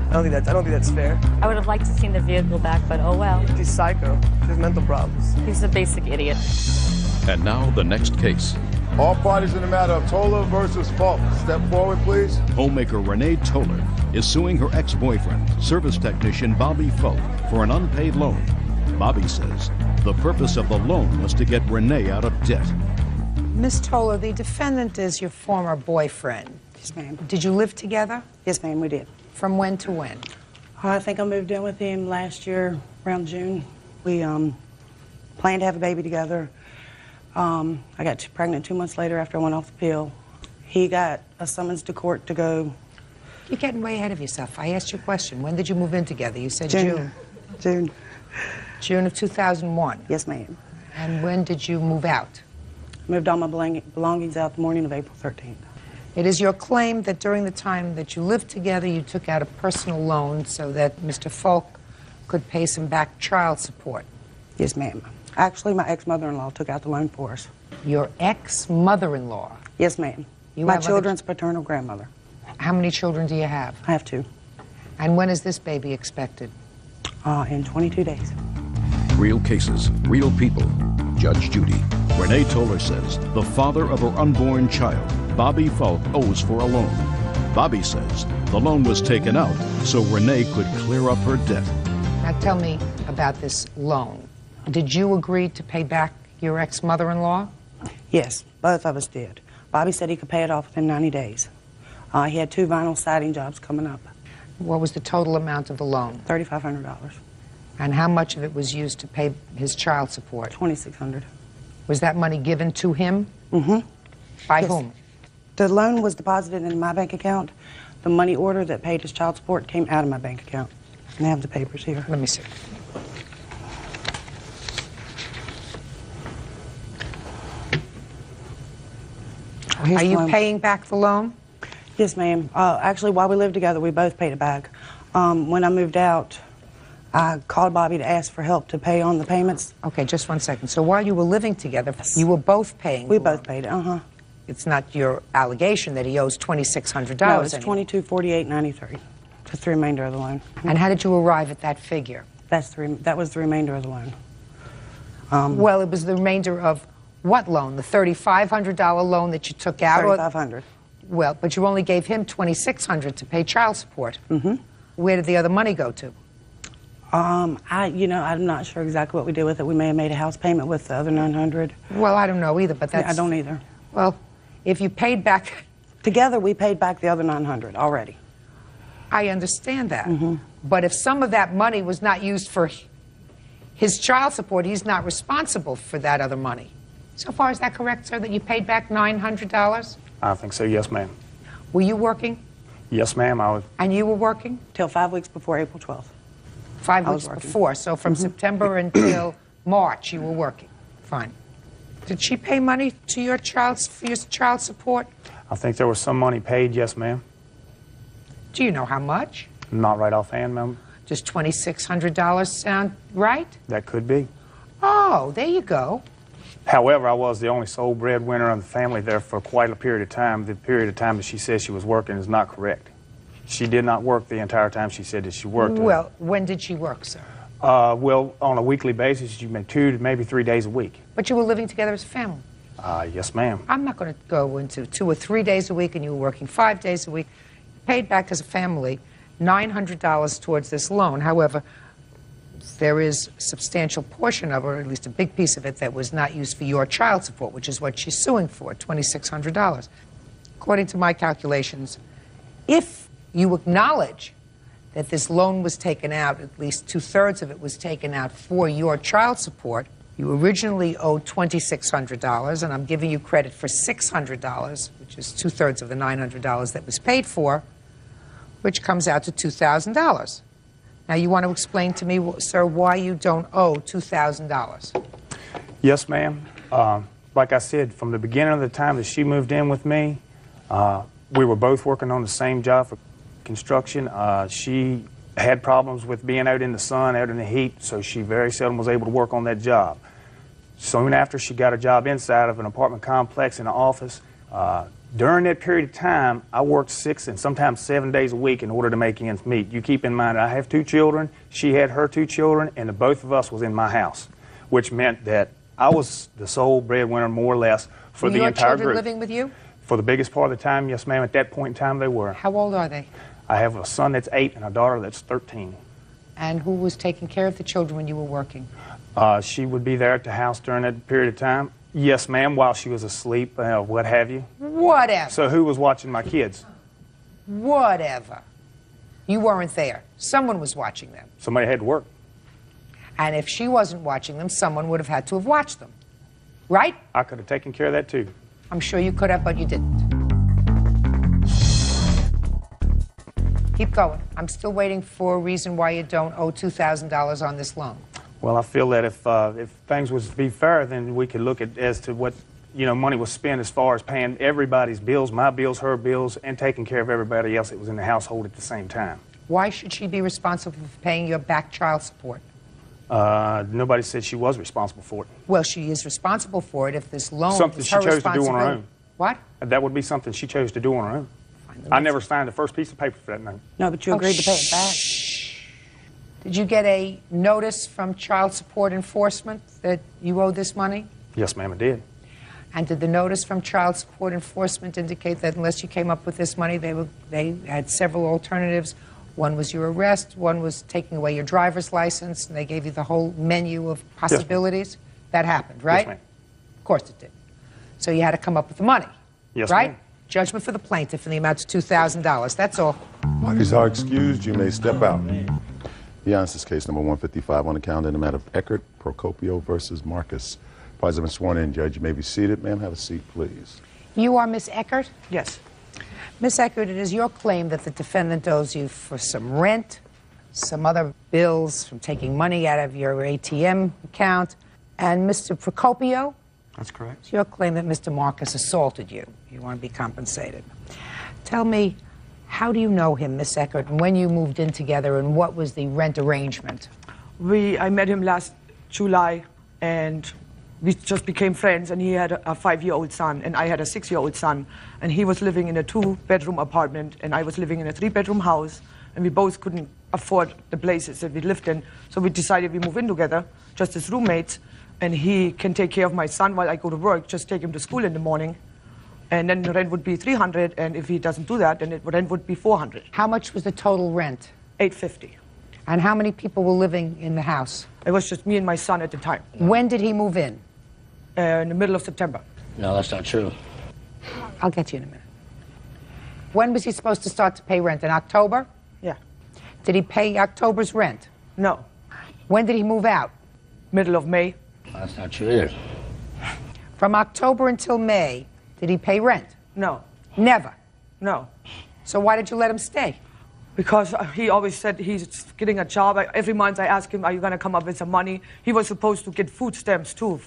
I don't think that's fair. I would have liked to seen the vehicle back, but oh well. She's psycho. She has mental problems. He's a basic idiot. And now the next case. All parties in the matter of Toller versus Falk. Step forward, please. Homemaker Renee Toller is suing her ex-boyfriend, service technician Bobby Falk, for an unpaid loan. Bobby says the purpose of the loan was to get Renee out of debt. Miss Toller, the defendant is your former boyfriend. Yes, ma'am. Did you live together? Yes, ma'am, we did. From when to when? I think I moved in with him last year, around June. We planned to have a baby together. I got pregnant 2 months later after I went off the pill. He got a summons to court to go. You're getting way ahead of yourself. I asked you a question. When did you move in together? You said June. June. June of 2001? Yes, ma'am. And when did you move out? I moved all my belongings out the morning of April 13th. It is your claim that during the time that you lived together, you took out a personal loan so that Mr. Falk could pay some back child support? Yes, ma'am. Actually, my ex-mother-in-law took out the loan for us. Your ex-mother-in-law? Yes, ma'am. My children's paternal grandmother. How many children do you have? I have 2. And when is this baby expected? In 22 days. Real cases, real people. Judge Judy. Renee Toller says the father of her unborn child, Bobby Falk, owes for a loan. Bobby says the loan was taken out so Renee could clear up her debt. Now tell me about this loan. Did you agree to pay back your ex-mother-in-law? Yes, both of us did. Bobby said he could pay it off within 90 days. He had 2 vinyl siding jobs coming up. What was the total amount of the loan? $3,500. And how much of it was used to pay his child support? $2,600. Was that money given to him? Mm-hmm. By whom? The loan was deposited in my bank account. The money order that paid his child support came out of my bank account. And I have the papers here. Let me see. Are you paying back the loan? Yes, ma'am. Actually, while we lived together, we both paid it back. When I moved out, I called Bobby to ask for help to pay on the payments. Okay, just 1 second. So while you were living together, you were both paying? We both paid it, uh-huh. It's not your allegation that he owes $2,600 No, it's $2,248.93. That's the remainder of the loan. And how did you arrive at that figure? That was the remainder of the loan. Well, it was the remainder of what loan? The $3,500 loan that you took out? $3,500. Well, but you only gave him $2,600 to pay child support. Mm-hmm. Where did the other money go to? I'm not sure exactly what we did with it. We may have made a house payment with the other $900. Well, I don't know either, but that's... I don't either. Well, if you paid back... Together, we paid back the other $900 already. I understand that. Mm-hmm. But if some of that money was not used for his child support, he's not responsible for that other money. So far, is that correct, sir, that you paid back $900? I think so, yes, ma'am. Were you working? Yes, ma'am, I was. And you were working? Till 5 weeks before April 12th. 5 weeks before, so from September until March you were working. Fine. Did she pay money to your child support? I think there was some money paid, yes, ma'am. Do you know how much? Not right offhand, ma'am. Does $2,600 sound right? That could be. Oh, there you go. However, I was the only sole breadwinner of the family there for quite a period of time. The period of time that she says she was working is not correct. She did not work the entire time she said that she worked. Well, when did she work, sir? Well, on a weekly basis, you meant 2 to maybe 3 days a week. But you were living together as a family? Yes, ma'am. I'm not going to go into 2 or 3 days a week and you were working 5 days a week. Paid back as a family $900 towards this loan. However, there is a substantial portion of it, or at least a big piece of it, that was not used for your child support, which is what she's suing for, $2,600. According to my calculations, if you acknowledge that this loan was taken out, at least 2/3 of it was taken out for your child support. You originally owed $2,600, and I'm giving you credit for $600, which is 2/3 of the $900 that was paid for, which comes out to $2,000. Now, you want to explain to me, sir, why you don't owe $2,000? Yes, ma'am. Like I said, from the beginning of the time that she moved in with me, we were both working on the same job for construction. She had problems with being out in the sun, out in the heat, so she very seldom was able to work on that job. Soon after, she got a job inside of an apartment complex in an office. During that period of time, I worked 6 and sometimes 7 days a week in order to make ends meet. You keep in mind, I have 2 children, she had her 2 children, and the both of us was in my house, which meant that I was the sole breadwinner, more or less, for the entire group. Were your children living with you? For the biggest part of the time, yes, ma'am. At that point in time, they were. How old are they? I have a son that's 8 and a daughter that's 13. And who was taking care of the children when you were working? She would be there at the house during that period of time. Yes, ma'am, while she was asleep, what have you. Whatever. So who was watching my kids? Whatever. You weren't there. Someone was watching them. Somebody had to work. And if she wasn't watching them, someone would have had to have watched them. Right? I could have taken care of that, too. I'm sure you could have, but you didn't. Keep going. I'm still waiting for a reason why you don't owe $2,000 on this loan. Well, I feel that if things was to be fair, then we could look at as to what, money was spent as far as paying everybody's bills, my bills, her bills, and taking care of everybody else that was in the household at the same time. Why should she be responsible for paying your back child support? Nobody said she was responsible for it. Well, she is responsible for it if this loan Something is she her chose to do on her responsibility. own. What? That would be something she chose to do on her own. I never signed the first piece of paper for that note. No, but you agreed to pay it back. Did you get a notice from Child Support Enforcement that you owe this money? Yes, ma'am, I did. And did the notice from Child Support Enforcement indicate that unless you came up with this money, they had several alternatives? One was your arrest, one was taking away your driver's license, and they gave you the whole menu of possibilities? Yes, that happened, right? Yes, ma'am. Of course it did. So you had to come up with the money, yes, right? ma'am. Judgment for the plaintiff in the amount of $2,000. That's all. Parties are excused. You may step out. Beyond this case number 155 on the calendar in the matter of Eckert, Procopio versus Marcus. Parties have been sworn in, Judge. You may be seated. Ma'am, have a seat, please. You are Miss Eckert? Yes. Miss Eckert, it is your claim that the defendant owes you for some rent, some other bills from taking money out of your ATM account, and Mr. Procopio? That's correct. It's your claim that Mr. Marcus assaulted you. You want to be compensated. Tell me, how do you know him, Miss Eckert, and when you moved in together, and what was the rent arrangement? I met him last July, and we just became friends, and he had a 5-year-old son, and I had a 6-year-old son, and he was living in a 2-bedroom apartment, and I was living in a 3-bedroom house, and we both couldn't afford the places that we lived in, so we decided we move in together, just as roommates, and he can take care of my son while I go to work, just take him to school in the morning, and then the rent would be $300, and if he doesn't do that, then the rent would be $400. How much was the total rent? $850. And how many people were living in the house? It was just me and my son at the time. When did he move in? In the middle of September. No, that's not true. I'll get you in a minute. When was he supposed to start to pay rent? In October? Yeah. Did he pay October's rent? No. When did he move out? Middle of May. That's not true either. From October until May, did he pay rent? No. Never? No. So why did you let him stay? Because he always said he's getting a job. Every month I ask him, are you going to come up with some money? He was supposed to get food stamps too,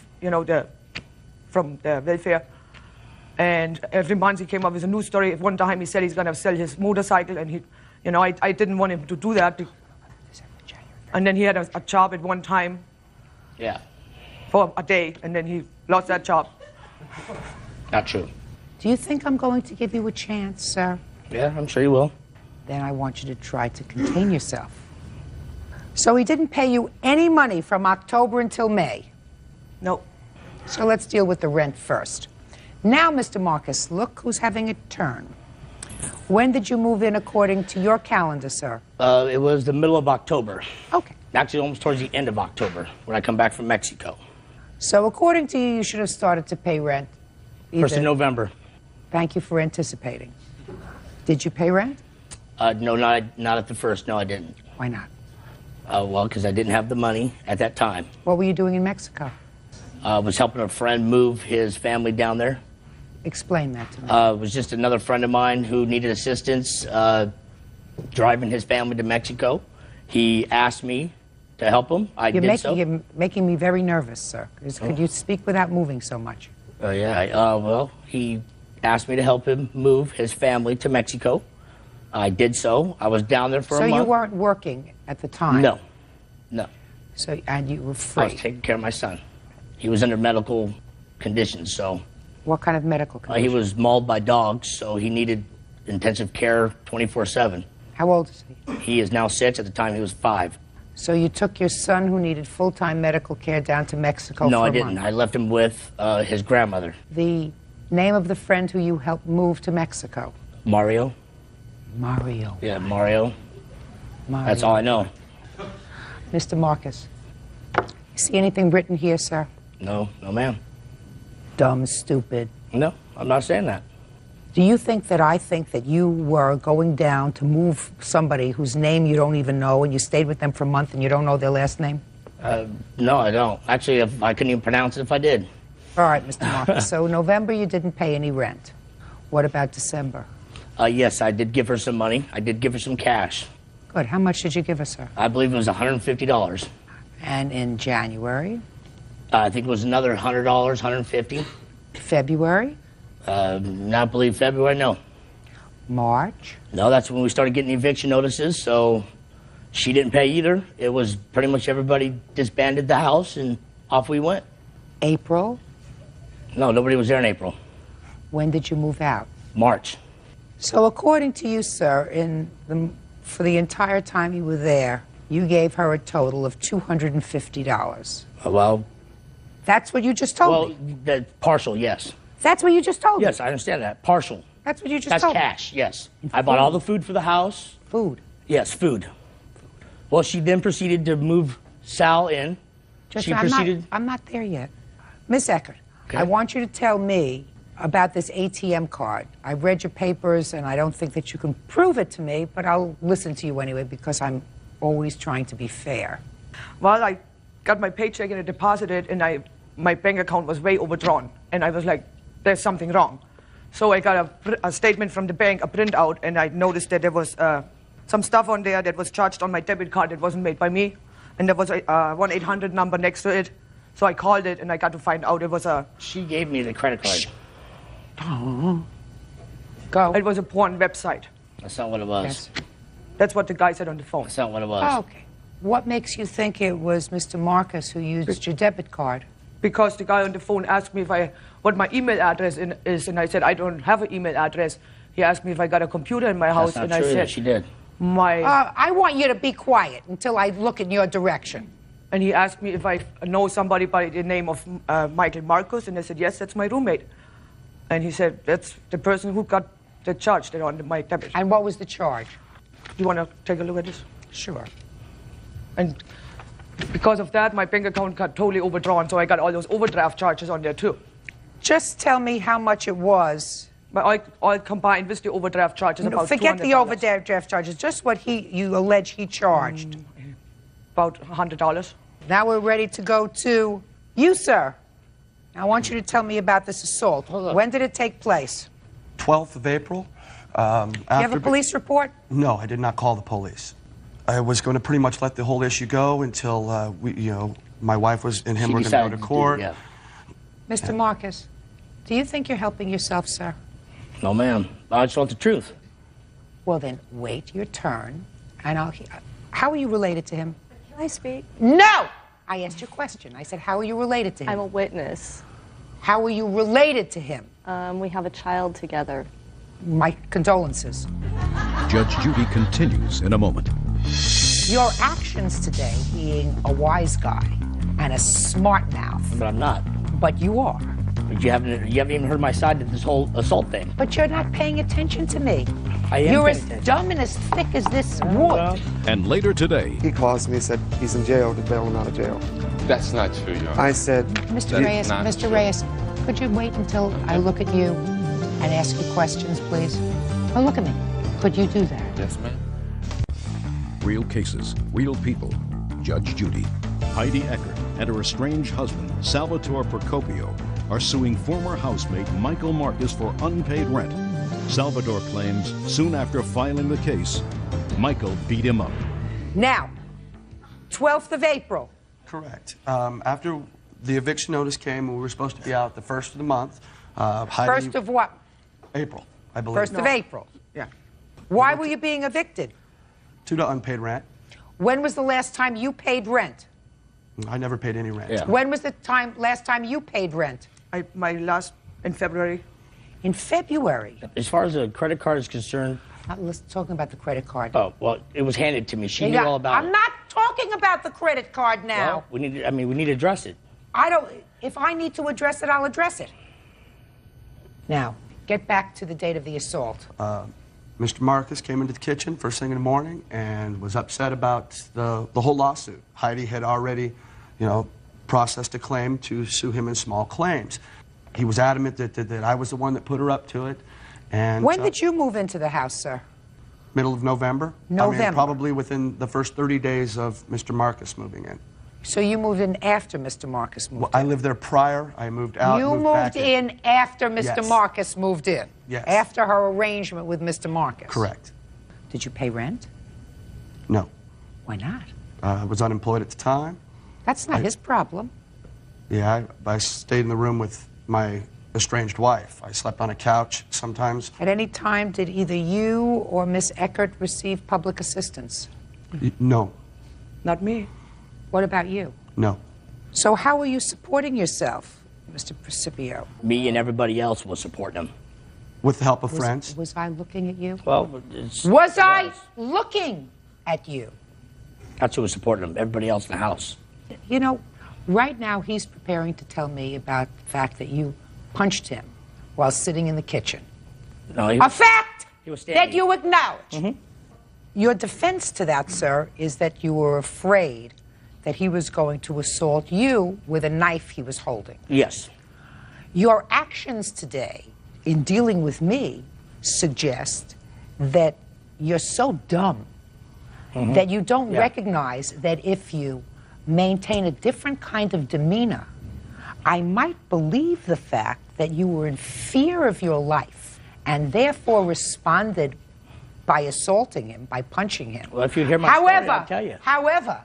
from the welfare. And every month he came up with a new story. One time he said he's going to sell his motorcycle, and I didn't want him to do that. And then he had a job at one time. Yeah. For a day, and then he lost that job. Not true. Do you think I'm going to give you a chance, sir? Yeah, I'm sure you will. Then I want you to try to contain yourself. So he didn't pay you any money from October until May? No. So let's deal with the rent first. Now, Mr. Marcus, look who's having a turn. When did you move in according to your calendar, sir? It was the middle of October. Okay. Actually, almost towards the end of October, when I come back from Mexico. So according to you, you should have started to pay rent First of November. Thank you for anticipating. Did you pay rent? No, not at the first. No, I didn't. Why not? Well, because I didn't have the money at that time. What were you doing in Mexico? I was helping a friend move his family down there. Explain that to me. It was just another friend of mine who needed assistance driving his family to Mexico. He asked me to help him. You're making me very nervous, sir. Could you speak without moving so much? Well, he asked me to help him move his family to Mexico. I did so. I was down there for a month. So you weren't working at the time? No. So, and you were free? I was taking care of my son. He was under medical conditions, so... What kind of medical condition? He was mauled by dogs, so he needed intensive care 24/7. How old is he? He is now 6. At the time, he was 5. So you took your son, who needed full-time medical care, down to Mexico No, for I a didn't. month. I left him with his grandmother. The name of the friend who you helped move to Mexico? Mario. Mario. Yeah, Mario. That's all I know. Mr. Marcus, you see anything written here, sir? No, ma'am. Dumb, stupid. No, I'm not saying that. Do you think that I think that you were going down to move somebody whose name you don't even know, and you stayed with them for a month and you don't know their last name? No, I don't. Actually, I couldn't even pronounce it if I did. All right, Mr. Marcus. So November, you didn't pay any rent. What about December? Yes, I did give her some money. I did give her some cash. Good. How much did you give her, sir? I believe it was $150. And in January? I think it was another $100, $150. February? Not believe February, no. March? No, that's when we started getting eviction notices, so she didn't pay either. It was pretty much everybody disbanded the house and off we went. April? No, nobody was there in April. When did you move out? March. So according to you, sir, for the entire time you were there, you gave her a total of $250. Well... That's what you just told me? Well, partial, yes. That's what you just told me? Yes, I understand that. Partial. That's what you just told me? That's cash, yes. I bought all the food for the house. Food? Yes, food. Well, she then proceeded to move Sal in. I'm not there yet. Miss Eckert, okay. I want you to tell me about this ATM card. I've read your papers, and I don't think that you can prove it to me, but I'll listen to you anyway because I'm always trying to be fair. Well, I got my paycheck and I deposited, and my bank account was way overdrawn. And I was like, there's something wrong. So I got a statement from the bank, a printout, and I noticed that there was some stuff on there that was charged on my debit card that wasn't made by me. And there was a 1-800 number next to it. So I called it, and I got to find out it was a... She gave me the credit card. Oh. Go. It was a porn website. That's not what it was. Yes. That's what the guy said on the phone. That's not what it was. Oh, okay. What makes you think it was Mr. Marcus who used your debit card? Because the guy on the phone asked me what my email address is, and I said, I don't have an email address. He asked me if I got a computer in my house, That's and not true. I said... She did. I want you to be quiet until I look in your direction. And he asked me if I know somebody by the name of Michael Marcus, and I said, yes, that's my roommate. And he said, that's the person who got the charge that on my debit. And what was the charge? You want to take a look at this? Sure. And because of that, my bank account got totally overdrawn, so I got all those overdraft charges on there, too. Just tell me how much it was. But all combined with the overdraft charges, about $200. Forget the overdraft charges, just what you allege he charged. About $100. Now we're ready to go to you, sir. Now I want you to tell me about this assault. When did it take place? 12th of April. Do you have a police report? No, I did not call the police. I was going to pretty much let the whole issue go until my wife and him were going to go to court. Mr. Marcus, do you think you're helping yourself, sir? No, ma'am. I just want the truth. Well, then wait your turn, and how are you related to him? Can I speak? No! I asked you a question. I said, how are you related to him? I'm a witness. How are you related to him? We have a child together. My condolences. Judge Judy continues in a moment. Your actions today, being a wise guy and a smart mouth. But I'm not. But you are. But you haven't even heard my side of this whole assault thing. But you're not paying attention to me. I am. You're as dumb and as thick as this wood. And later today, he calls me and said he's in jail. To bail him out of jail. That's not true, Your Honor. I said, Mr. Reyes, could you wait until I look at you and ask you questions, please? Oh, look at me. Could you do that? Yes, ma'am. Real cases, real people. Judge Judy. Heidi Eckert and her estranged husband, Salvatore Procopio, are suing former housemate Michael Marcus for unpaid rent. Salvatore claims soon after filing the case, Michael beat him up. Now, 12th of April. Correct. After the eviction notice came, we were supposed to be out the 1st of the month. Heidi, First of what? April, I believe. 1st of April. Yeah. Why were you being evicted? Due to unpaid rent. When was the last time you paid rent? I never paid any rent. When was the last time you paid rent? In February. In February? As far as the credit card is concerned. Not talking about the credit card. Oh, well, it was handed to me. She knew all about it. I'm not talking about the credit card now. Well, we need to address it. If I need to address it, I'll address it. Now, get back to the date of the assault. Mr. Marcus came into the kitchen first thing in the morning and was upset about the whole lawsuit. Heidi had already, processed a claim to sue him in small claims. He was adamant that I was the one that put her up to it. And when did you move into the house, sir? Middle of November. November. I mean, probably within the first 30 days of Mr. Marcus moving in. So you moved in after Mr. Marcus moved in? I lived there prior. I moved out. You moved in after Mr. Yes. Marcus moved in? Yes. After her arrangement with Mr. Marcus? Correct. Did you pay rent? No. Why not? I was unemployed at the time. That's not his problem. Yeah, I stayed in the room with my estranged wife. I slept on a couch sometimes. At any time, did either you or Miss Eckert receive public assistance? No. Not me. What about you? No. So how are you supporting yourself, Mr. Procopio? Me and everybody else was supporting him. With the help of friends? Was I looking at you? Well, Was I looking at you? That's who was supporting him. Everybody else in the house. You know, right now he's preparing to tell me about the fact that you punched him while sitting in the kitchen. No, A fact he was that you acknowledge. Your defense to that, sir, is that you were afraid that he was going to assault you with a knife he was holding. Yes. Your actions today in dealing with me suggest that you're so dumb that you don't recognize that if you maintain a different kind of demeanor, I might believe the fact that you were in fear of your life and therefore responded by assaulting him, by punching him. Well, if you hear my story, I'll tell you. However,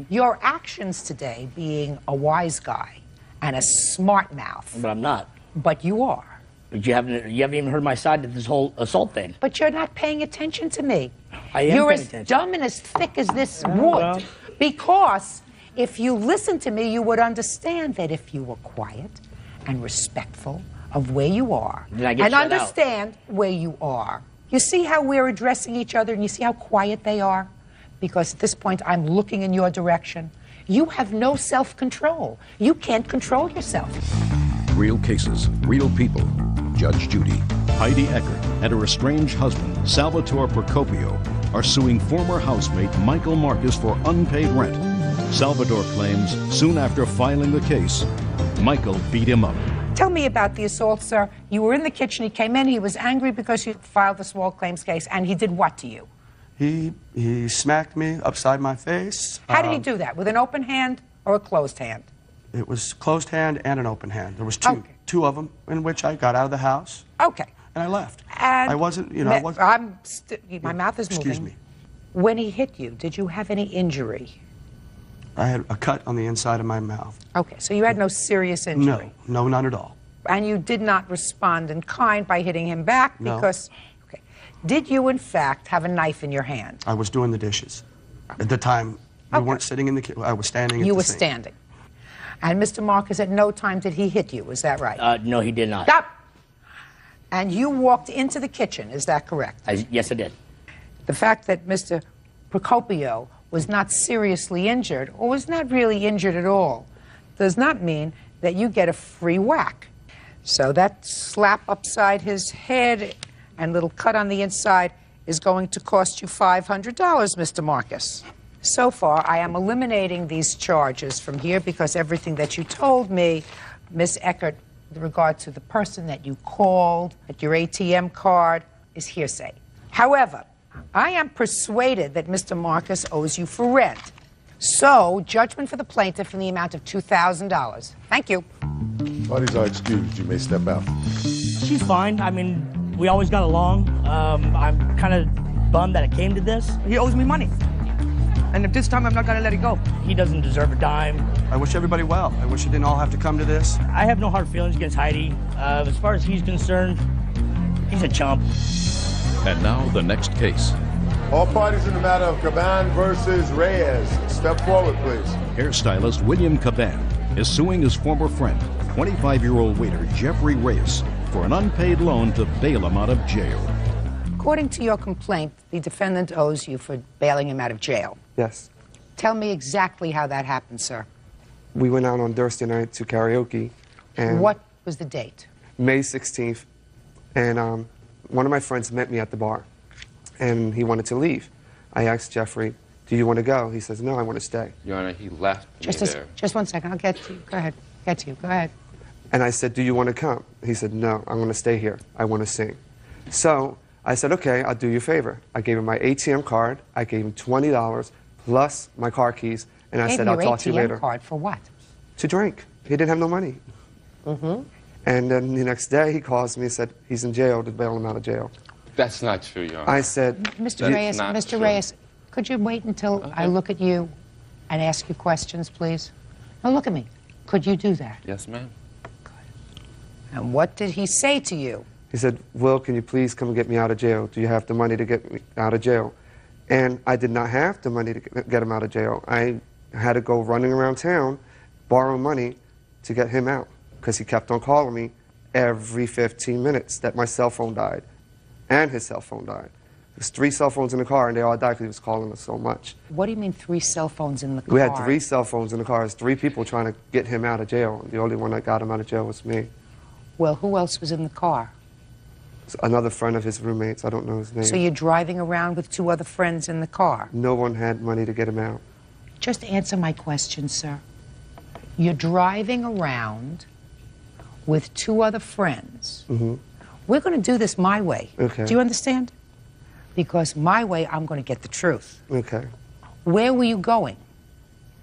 your actions today, being a wise guy and a smart mouth. But I'm not. But you are. But you haven't even heard my side of this whole assault thing. But you're not paying attention to me. I am You're paying as attention. dumb and as thick as this wood. Because if you listen to me, you would understand that if you were quiet and respectful of where you are, Then I get and shut understand where you are, you see how we're addressing each other and you see how quiet they are? Because at this point, I'm looking in your direction. You have no self-control. You can't control yourself. Real cases, real people. Judge Judy, Heidi Eckert, and her estranged husband, Salvatore Procopio, are suing former housemate Michael Marcus for unpaid rent. Salvatore claims soon after filing the case, Michael beat him up. Tell me about the assault, sir. You were in the kitchen, he came in, he was angry because you filed a small claims case, and he did what to you? He smacked me upside my face. How did he do that? With an open hand or a closed hand? It was closed hand and an open hand. There was two of them in which I got out of the house. Okay. And I left. And I wasn't, I wasn't. My mouth is moving. Excuse me. When he hit you, did you have any injury? I had a cut on the inside of my mouth. Okay, so you had no serious injury? No, none at all. And you did not respond in kind by hitting him back No. because... Okay. Did you, in fact, have a knife in your hand? I was doing the dishes. At the time, we weren't sitting in the kitchen. I was standing at You the were sink. standing. And Mr. Marcus, at no time did he hit you, is that right? No, he did not. Stop! And you walked into the kitchen, is that correct? Yes, I did. The fact that Mr. Procopio was not seriously injured, or was not really injured at all, does not mean that you get a free whack. So that slap upside his head and little cut on the inside is going to cost you $500, Mr. Marcus. So far, I am eliminating these charges from here because everything that you told me, Miss Eckert, with regard to the person that you called, at your ATM card, is hearsay. However, I am persuaded that Mr. Marcus owes you for rent. So, judgment for the plaintiff in the amount of $2,000. Thank you. Parties are excused. You may step out. She's fine. I mean, we always got along. I'm kind of bummed that it came to this. He owes me money. And at this time, I'm not going to let it go. He doesn't deserve a dime. I wish everybody well. I wish it didn't all have to come to this. I have no hard feelings against Heidi. As far as he's concerned, he's a chump. And now the next case. All parties in the matter of Caban versus Reyes. Step forward, please. Hairstylist William Caban is suing his former friend, 25-year-old waiter Jeffrey Reyes, for an unpaid loan to bail him out of jail. According to your complaint, the defendant owes you for bailing him out of jail. Yes. Tell me exactly how that happened, sir. We went out on Thursday night to karaoke. And What was the date? May 16th. And one of my friends met me at the bar. And he wanted to leave. I asked Jeffrey, do you want to go? He says, no, I want to stay. Your Honor, he left me there. Just 1 second. I'll get to you. Go ahead. Get to you. Go ahead. And I said, do you want to come? He said, no, I'm going to stay here. I want to sing. So I said, okay, I'll do you a favor. I gave him my ATM card. I gave him $20 plus my car keys. And I said, I'll talk to you later. ATM card for what? To drink. He didn't have no money. Mm-hmm. And then the next day he calls me and said, he's in jail, to bail him out of jail. That's not true, Your Honor. I said, Mr. Reyes, could you wait until I look at you and ask you questions, please? Now look at me. Could you do that? Yes, ma'am. And what did he say to you? He said, Will, can you please come and get me out of jail? Do you have the money to get me out of jail? And I did not have the money to get him out of jail. I had to go running around town, borrow money to get him out, because he kept on calling me every 15 minutes that my cell phone died, and his cell phone died. There's 3 cell phones in the car, and they all died because he was calling us so much. What do you mean 3 cell phones in the car? We had 3 cell phones in the car. There's 3 people trying to get him out of jail. The only one that got him out of jail was me. Well, who else was in the car? Another friend of his roommates. I don't know his name. So you're driving around with 2 other friends in the car? No one had money to get him out. Just answer my question, sir. You're driving around with 2 other friends. Mm-hmm. We're going to do this my way. Okay. Do you understand? Because my way, I'm going to get the truth. Okay. Where were you going?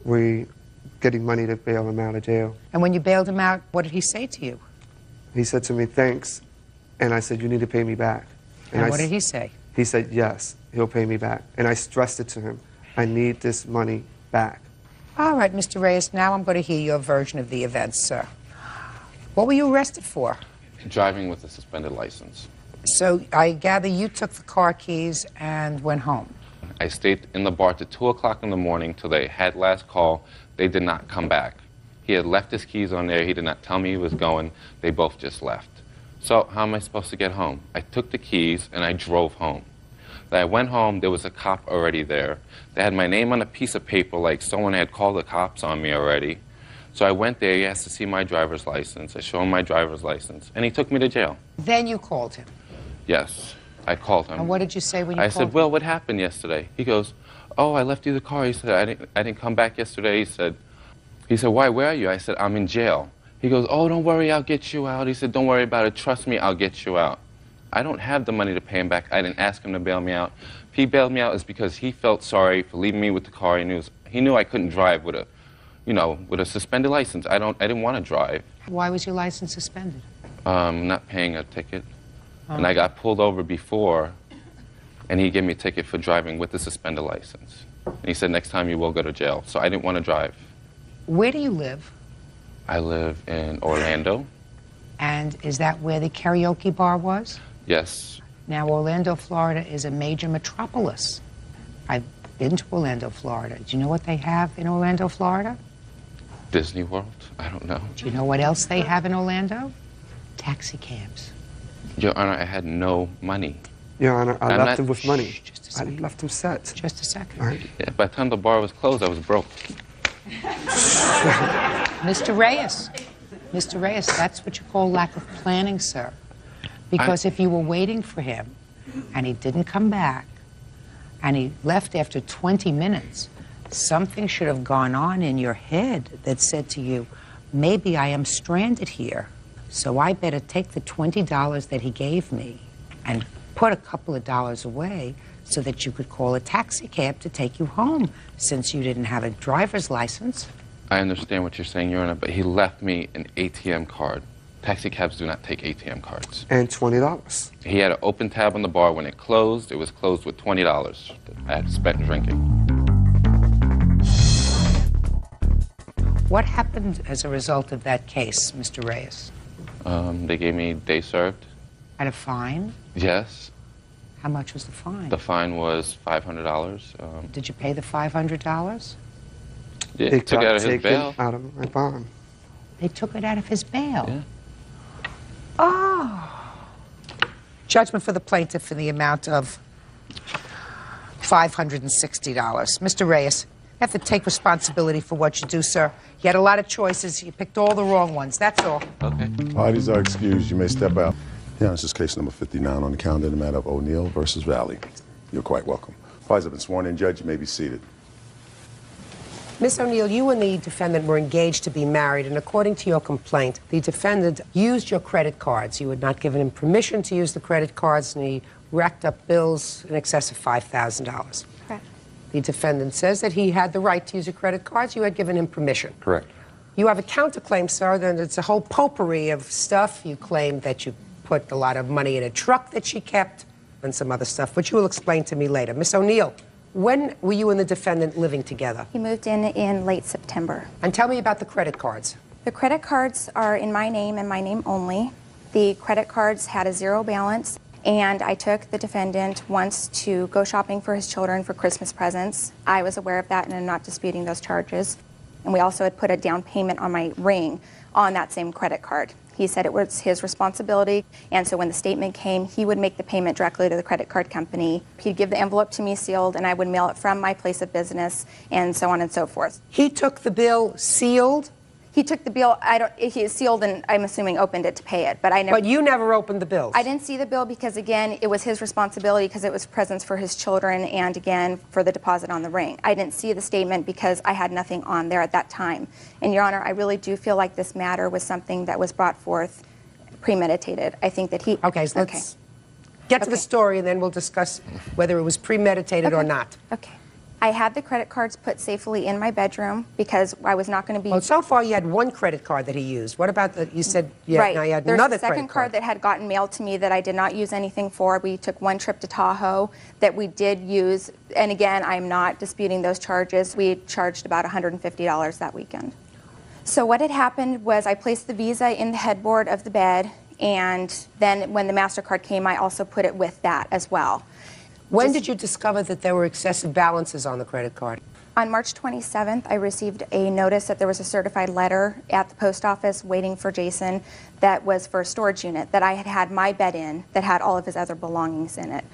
We getting money to bail him out of jail. And when you bailed him out, what did he say to you? He said to me, thanks. And I said, you need to pay me back. And what did he say? He said, yes, he'll pay me back. And I stressed it to him. I need this money back. All right, Mr. Reyes, now I'm going to hear your version of the events, sir. What were you arrested for? Driving with a suspended license. So I gather you took the car keys and went home. I stayed in the bar till 2 o'clock in the morning till they had last call. They did not come back. He had left his keys on there. He did not tell me he was going. They both just left. So how am I supposed to get home? I took the keys and I drove home. Then I went home. There was a cop already there. They had my name on a piece of paper like someone had called the cops on me already. So I went there. He asked to see my driver's license. I showed him my driver's license, and he took me to jail. Then you called him. Yes, I called him. And what did you say when you I called said, him? Well, what happened yesterday? He goes, oh, I left you the car. He said, I didn't come back yesterday. He said, why, where are you? I said, I'm in jail. He goes, oh, don't worry, I'll get you out. He said, don't worry about it. Trust me, I'll get you out. I don't have the money to pay him back. I didn't ask him to bail me out. If he bailed me out, it's because he felt sorry for leaving me with the car. He knew I couldn't drive with a suspended license. I didn't want to drive. Why was your license suspended? Not paying a ticket. And I got pulled over before, and he gave me a ticket for driving with the suspended license. And he said, next time you will go to jail. So I didn't want to drive. Where do you live? I live in Orlando. And is that where the karaoke bar was? Yes. Now, Orlando, Florida is a major metropolis. I've been to Orlando, Florida. Do you know what they have in Orlando, Florida? Disney World? I don't know. Do you know what else they have in Orlando? Taxi cabs. Your Honor, I had no money. Your Honor, I left him with money. I left him set. Just a second. All right. Yeah, by the time the bar was closed, I was broke. Mr. Reyes, that's what you call lack of planning, sir. Because if you were waiting for him and he didn't come back and he left after 20 minutes, something should have gone on in your head that said to you, maybe I am stranded here, so I better take the $20 that he gave me and put a couple of dollars away so that you could call a taxi cab to take you home, since you didn't have a driver's license. I understand what you're saying, Your Honor, but he left me an ATM card. Taxi cabs do not take ATM cards. And $20. He had an open tab on the bar. When it closed, it was closed with $20 that I had spent drinking. What happened as a result of that case, Mr. Reyes? They gave me day served. And a fine? Yes. How much was the fine? The fine was $500. Did you pay the $500? Yeah, They took it out of his taken bail. out of my bond. They took it out of his bail? Yeah. Oh. Judgment for the plaintiff in the amount of $560. Mr. Reyes, you have to take responsibility for what you do, sir. You had a lot of choices. You picked all the wrong ones. That's all. Okay. Parties are excused. You may step out. Yeah, this is case number 59 on the calendar in the matter of O'Neill versus Valley. You're quite welcome. Parties have been sworn in. Judge, you may be seated. Miss O'Neill, you and the defendant were engaged to be married, and according to your complaint, the defendant used your credit cards. You had not given him permission to use the credit cards, and he racked up bills in excess of $5,000. Correct. The defendant says that he had the right to use your credit cards. You had given him permission. Correct. You have a counterclaim, sir, that it's a whole potpourri of stuff. You claim that you put a lot of money in a truck that she kept and some other stuff, which you will explain to me later. Miss O'Neill, when were you and the defendant living together? He moved in late September. And tell me about the credit cards. The credit cards are in my name and my name only. The credit cards had a zero balance, and I took the defendant once to go shopping for his children for Christmas presents. I was aware of that, and I'm not disputing those charges. And we also had put a down payment on my ring on that same credit card. He said it was his responsibility, and so when the statement came, he would make the payment directly to the credit card company. He'd give the envelope to me sealed, and I would mail it from my place of business, and so on and so forth. He took the bill sealed? He took the bill, he sealed and I'm assuming opened it to pay it, but I never. But you never opened the bills? I didn't see the bill because, again, it was his responsibility because it was presents for his children and, again, for the deposit on the ring. I didn't see the statement because I had nothing on there at that time. And, Your Honor, I really do feel like this matter was something that was brought forth premeditated. I think that he... Okay, so let's get to the story and then we'll discuss whether it was premeditated or not. Okay. I had the credit cards put safely in my bedroom because I was not going to be... Well, so far you had one credit card that he used. What about the, you said right. Now you had There's another a second card that had gotten mailed to me that I did not use anything for. We took one trip to Tahoe that we did use, and again, I'm not disputing those charges. We charged about $150 that weekend. So what had happened was I placed the Visa in the headboard of the bed, and then when the MasterCard came, I also put it with that as well. When did you discover that there were excessive balances on the credit card? On March 27th, I received a notice that there was a certified letter at the post office waiting for Jason that was for a storage unit that I had had my bed in that had all of his other belongings in it.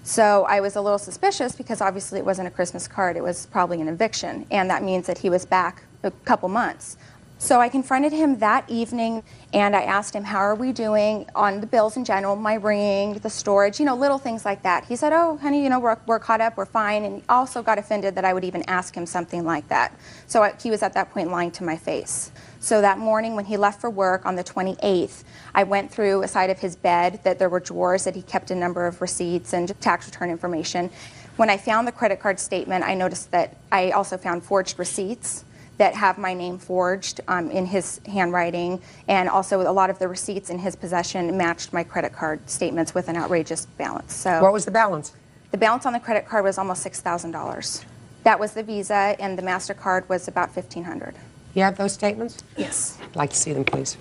So I was a little suspicious because obviously it wasn't a Christmas card, it was probably an eviction, and that means that he was back a couple months. So I confronted him that evening and I asked him, how are we doing on the bills in general, my ring, the storage, you know, little things like that. He said, oh, honey, you know, we're caught up, we're fine. And he also got offended that I would even ask him something like that. So he was at that point lying to my face. So that morning when he left for work on the 28th, I went through a side of his bed that there were drawers that he kept a number of receipts and tax return information. When I found the credit card statement, I noticed that I also found forged receipts that have my name forged in his handwriting, and also a lot of the receipts in his possession matched my credit card statements with an outrageous balance. So what was the balance? The balance on the credit card was almost $6,000. That was the Visa, and the MasterCard was about $1,500. You have those statements? Yes. I'd like to see them, please.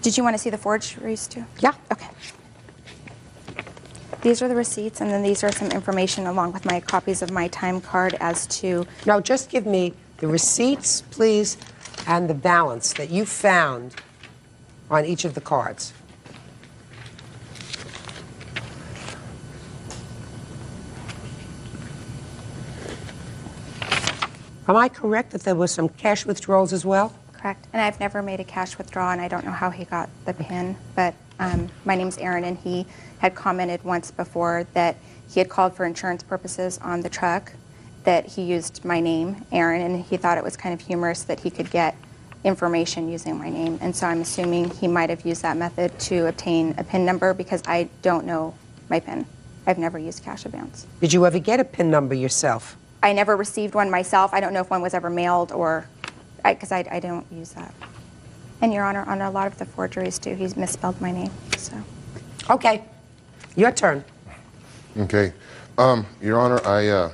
Did you want to see the forgeries too? Yeah. Okay. These are the receipts, and then these are some information along with my copies of my time card as to... No, just give me the receipts, please, and the balance that you found on each of the cards. Am I correct that there was some cash withdrawals as well? Correct. And I've never made a cash withdrawal, and I don't know how he got the PIN, but my name's Aaron, and he had commented once before that he had called for insurance purposes on the truck, that he used my name, Aaron, and he thought it was kind of humorous that he could get information using my name. And so I'm assuming he might have used that method to obtain a PIN number because I don't know my PIN. I've never used cash advance. Did you ever get a PIN number yourself? I never received one myself. I don't know if one was ever mailed or, because I don't use that. And Your Honor, on a lot of the forgeries too, he's misspelled my name, so. Okay, your turn. Okay. Your Honor, I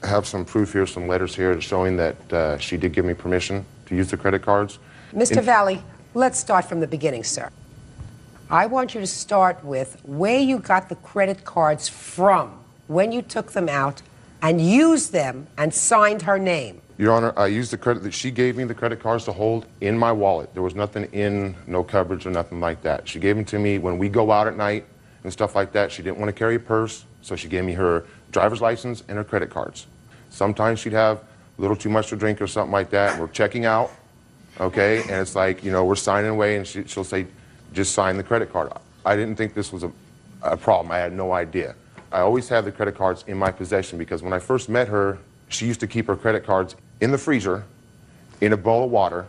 have some proof here, some letters here showing that she did give me permission to use the credit cards. Mr. Valley, let's start from the beginning, sir. I want you to start with where you got the credit cards from, when you took them out and used them and signed her name. Your Honor, I used the credit that she gave me, the credit cards to hold in my wallet. There was nothing in, no coverage or nothing like that. She gave them to me when we go out at night and stuff like that. She didn't want to carry a purse, so she gave me her driver's license and her credit cards. Sometimes she'd have a little too much to drink or something like that. We're checking out, okay, and it's like, you know, we're signing away, and she'll say, just sign the credit card. I didn't think this was a problem. I had no idea. I always had the credit cards in my possession because when I first met her, she used to keep her credit cards in the freezer in a bowl of water,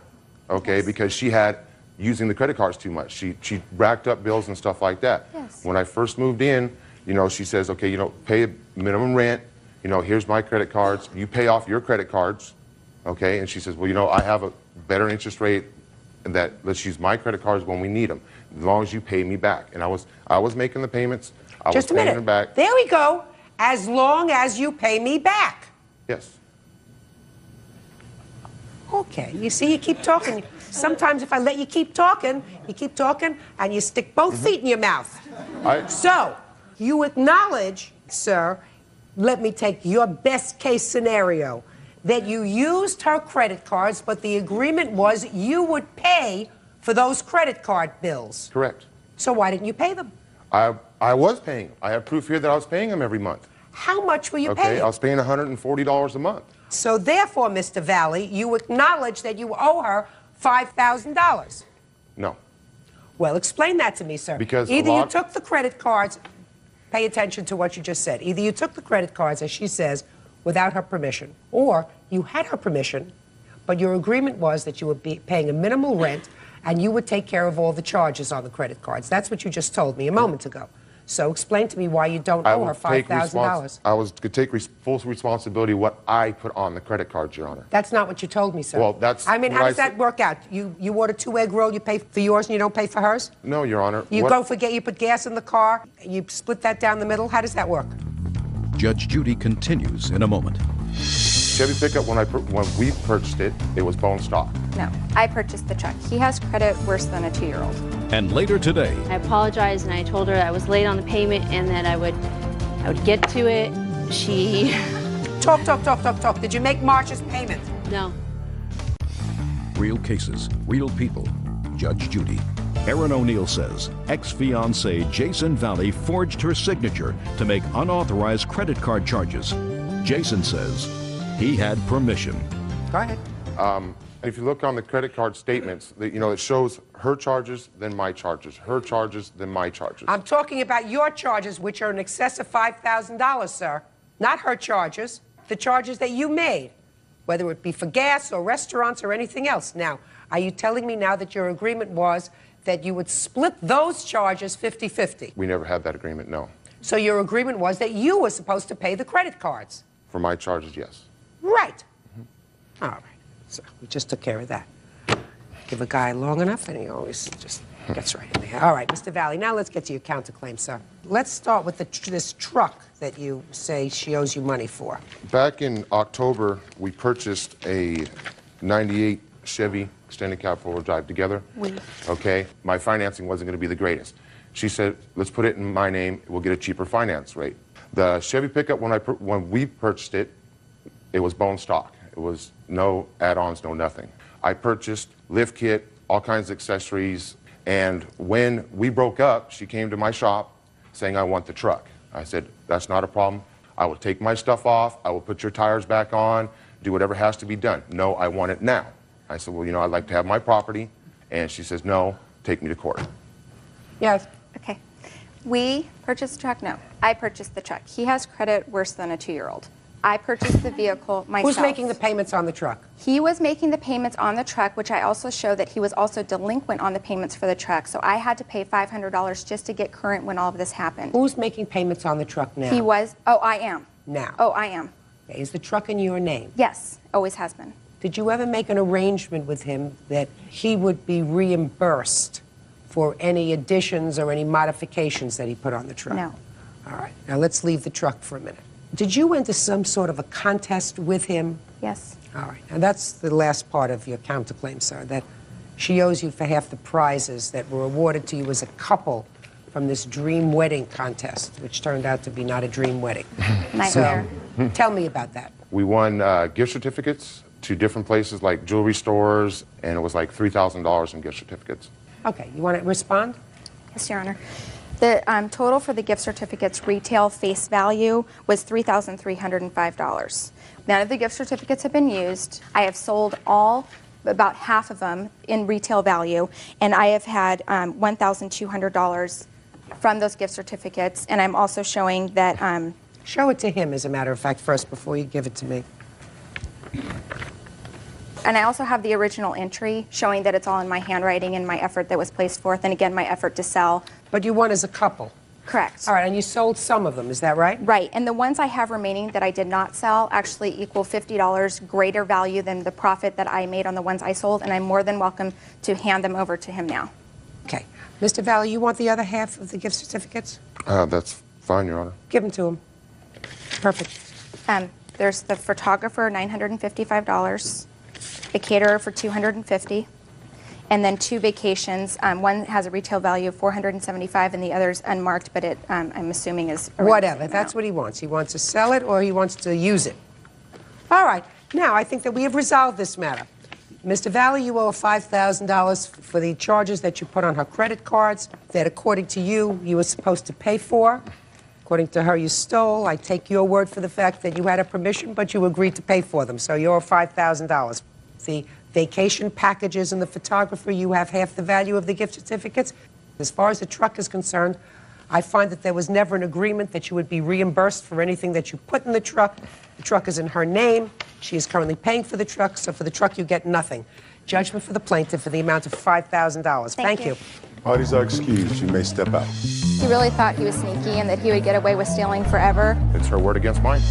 okay, yes. Because she had using the credit cards too much. She racked up bills and stuff like that. Yes. When I first moved in, you know, she says, okay, you know, pay a minimum rent, you know, here's my credit cards, you pay off your credit cards, okay, and she says, well, you know, I have a better interest rate that let's use my credit cards when we need them, as long as you pay me back. And I was making the payments, I was paying them back. There we go. As long as you pay me back. Yes. Okay, you see, you keep talking. Sometimes if I let you keep talking, and you stick both feet in your mouth. So, you acknowledge, sir, let me take your best case scenario, that you used her credit cards, but the agreement was you would pay for those credit card bills. Correct. So why didn't you pay them? I was paying them. I have proof here that I was paying them every month. How much were you paying? paying? I was paying $140 a month. So therefore, Mr. Valley, you acknowledge that you owe her $5,000. No. Well, explain that to me, sir. Because either you took the credit cards, pay attention to what you just said. Either you took the credit cards, as she says, without her permission, or you had her permission, but your agreement was that you would be paying a minimal rent and you would take care of all the charges on the credit cards. That's what you just told me a moment ago. So explain to me why you don't owe her $5,000. I was to take full responsibility what I put on the credit cards, Your Honor. That's not what you told me, sir. Well, that's. I mean, how does that work out? You order 2-egg roll, you pay for yours, and you don't pay for hers? No, Your Honor. You you put gas in the car, you split that down the middle. How does that work? Judge Judy continues in a moment. Chevy pickup, when we purchased it, it was bone stock. No, I purchased the truck. He has credit worse than a 2-year-old. And later today, I apologized and I told her I was late on the payment and that I would get to it. She... Talk. Did you make March's payment? No. Real cases, real people. Judge Judy. Aaron O'Neill says ex-fiancé Jason Valley forged her signature to make unauthorized credit card charges. Jason says he had permission. Go ahead. If you look on the credit card statements, it shows her charges, then my charges. Her charges, then my charges. I'm talking about your charges, which are in excess of $5,000, sir. Not her charges, the charges that you made, whether it be for gas or restaurants or anything else. Now, are you telling me now that your agreement was that you would split those charges 50-50? We never had that agreement, no. So your agreement was that you were supposed to pay the credit cards? For my charges, yes. Right. All right. So we just took care of that. Give a guy long enough and he always just gets right in there. All right, Mr. Valley, now let's get to your counterclaim, sir. Let's start with this truck that you say she owes you money for. Back in October, we purchased a 98 Chevy extended cab four-wheel drive together. Okay, my financing wasn't going to be the greatest. She said, let's put it in my name, we'll get a cheaper finance rate. The Chevy pickup, when we purchased it, it was bone stock. It was no add-ons, no nothing. I purchased lift kit, all kinds of accessories, and when we broke up, she came to my shop saying, I want the truck. I said, that's not a problem. I will take my stuff off, I will put your tires back on, do whatever has to be done. No, I want it now. I said, well, I'd like to have my property. And she says, no, take me to court. Yes. Okay. We purchased the truck? No. I purchased the truck. He has credit worse than a 2-year-old. I purchased the vehicle myself. Who's making the payments on the truck? He was making the payments on the truck, which I also show that he was also delinquent on the payments for the truck. So I had to pay $500 just to get current when all of this happened. Who's making payments on the truck now? He was. Oh, I am. Now? Oh, I am. Is the truck in your name? Yes, always has been. Did you ever make an arrangement with him that he would be reimbursed for any additions or any modifications that he put on the truck? No. All right. Now let's leave the truck for a minute. Did you enter some sort of a contest with him? Yes. All right. And that's the last part of your counterclaim, sir, that she owes you for half the prizes that were awarded to you as a couple from this dream wedding contest, which turned out to be not a dream wedding. Nightmare. So, tell me about that. We won gift certificates to different places like jewelry stores, and it was like $3,000 in gift certificates. Okay. You want to respond? Yes, Your Honor. The total for the gift certificates retail face value was $3,305. None of the gift certificates have been used. I have sold about half of them in retail value, and I have had $1,200 from those gift certificates, and I'm also showing that... Show it to him, as a matter of fact, first, before you give it to me. And I also have the original entry showing that it's all in my handwriting and my effort that was placed forth, and again, my effort to sell. But you won as a couple? Correct. All right, and you sold some of them, is that right? Right, and the ones I have remaining that I did not sell actually equal $50 greater value than the profit that I made on the ones I sold, and I'm more than welcome to hand them over to him now. Okay. Mr. Valley, you want the other half of the gift certificates? That's fine, Your Honor. Give them to him. Perfect. There's the photographer, $955. A caterer for $250, and then 2 vacations. One has a retail value of $475, and the other's unmarked, but I'm assuming is whatever. That's what he wants. He wants to sell it or he wants to use it. All right. Now I think that we have resolved this matter. Mr. Valley, you owe $5,000 for the charges that you put on her credit cards that, according to you, you were supposed to pay for. According to her, you stole. I take your word for the fact that you had a permission, but you agreed to pay for them, so you owe $5,000. The vacation packages and the photographer, you have half the value of the gift certificates. As far as the truck is concerned, I find that there was never an agreement that you would be reimbursed for anything that you put in the truck. The truck is in her name. She is currently paying for the truck, so for the truck you get nothing. Judgment for the plaintiff for the amount of $5,000. Thank you. Parties are excused. You may step out. He really thought he was sneaky and that he would get away with stealing forever. It's her word against mine.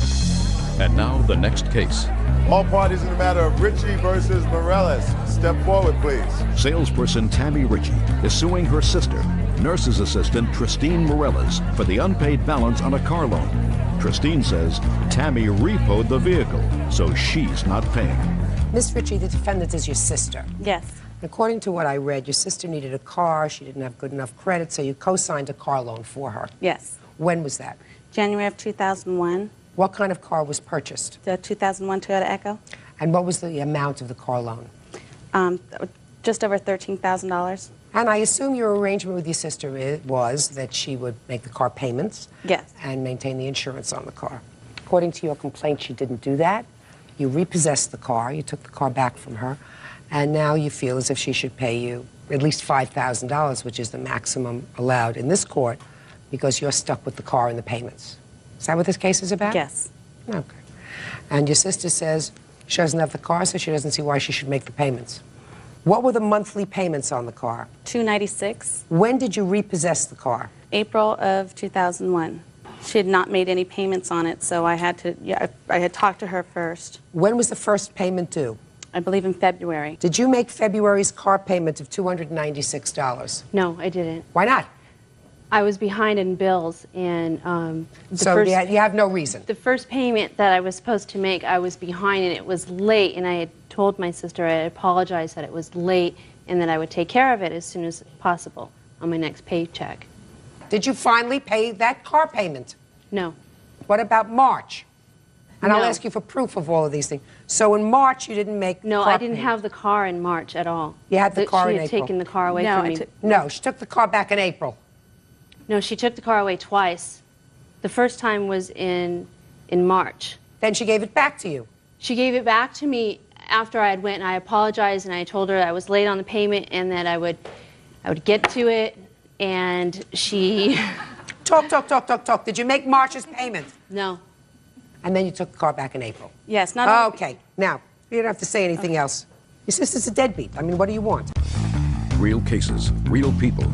And now the next case. All parties in the matter of Ritchie versus Morales. Step forward, please. Salesperson Tammy Ritchie is suing her sister, nurse's assistant Tristine Morales, for the unpaid balance on a car loan. Tristine says Tammy repoed the vehicle, so she's not paying. Miss Ritchie, the defendant is your sister. Yes. According to what I read, your sister needed a car. She didn't have good enough credit, so you co-signed a car loan for her. Yes. When was that? January of 2001. What kind of car was purchased? The 2001 Toyota Echo. And what was the amount of the car loan? Just over $13,000. And I assume your arrangement with your sister was that she would make the car payments. Yes. And maintain the insurance on the car. According to your complaint, she didn't do that. You repossessed the car. You took the car back from her. And now you feel as if she should pay you at least $5,000, which is the maximum allowed in this court, because you're stuck with the car and the payments. Is that what this case is about? Yes. Okay. And your sister says she doesn't have the car, so she doesn't see why she should make the payments. What were the monthly payments on the car? $296. When did you repossess the car? April of 2001. She had not made any payments on it, so I had to. I had talked to her first. When was the first payment due? I believe in February. Did you make February's car payment of $296? No, I didn't. Why not? I was behind in bills, and you have no reason. The first payment that I was supposed to make, I was behind, and it was late, and I had told my sister I apologized that it was late, and that I would take care of it as soon as possible on my next paycheck. Did you finally pay that car payment? No. What about March? And No. I'll ask you for proof of all of these things. So in March, you didn't make No, car I didn't payment. have the car in March at all. You had the car in She had April. taken the car away from me. No, she took the car back in April. No, she took the car away twice. The first time was in March. Then she gave it back to you. She gave it back to me after I had went, and I apologized, and I told her I was late on the payment and that I would get to it, and she... Talk. Did you make March's payment? No. And then you took the car back in April. Yes, not only... Okay, now, you don't have to say anything else. Your sister's a deadbeat. I mean, what do you want? Real cases, real people.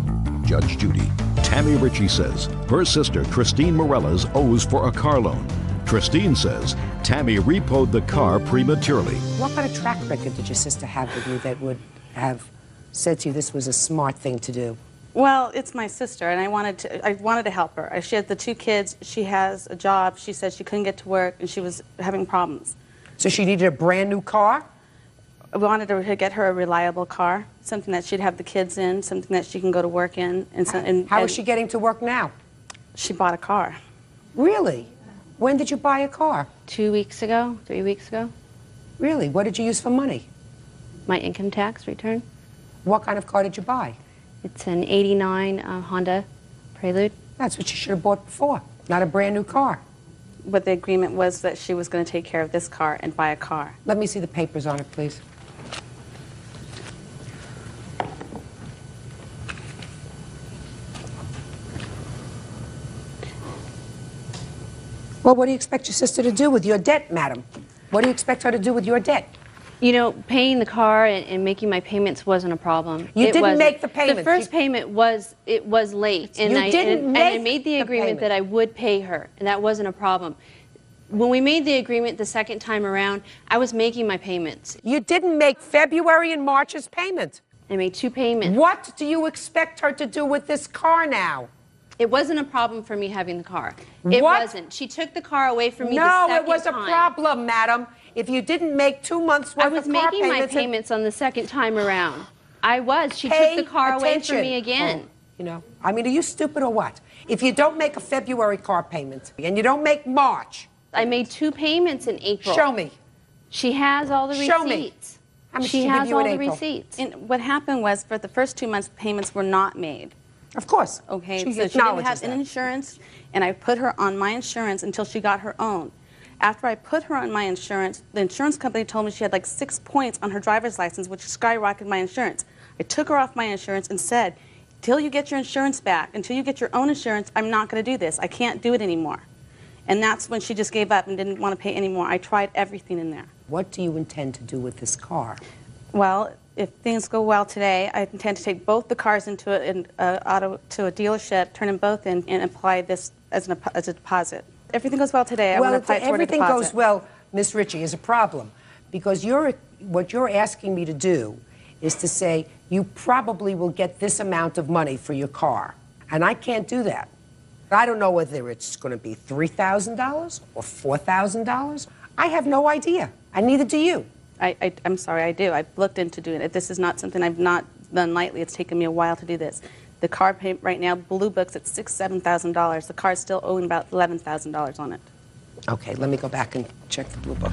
Judge Judy. Tammy Ritchie says her sister, Christine Morellas, owes for a car loan. Christine says Tammy repoed the car prematurely. What kind of track record did your sister have with you that would have said to you this was a smart thing to do? Well, it's my sister, and I wanted to help her. She has the 2 kids. She has a job. She said she couldn't get to work, and she was having problems. So she needed a brand new car? We wanted to get her a reliable car, something that she'd have the kids in, something that she can go to work in. How is she getting to work now? She bought a car. Really? When did you buy a car? 2 weeks ago, 3 weeks ago. Really? What did you use for money? My income tax return. What kind of car did you buy? It's an '89 Honda Prelude. That's what you should have bought before, not a brand new car. But the agreement was that she was going to take care of this car and buy a car. Let me see the papers on it, please. Well, what do you expect your sister to do with your debt, madam? What do you expect her to do with your debt? You know, paying the car and making my payments wasn't a problem. You didn't make the payment. The first payment was late, and I made the agreement that I would pay her, and that wasn't a problem. When we made the agreement the second time around, I was making my payments. You didn't make February and March's payment. I made 2 payments. What do you expect her to do with this car now? It wasn't a problem for me having the car. It wasn't. She took the car away from me the No, second it was a time. problem, madam. If you didn't make 2 months worth of car payments... I was making my payments on the second time around. I was. She took the car away from me again. Oh, you know, I mean, are you stupid or what? If you don't make a February car payment and you don't make March... I made 2 payments in April. Show me. She has all the receipts. Show me. How much she did has you all in the April? receipts. And what happened was, for the first 2 months, payments were not made. Of course. Okay, She so she didn't acknowledges have an that. insurance, and I put her on my insurance until she got her own. After I put her on my insurance, the insurance company told me she had like 6 points on her driver's license, which skyrocketed my insurance. I took her off my insurance and said, until you get your insurance back, until you get your own insurance, I'm not going to do this. I can't do it anymore. And that's when she just gave up and didn't want to pay anymore. I tried everything in there. What do you intend to do with this car? Well, if things go well today, I intend to take both the cars into to a dealership, turn them both in, and apply this as a deposit. If everything goes well today, I want to apply it toward a deposit. Everything goes well, Miss Ritchie, is a problem. Because what you're asking me to do is to say, you probably will get this amount of money for your car. And I can't do that. I don't know whether it's going to be $3,000 or $4,000. I have no idea, and neither do you. I'm sorry, I do. I've looked into doing it. This is not something I've not done lightly. It's taken me a while to do this. The car payment right now, Blue Book's at $6,000, $7,000. The car's still owing about $11,000 on it. Okay, let me go back and check the Blue Book.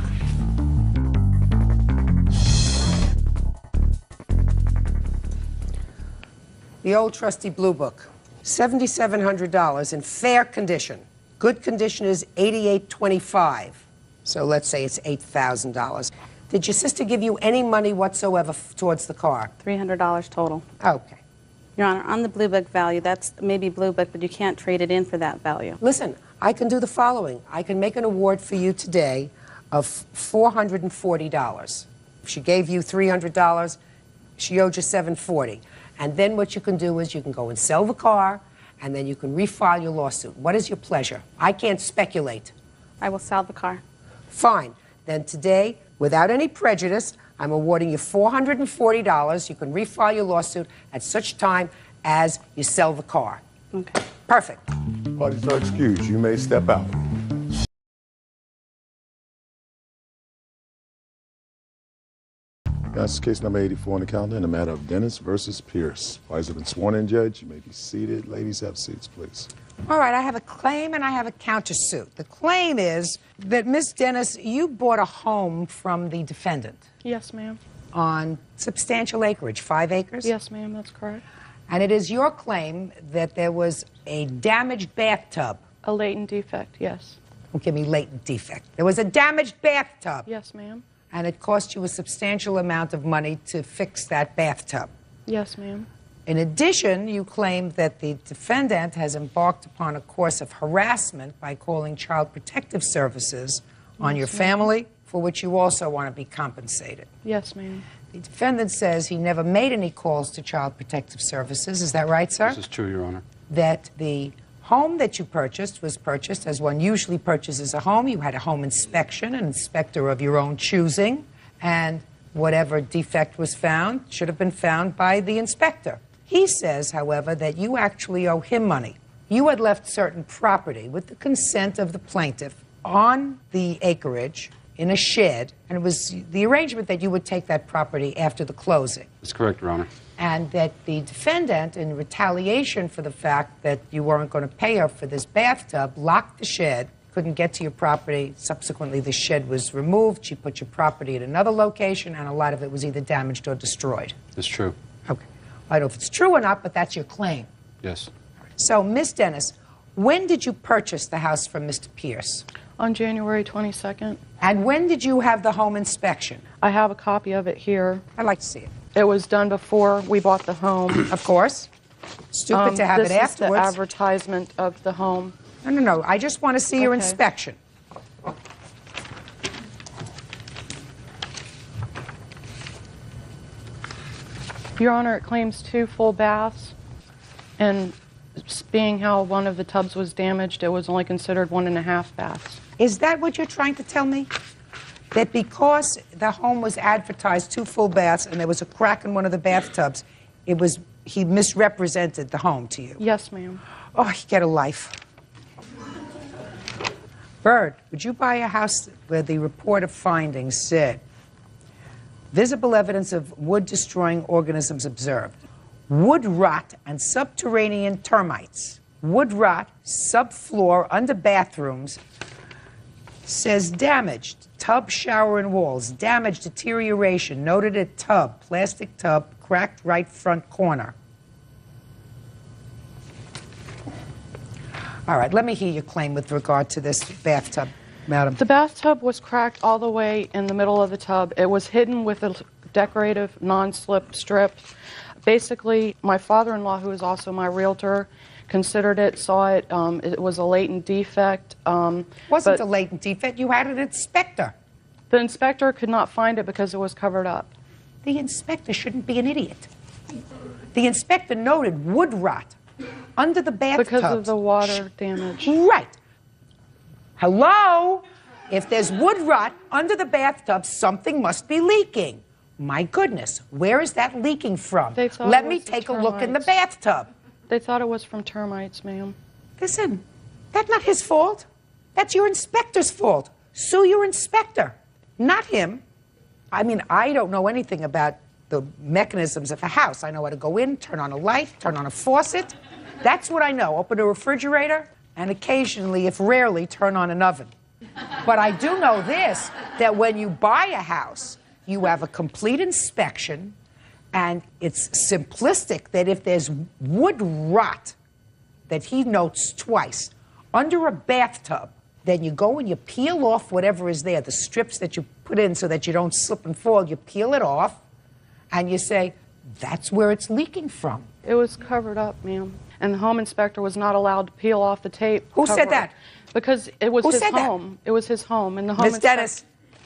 The old trusty Blue Book, $7,700 in fair condition. Good condition is $8,825. So let's say it's $8,000. Did your sister give you any money whatsoever towards the car? $300 total. Okay. Your Honor, on the Blue Book value, that's maybe Blue Book, but you can't trade it in for that value. Listen, I can do the following. I can make an award for you today of $440. If she gave you $300, she owed you $740. And then what you can do is you can go and sell the car, and then you can refile your lawsuit. What is your pleasure? I can't speculate. I will sell the car. Fine. Then today, without any prejudice, I'm awarding you $440. You can refile your lawsuit at such time as you sell the car. Okay. Perfect. Parties are excused. You may step out. That's case number 84 on the calendar in the matter of Dennis versus Pierce. Parties have been sworn in, Judge. You may be seated. Ladies, have seats, please. All right, I have a claim and I have a countersuit. The claim is that, Miss Dennis, you bought a home from the defendant. Yes, ma'am. On substantial acreage, 5 acres? Yes, ma'am, that's correct. And it is your claim that there was a damaged bathtub. A latent defect, yes. Don't give me latent defect. There was a damaged bathtub. Yes, ma'am. And it cost you a substantial amount of money to fix that bathtub. Yes, ma'am. In addition, you claim that the defendant has embarked upon a course of harassment by calling Child Protective Services on your family, for which you also want to be compensated. Yes, ma'am. The defendant says he never made any calls to Child Protective Services. Is that right, sir? This is true, Your Honor. That the home that you purchased was purchased as one usually purchases a home. You had a home inspection, an inspector of your own choosing, and whatever defect was found should have been found by the inspector. He says, however, that you actually owe him money. You had left certain property with the consent of the plaintiff on the acreage in a shed, and it was the arrangement that you would take that property after the closing. That's correct, Your Honor. And that the defendant, in retaliation for the fact that you weren't going to pay her for this bathtub, locked the shed, couldn't get to your property. Subsequently, the shed was removed. She put your property at another location, and a lot of it was either damaged or destroyed. That's true. Okay. I don't know if it's true or not, but that's your claim. Yes. So, Miss Dennis, when did you purchase the house from Mr. Pierce? On January 22nd. And when did you have the home inspection? I have a copy of it here. I'd like to see it. It was done before we bought the home. Of course. Stupid to have it afterwards. This is the advertisement of the home. No. I just want to see your inspection. Your Honor, it claims 2 full baths, and being how one of the tubs was damaged, it was only considered 1.5 baths. Is that what you're trying to tell me? That because the home was advertised 2 full baths and there was a crack in one of the bathtubs, he misrepresented the home to you? Yes, ma'am. Oh, you get a life. Bird, would you buy a house where the report of findings said, visible evidence of wood-destroying organisms observed, wood rot and subterranean termites, wood rot, subfloor, under bathrooms, says damaged, tub, shower, and walls, damage, deterioration, noted at tub, plastic tub, cracked right front corner. All right, let me hear your claim with regard to this bathtub, madam. The bathtub was cracked all the way in the middle of the tub. It was hidden with a decorative non-slip strip. Basically, my father-in-law, who is also my realtor, considered it, saw it. It was a latent defect. Wasn't a latent defect. You had an inspector. The inspector could not find it because it was covered up. The inspector shouldn't be an idiot. The inspector noted wood rot under the bathtub. Because of the water damage. Right. Hello? If there's wood rot under the bathtub, something must be leaking. My goodness, where is that leaking from? Let me take a look in the bathtub. They thought it was from termites, ma'am. Listen, that's not his fault. That's your inspector's fault. Sue your inspector, not him. I mean, I don't know anything about the mechanisms of a house. I know how to go in, turn on a light, turn on a faucet. That's what I know. Open a refrigerator, and occasionally, if rarely, turn on an oven. But I do know this, that when you buy a house, you have a complete inspection, and it's simplistic that if there's wood rot that he notes twice under a bathtub, then you go and you peel off whatever is there, the strips that you put in so that you don't slip and fall, you peel it off, and you say, that's where it's leaking from. It was covered up, ma'am. And the home inspector was not allowed to peel off the tape. Who said that? Because it was his home. It was his home. And the home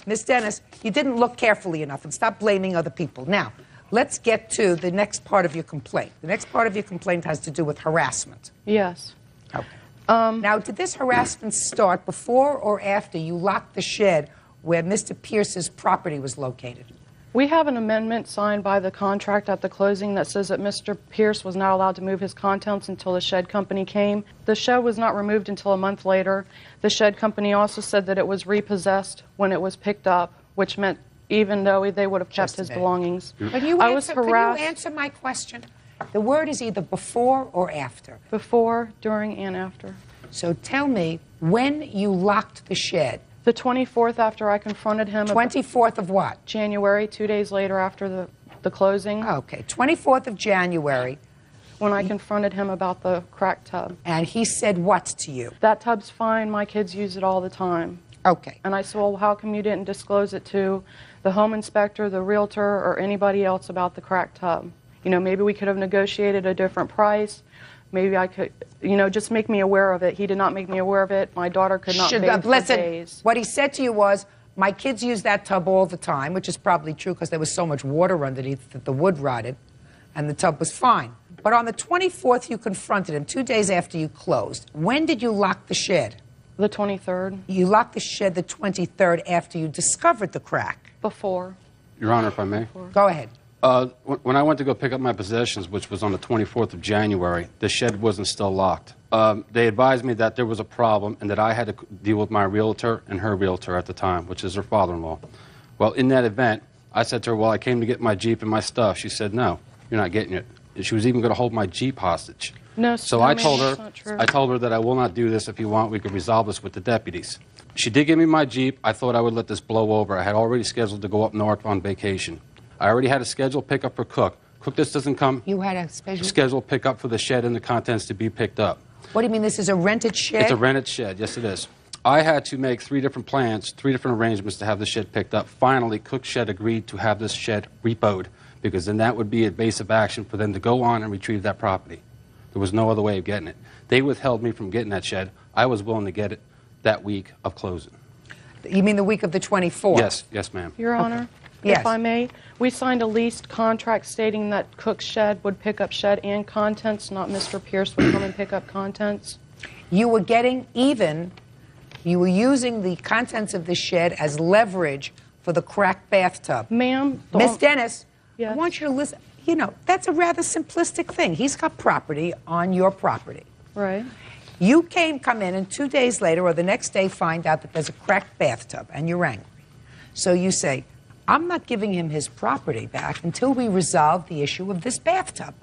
Miss Dennis, you didn't look carefully enough, and stop blaming other people. Now, let's get to the next part of your complaint. The next part of your complaint has to do with harassment. Yes. Okay. Now, did this harassment start before or after you locked the shed where Mr. Pierce's property was located? We have an amendment signed by the contract at the closing that says that Mr. Pierce was not allowed to move his contents until the shed company came. The shed was not removed until a month later. The shed company also said that it was repossessed when it was picked up, which meant even though they would have kept his belongings. Can you answer my question? The word is either before or after. Before, during, and after. So tell me when you locked the shed. The 24th after I confronted him. 24th of what? January, 2 days later after the closing. Okay, 24th of January. When I confronted him about the cracked tub. And he said what to you? That tub's fine, my kids use it all the time. Okay. And I said, well, how come you didn't disclose it to the home inspector, the realtor, or anybody else about the cracked tub? You know, maybe we could have negotiated a different price. Maybe I could, you know, just make me aware of it. He did not make me aware of it. My daughter could not bathe for listen, days. what he said to you was, my kids use that tub all the time, which is probably true because there was so much water underneath that the wood rotted, and the tub was fine. But on the 24th, you confronted him, 2 days after you closed. When did you lock the shed? The 23rd. You locked the shed the 23rd after you discovered the crack. Before. Your Honor, if I may. Go ahead. When I went to go pick up my possessions, which was on the 24th of January, the shed wasn't still locked. They advised me that there was a problem and that I had to deal with my realtor and her realtor at the time, which is her father-in-law. Well, in that event, I said to her, well, I came to get my Jeep and my stuff. She said, no, you're not getting it. She was even going to hold my Jeep hostage. No, so I told her that I will not do this. If you want, we could resolve this with the deputies. She did give me my Jeep. I thought I would let this blow over. I had already scheduled to go up north on vacation. I already had a scheduled pickup for Cook. Cook, this doesn't come. You had a scheduled pickup for the shed and the contents to be picked up. What do you mean, this is a rented shed? It's a rented shed, yes it is. I had to make 3 different plans, 3 different arrangements to have the shed picked up. Finally, Cook Shed agreed to have this shed repoed, because then that would be a base of action for them to go on and retrieve that property. There was no other way of getting it. They withheld me from getting that shed. I was willing to get it that week of closing. You mean the week of the 24th? Yes, yes, ma'am. Your Honor, yes. If I may, we signed a leased contract stating that Cook's shed would pick up shed and contents, not Mr. Pierce would come and pick up contents. You were getting even. You were using the contents of the shed as leverage for the cracked bathtub. Ma'am. Miss Dennis, yes. I want you to listen. You know, that's a rather simplistic thing. He's got property on your property. Right. You come in, and 2 days later or the next day find out that there's a cracked bathtub, and you're angry. So you say, I'm not giving him his property back until we resolve the issue of this bathtub.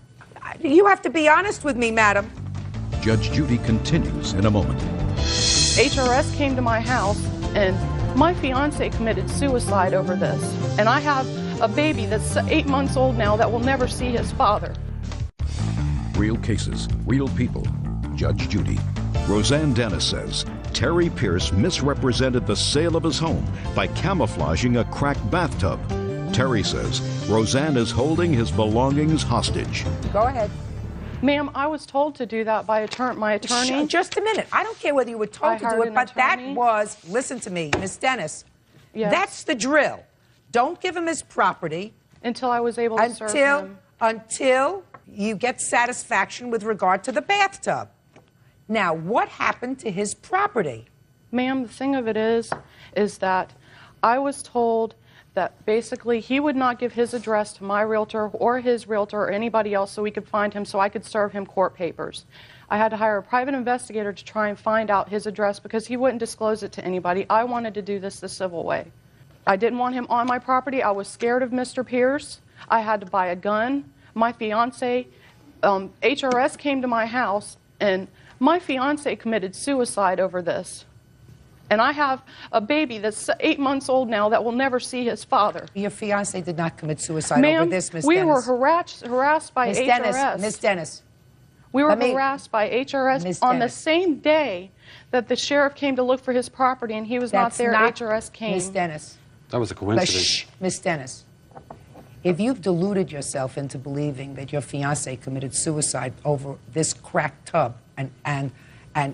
You have to be honest with me, madam. Judge Judy continues in a moment. HRS came to my house, and my fiance committed suicide over this. And I have a baby that's 8 months old now that will never see his father. Real cases, real people. Judge Judy. Roseanne Dennis says Terry Pierce misrepresented the sale of his home by camouflaging a cracked bathtub. Terry says Roseanne is holding his belongings hostage. Go ahead. Ma'am, I was told to do that by my attorney. Just a minute. I don't care whether you were told to do it, but that was, listen to me, Miss Dennis, yes. That's the drill. Don't give him his property. Until I was able to serve him. Until you get satisfaction with regard to the bathtub. Now, what happened to his property? Ma'am, the thing of it is that I was told that basically he would not give his address to my realtor or his realtor or anybody else so we could find him so I could serve him court papers. I had to hire a private investigator to try and find out his address because he wouldn't disclose it to anybody. I wanted to do this the civil way. I didn't want him on my property. I was scared of Mr. Pierce. I had to buy a gun. My fiance, HRS came to my house, and my fiance committed suicide over this. And I have a baby that's 8 months old now that will never see his father. Your fiance did not commit suicide over this, Miss Dennis. We were harassed by HRS. Miss Dennis. We were harassed by HRS on the same day that the sheriff came to look for his property, and he was not there. HRS came. Miss Dennis. That was a coincidence. Miss Dennis. If you've deluded yourself into believing that your fiance committed suicide over this cracked tub and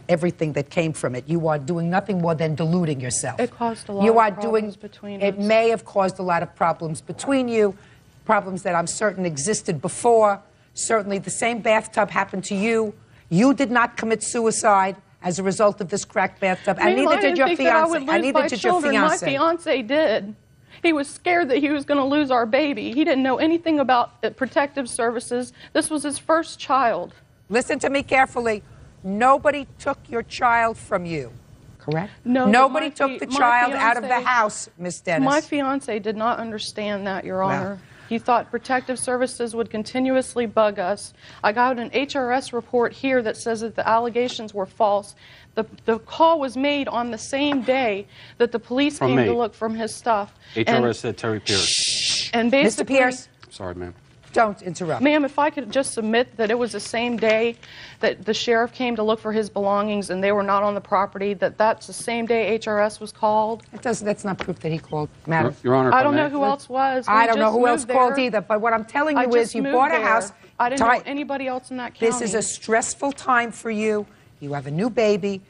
everything that came from it, you are doing nothing more than deluding yourself. It caused a lot of problems between us. It may have caused a lot of problems between you, problems that I'm certain existed before. Certainly the same bathtub happened to you. You did not commit suicide as a result of this cracked bathtub, and neither did your fiance. And neither did your fiance. My fiance did. He was scared that he was going to lose our baby. He didn't know anything about protective services. This was his first child. Listen to me carefully. Nobody took your child from you, correct? No. Nobody took the child out of the house, Miss Dennis. My fiance did not understand that, Your Honor. He thought protective services would continuously bug us. I got an HRS report here that says that the allegations were false. The call was made on the same day that the police came to look from his stuff. HRS said Terry Pierce. And basically, Mr. Pierce. Sorry, ma'am. Don't interrupt. Ma'am, if I could just submit that it was the same day that the sheriff came to look for his belongings and they were not on the property, that's the same day HRS was called. That's not proof that he called, madam. Your Honor, I don't know who else was. I We don't know just who else moved called there. either, but what I'm telling I you is just you moved bought a there. house. I didn't know anybody else in that county. This is a stressful time for you. You have a new baby.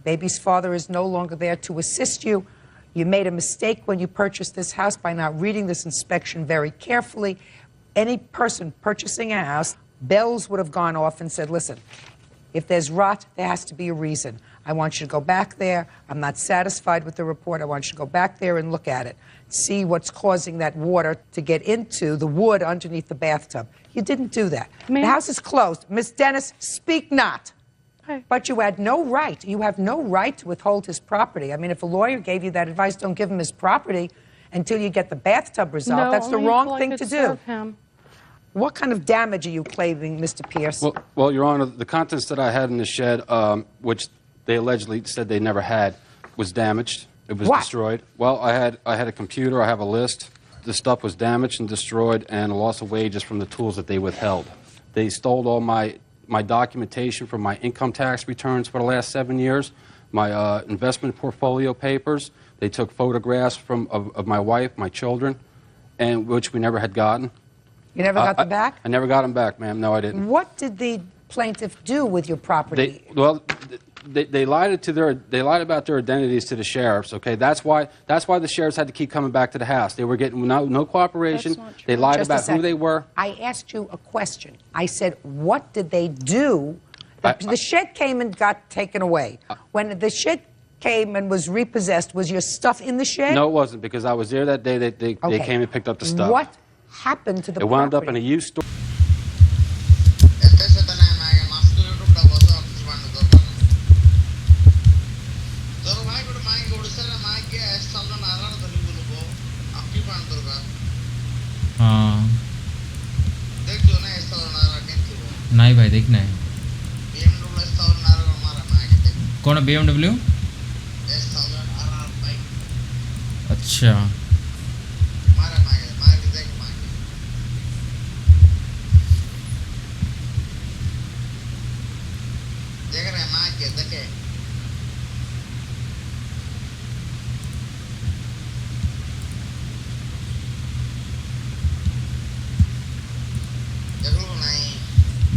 Baby's father is no longer there to assist you. You made a mistake when you purchased this house by not reading this inspection very carefully. Any person purchasing a house, bells would have gone off and said, listen, if there's rot, there has to be a reason. I want you to go back there. I'm not satisfied with the report. I want you to go back there and look at it. See what's causing that water to get into the wood underneath the bathtub. You didn't do that. The house is closed. Miss Dennis, speak not. But you had no right. You have no right to withhold his property. I mean, if a lawyer gave you that advice, don't give him his property until you get the bathtub resolved. No, That's the only wrong until I thing could to do. serve him. What kind of damage are you claiming, Mr. Pierce? Well, Your Honor, the contents that I had in the shed, which they allegedly said they never had, was damaged. It was destroyed. Well, I had a computer. I have a list. The stuff was damaged and destroyed, and a loss of wages from the tools that they withheld. They stole all my documentation from my income tax returns for the last 7 years, my investment portfolio papers. They took photographs of my wife, my children, and which we never had gotten. You never got them back? I never got them back, ma'am. No, I didn't. What did the plaintiff do with your property? They lied about their identities to the sheriffs. Okay, that's why the sheriffs had to keep coming back to the house. They were getting no cooperation. They lied Just a about who second. they were. I asked you a question. I said, what did they do? The shed came and got taken away. When the shed came and was repossessed, was your stuff in the shed? No, it wasn't, because I was there that day. They came and picked up the stuff. What happened to the It property? wound up in a used store. हाँ नहीं भाई देखना है कौन है BMW? अच्छा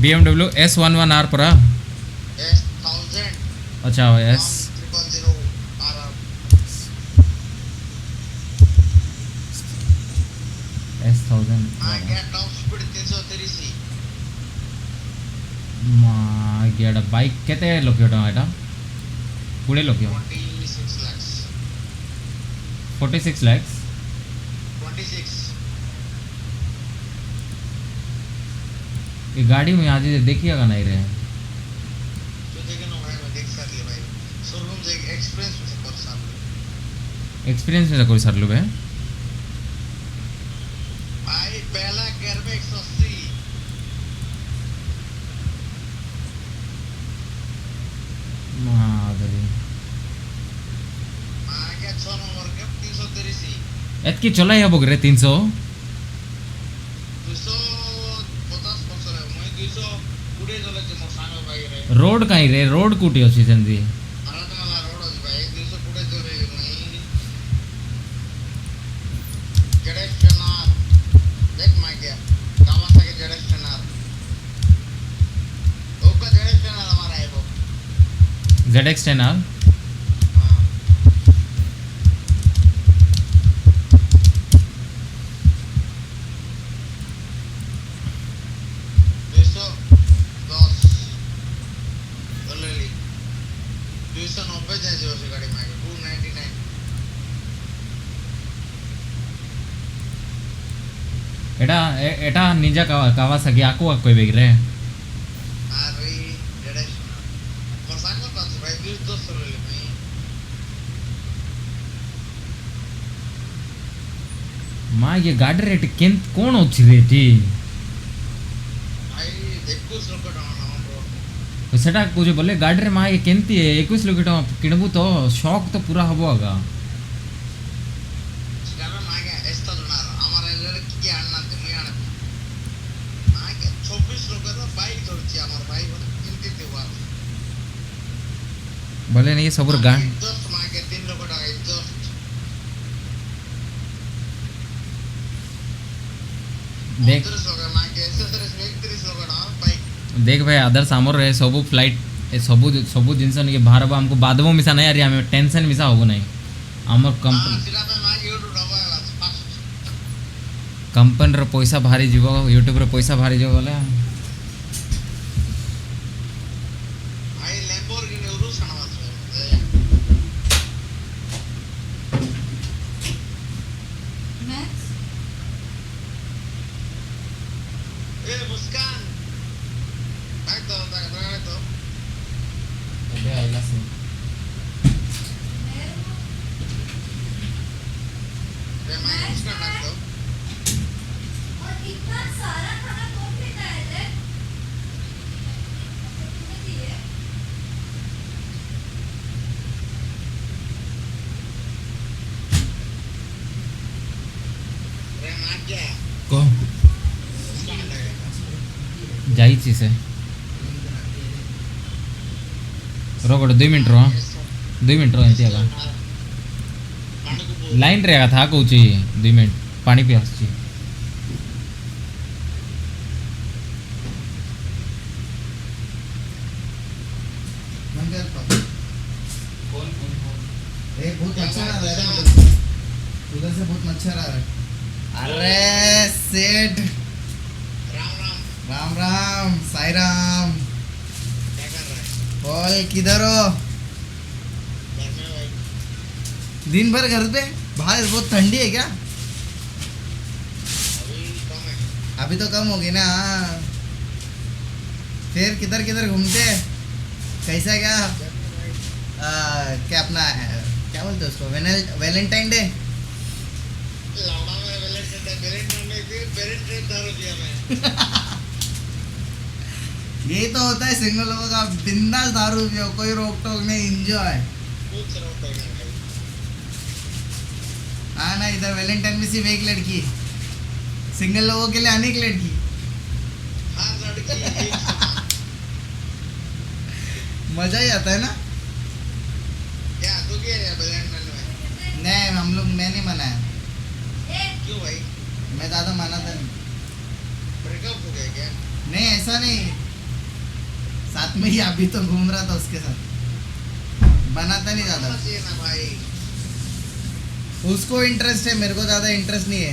BMW S11R परा अच्छा S S1000 मागेड़ा बाइक केते लोकियोटा एटा पुढे लोकियो 46 lakhs ये गाड़ी में आज देखिएगा नहीं रहे एक्सपीरियंस में कोई सर लोग है एतकी चलाई अब रे 300 रोड कहीं रे रोड कूटी अच्छी सेंदी ZX10R एटा एटा निंजा कावासाकी आको कोई बेगरे माँ ये गाड़ी रेट केन कौन अच्छी रेटी सेटा कुछ बोले गाड़ी रे माँ ये केंती है 21 लोग किणबू तो शौक तो पूरा हबो आगा बोले नहीं सब गान देख देख भाई अदर सामोर रहे सबू फ्लाइट सबू जिनस नहीं बाहर हमको बादबो मिसा नहीं यार हमें टेंशन मिसा होगो नहीं आमर कंपनी रो पैसा भारी जीव यूट्यूब रो पैसा भारी जीव बोले को जाइए से रो 2 मिनट रो 2 मिनट रो एंती लाइन रहेगा था कहूँ 2 मिनट पानी पियास चाहिए बहुत अच्छा आ रहा है उधर से बहुत मच्छर आ रहा है अरे सेठ राम राम साई राम क्या कर रहा है बोल किधर हो दिन भर घर पे बाहर बहुत ठंडी है क्या अभी तो कम होगी ना फिर किधर किधर घूमते कैसा क्या क्या अपना क्या बोलते हैं उसको वैलेंटाइन डे यही तो होता है सिंगल लोगों का बिंदास दारू पियो कोई रोक टोक नहीं एंजॉय हाँ ना इधर वैलेंटाइन में सिर्फ एक लड़की सिंगल लोगों के लिए अनेक लड़की मजा ही आता है ना क्या तू क्या है वैलेंटाइन में नहीं हम लोग मैं नहीं मनाया क्यों भाई मैं ज़्यादा माना था नहीं ब्रेकअप हो गया क्या नहीं ऐसा नहीं साथ में ही अभी तो घूम रहा था उसके साथ बनाता नहीं ज़्यादा ना भाई उसको इंटरेस्ट है मेरे को ज़्यादा इंटरेस्ट नहीं है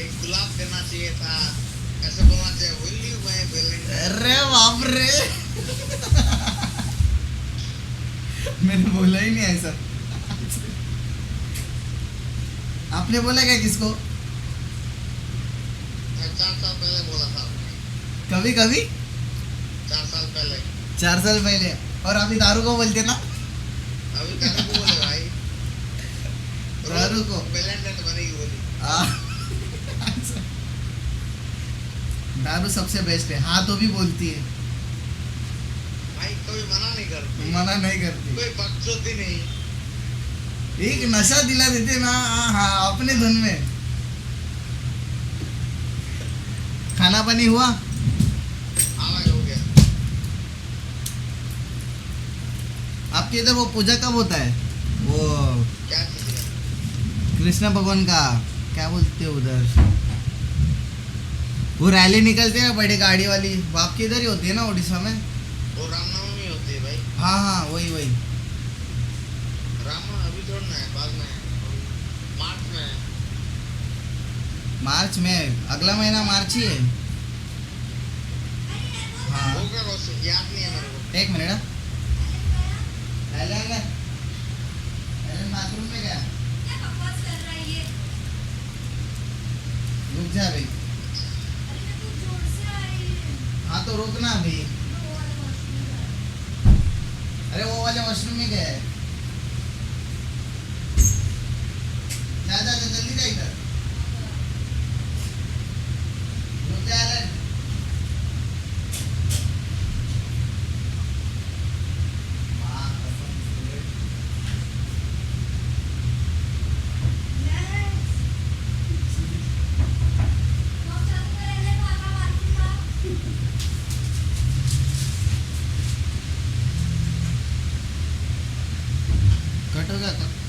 एक गुलाब देना चाहिए था ऐसे बोलना चाहिए अरे बाप रे मैंने बोला ही नहीं ऐसा आपने बोला क्या किसको 4 साल पहले बोला था कभी कभी 4 साल पहले और अभी दारू को बोलते ना अभी दारू को बोले भाई दारू को वैलेंटाइन बनेगी बोली दारू सबसे बेस्ट है हाँ तो भी बोलती है भाई कोई मना नहीं करती कोई बकचोदी नहीं एक नशा दिला देते ना हाँ अपने धुन में खाना पानी हुआ हो गया आपके इधर वो पूजा कब होता है वो क्या कृष्ण भगवान का क्या बोलते हैं उधर वो रैली निकलते हैं ना बड़ी गाड़ी वाली वो आपके इधर ही होती है ना उड़ीसा में वो रामनवमी होती है भाई हाँ हाँ वही वही रामनवमी अभी थोड़ा है बाद में मार्च में अगला महीना मार्च ही है हाँ याद नहीं है मेरे को एक मिनट बाथरूम में गया रुक जा भाई हाँ तो रुकना अभी अरे वो वाले वॉशरूम में गया है जा जा जा जल्दी जा इधर रुक जा कट हो गया था